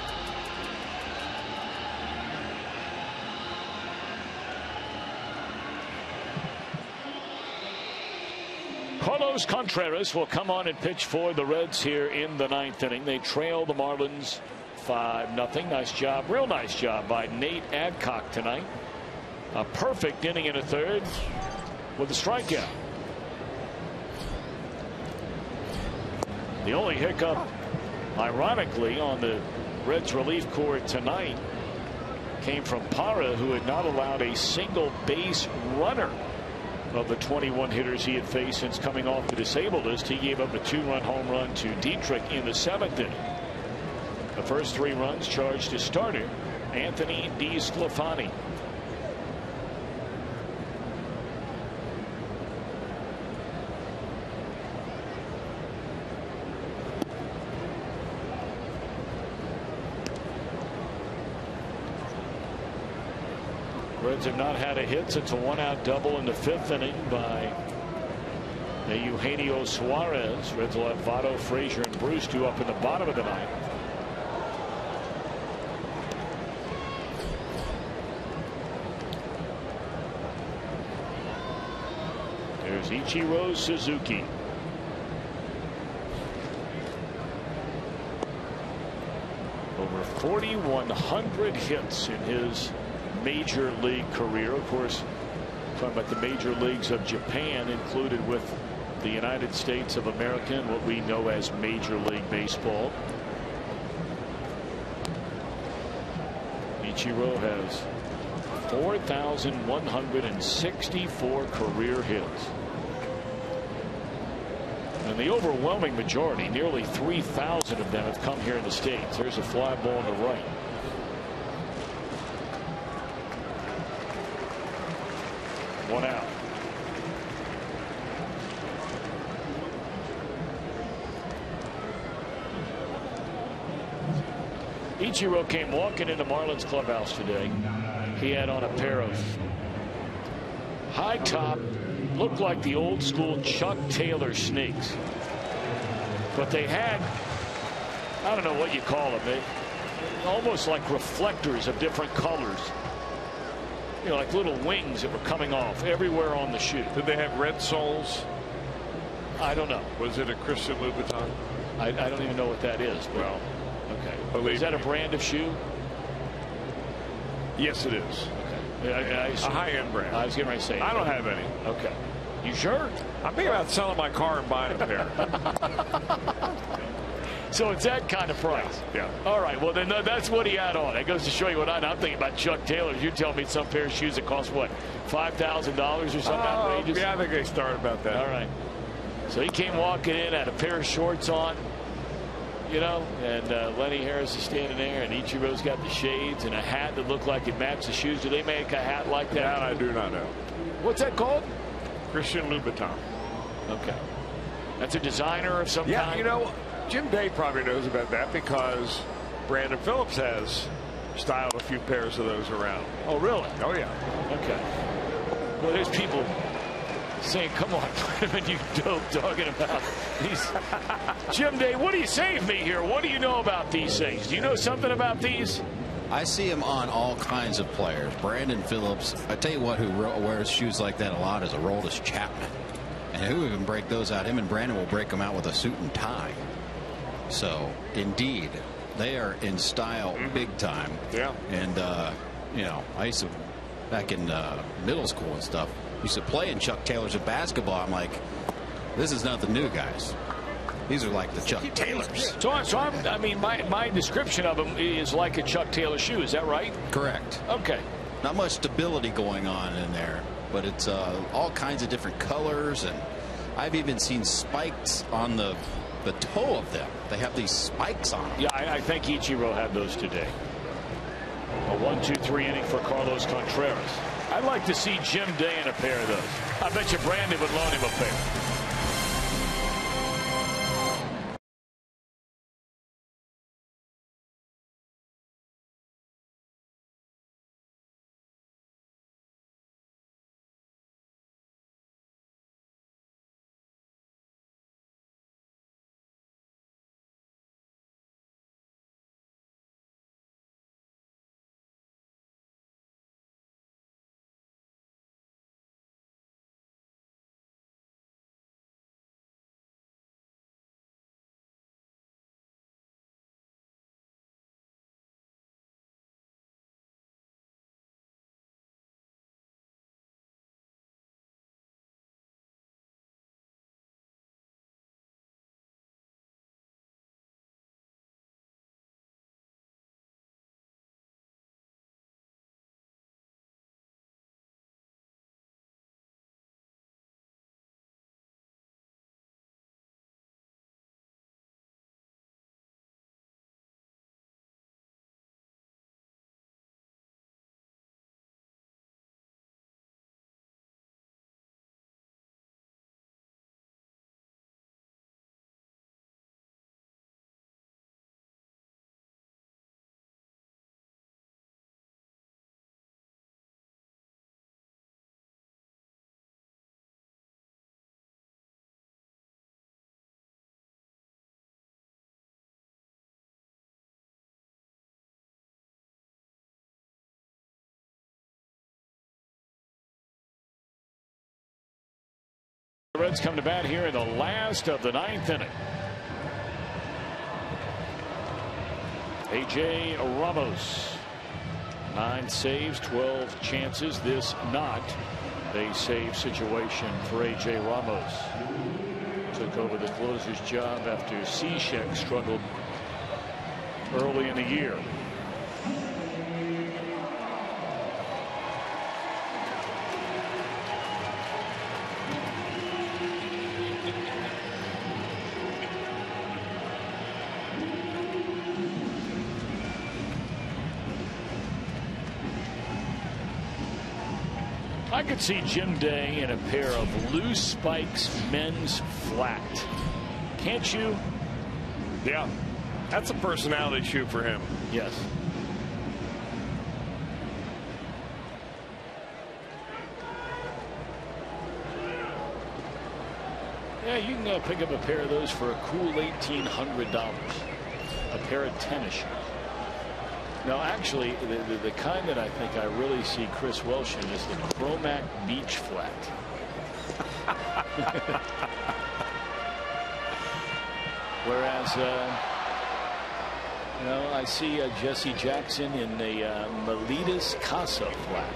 Carlos Contreras will come on and pitch for the Reds here in the 9th inning. They trail the Marlins 5-0. Nice job, real nice job by Nate Adcock tonight. A perfect inning in a third with a strikeout. The only hiccup, ironically, on the Reds relief corps tonight came from Parra, who had not allowed a single base runner of the 21 hitters he had faced since coming off the disabled list. He gave up a 2-run home run to Dietrich in the 7th inning. The first 3 runs charged to starter Anthony DeSclafani. Reds have not had a hit since a 1-out double in the 5th inning by Eugenio Suarez. Reds will have Votto, Frazier, and Bruce due up in the bottom of the 9th. There's Ichiro Suzuki. Over 4,100 hits in his major league career. Of course, talking about the major leagues of Japan, included with the United States of America and what we know as Major League Baseball. Ichiro has 4,164 career hits. And the overwhelming majority, nearly 3,000 of them, have come here in the States. There's a fly ball on the right. One out. Ichiro came walking into Marlins clubhouse today. He had on a pair of high top, looked like the old school Chuck Taylor sneaks. But they had, I don't know what you call them, almost like reflectors of different colors. You know, like little wings that were coming off everywhere on the shoe. Did they have red soles? I don't know. Was it a Christian Louboutin? I don't even know what that is. Well, okay. Is that a brand of shoe? Yes, it is. Okay. A high-end brand. I was getting ready to say. I don't have any. Okay. You sure? I'm thinking about selling my car and buying a pair. So it's that kind of price. Yeah. All right. Well, then that's what he had on. That goes to show you what I'm thinking about Chuck Taylor. You're telling me some pair of shoes that cost what, $5,000 or something outrageous? Yeah, I think they started about that. All right. So he came walking in, had a pair of shorts on, you know, and Lenny Harris is standing there, and Ichiro's got the shades and a hat that looked like it matched the shoes. Do they make a hat like that? That I do not know. What's that called? Christian Louboutin. Okay. That's a designer of some kind? Yeah, you know, Jim Day probably knows about that because Brandon Phillips has styled a few pairs of those around. Oh, really? Oh, yeah. Okay. Well, there's people saying, come on, you dope talking about these. Jim Day, what do you say of me here? What do you know about these things? Do you know something about these? I see him on all kinds of players. Brandon Phillips. I tell you what, who wears shoes like that a lot is Aroldis Chapman. And who can break those out? Him and Brandon will break them out with a suit and tie. So, indeed, they are in style big time. Yeah. And, you know, I used to, back in middle school and stuff, used to play in Chuck Taylors of basketball. I'm like, this is nothing new, guys. These are like the Chuck Taylors. So I mean, my description of them is like a Chuck Taylor shoe. Is that right? Correct. Okay. Not much stability going on in there, but it's all kinds of different colors and I've even seen spikes on the toe of them. They have these spikes on them. Yeah, I think Ichiro had those today. A 1-2-3 inning for Carlos Contreras. I'd like to see Jim Day in a pair of those. I bet you Brandy would loan him a pair. The Reds come to bat here in the last of the 9th inning. A.J. Ramos, 9 saves, 12 chances. This not a save situation for A.J. Ramos. Took over the closer's job after Cishek struggled early in the year. I could see Jim Day in a pair of loose spikes men's flat. Can't you? Yeah, that's a personality shoe for him. Yes. Yeah, you can pick up a pair of those for a cool $1,800. A pair of tennis shoes. Now, actually, the kind that I think I really see Chris Welsh in is the Chromac Beach Flat. Whereas, you know, I see Jesse Jackson in the Miletus Casa Flat.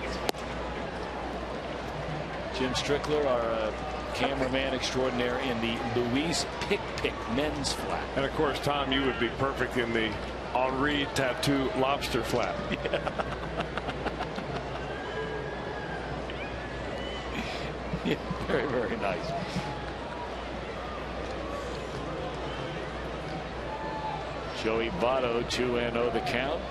Jim Strickler, our cameraman extraordinaire, in the Luis Pick men's flat. And of course, Tom, you would be perfect in the Henri Tattoo lobster flat. Yeah. Yeah, very, very nice. Joey Votto, 2-0 the count.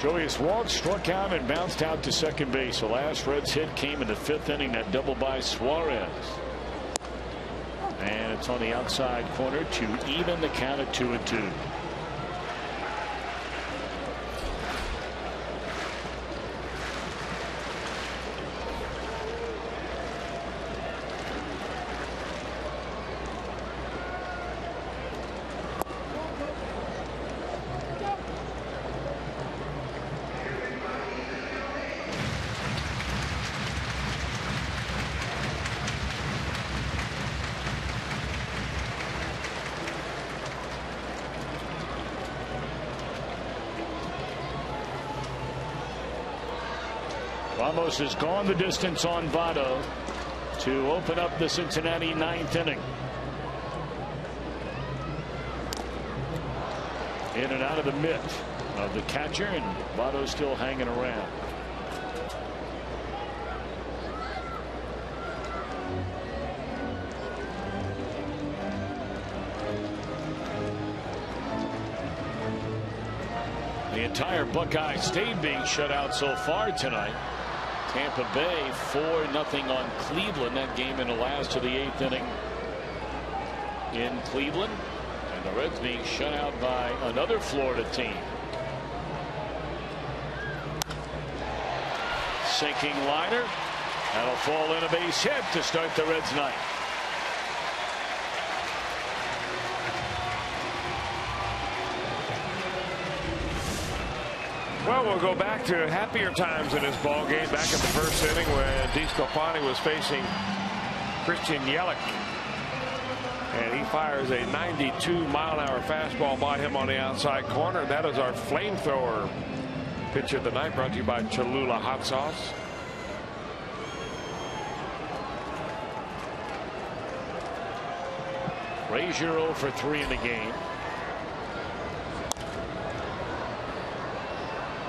Joey has walked, struck out, and bounced out to second base. The last Reds hit came in the 5th inning, that double by Suarez. And it's on the outside corner to even the count at 2-2. Ramos has gone the distance on Votto to open up the Cincinnati 9th inning. in and out of the mitt of the catcher, and Votto's still hanging around. The entire Buckeye State being shut out so far tonight. Tampa Bay 4-0 on Cleveland. That game in the last of the 8th inning in Cleveland. And the Reds being shut out by another Florida team. Sinking liner. That'll fall in a base hit to start the Reds' night. Well, we'll go back to happier times in this ball game. Back in the first inning when DESCLAFANI was facing Christian Yelich. And he fires a 92-mile-an-hour fastball by him on the outside corner. That is our flamethrower pitch of the night, brought to you by Cholula Hot Sauce. Frazier 0 for 3 in the game.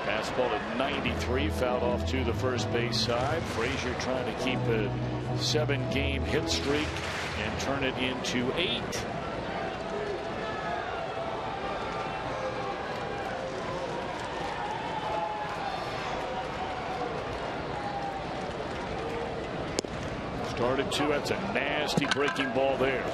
Fastball at 93, fouled off to the first base side. Frazier trying to keep a 7-game hit streak and turn it into 8. Started 2. That's a nasty breaking ball there.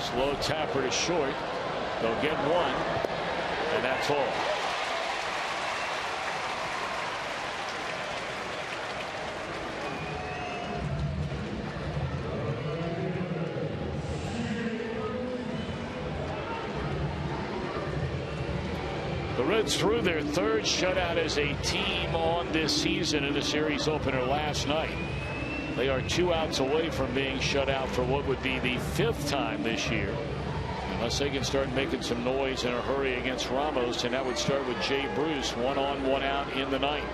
Slow tapper to short. They'll get 1, and that's all. The Reds threw their 3rd shutout as a team on this season in the series opener last night. They are 2 outs away from being shut out for what would be the 5th time this year. Unless they can start making some noise in a hurry against Ramos, and that would start with Jay Bruce, 1 on, 1 out in the 9th.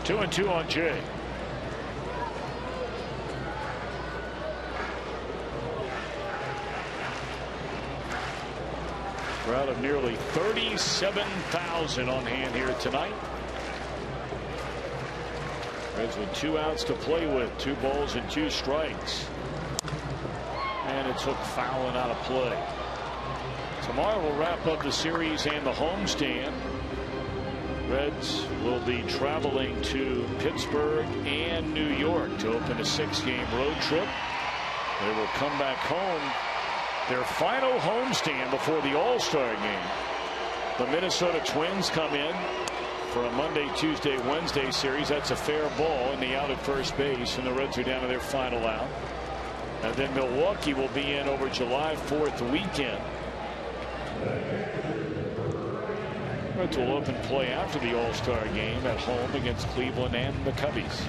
Two and 2 on Jay. Crowd of nearly 37,000 on hand here tonight. Reds with 2 outs to play with, 2 balls and 2 strikes. And it's hooked foul and out of play. Tomorrow we'll wrap up the series and the homestand. Reds will be traveling to Pittsburgh and New York to open a 6-game road trip. They will come back home. Their final homestand before the All-Star game. The Minnesota Twins come in for a Monday, Tuesday, Wednesday series. That's a fair ball in the out at first base, and the Reds are down to their final out. And then Milwaukee will be in over July 4th weekend. Reds will open play after the All-Star game at home against Cleveland and the Cubbies.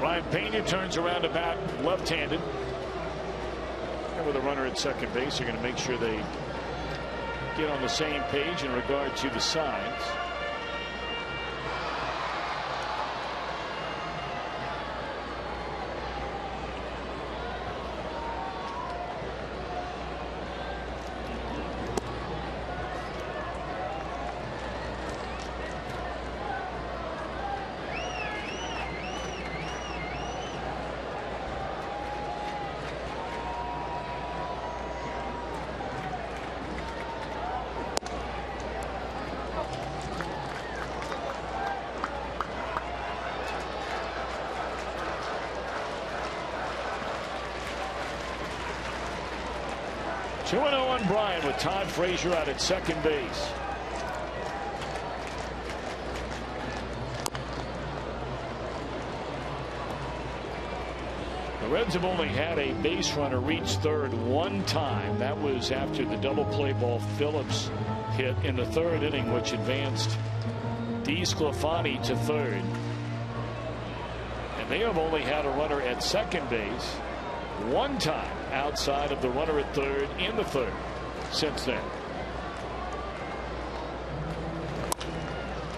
Ryan Pena turns around to bat left-handed. And with a runner at second base, they're going to make sure they get on the same page in regard to the signs. Two 2-0 on Bryant with Todd Frazier out at second base. The Reds have only had a base runner reach third one time. That was after the double play ball Phillips hit in the third inning, which advanced DESCLAFANI to third. And they have only had a runner at second base one time outside of the runner at third in the third since then.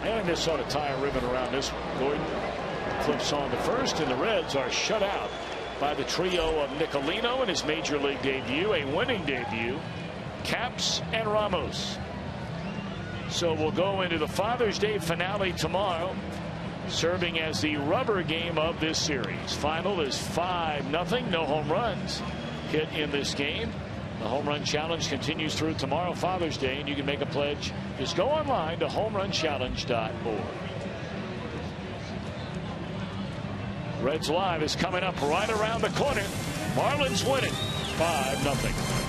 And this ought to tie a ribbon around this one. Gordon flips on to first, and the Reds are shut out by the trio of Nicolino in his major league debut, a winning debut, Caps and Ramos. So we'll go into the Father's Day finale tomorrow, serving as the rubber game of this series. Final is 5-0. No home runs hit in this game. The home run challenge continues through tomorrow, Father's Day, and you can make a pledge. Just go online to homerunchallenge.org. Reds Live is coming up right around the corner. Marlins winning 5-0.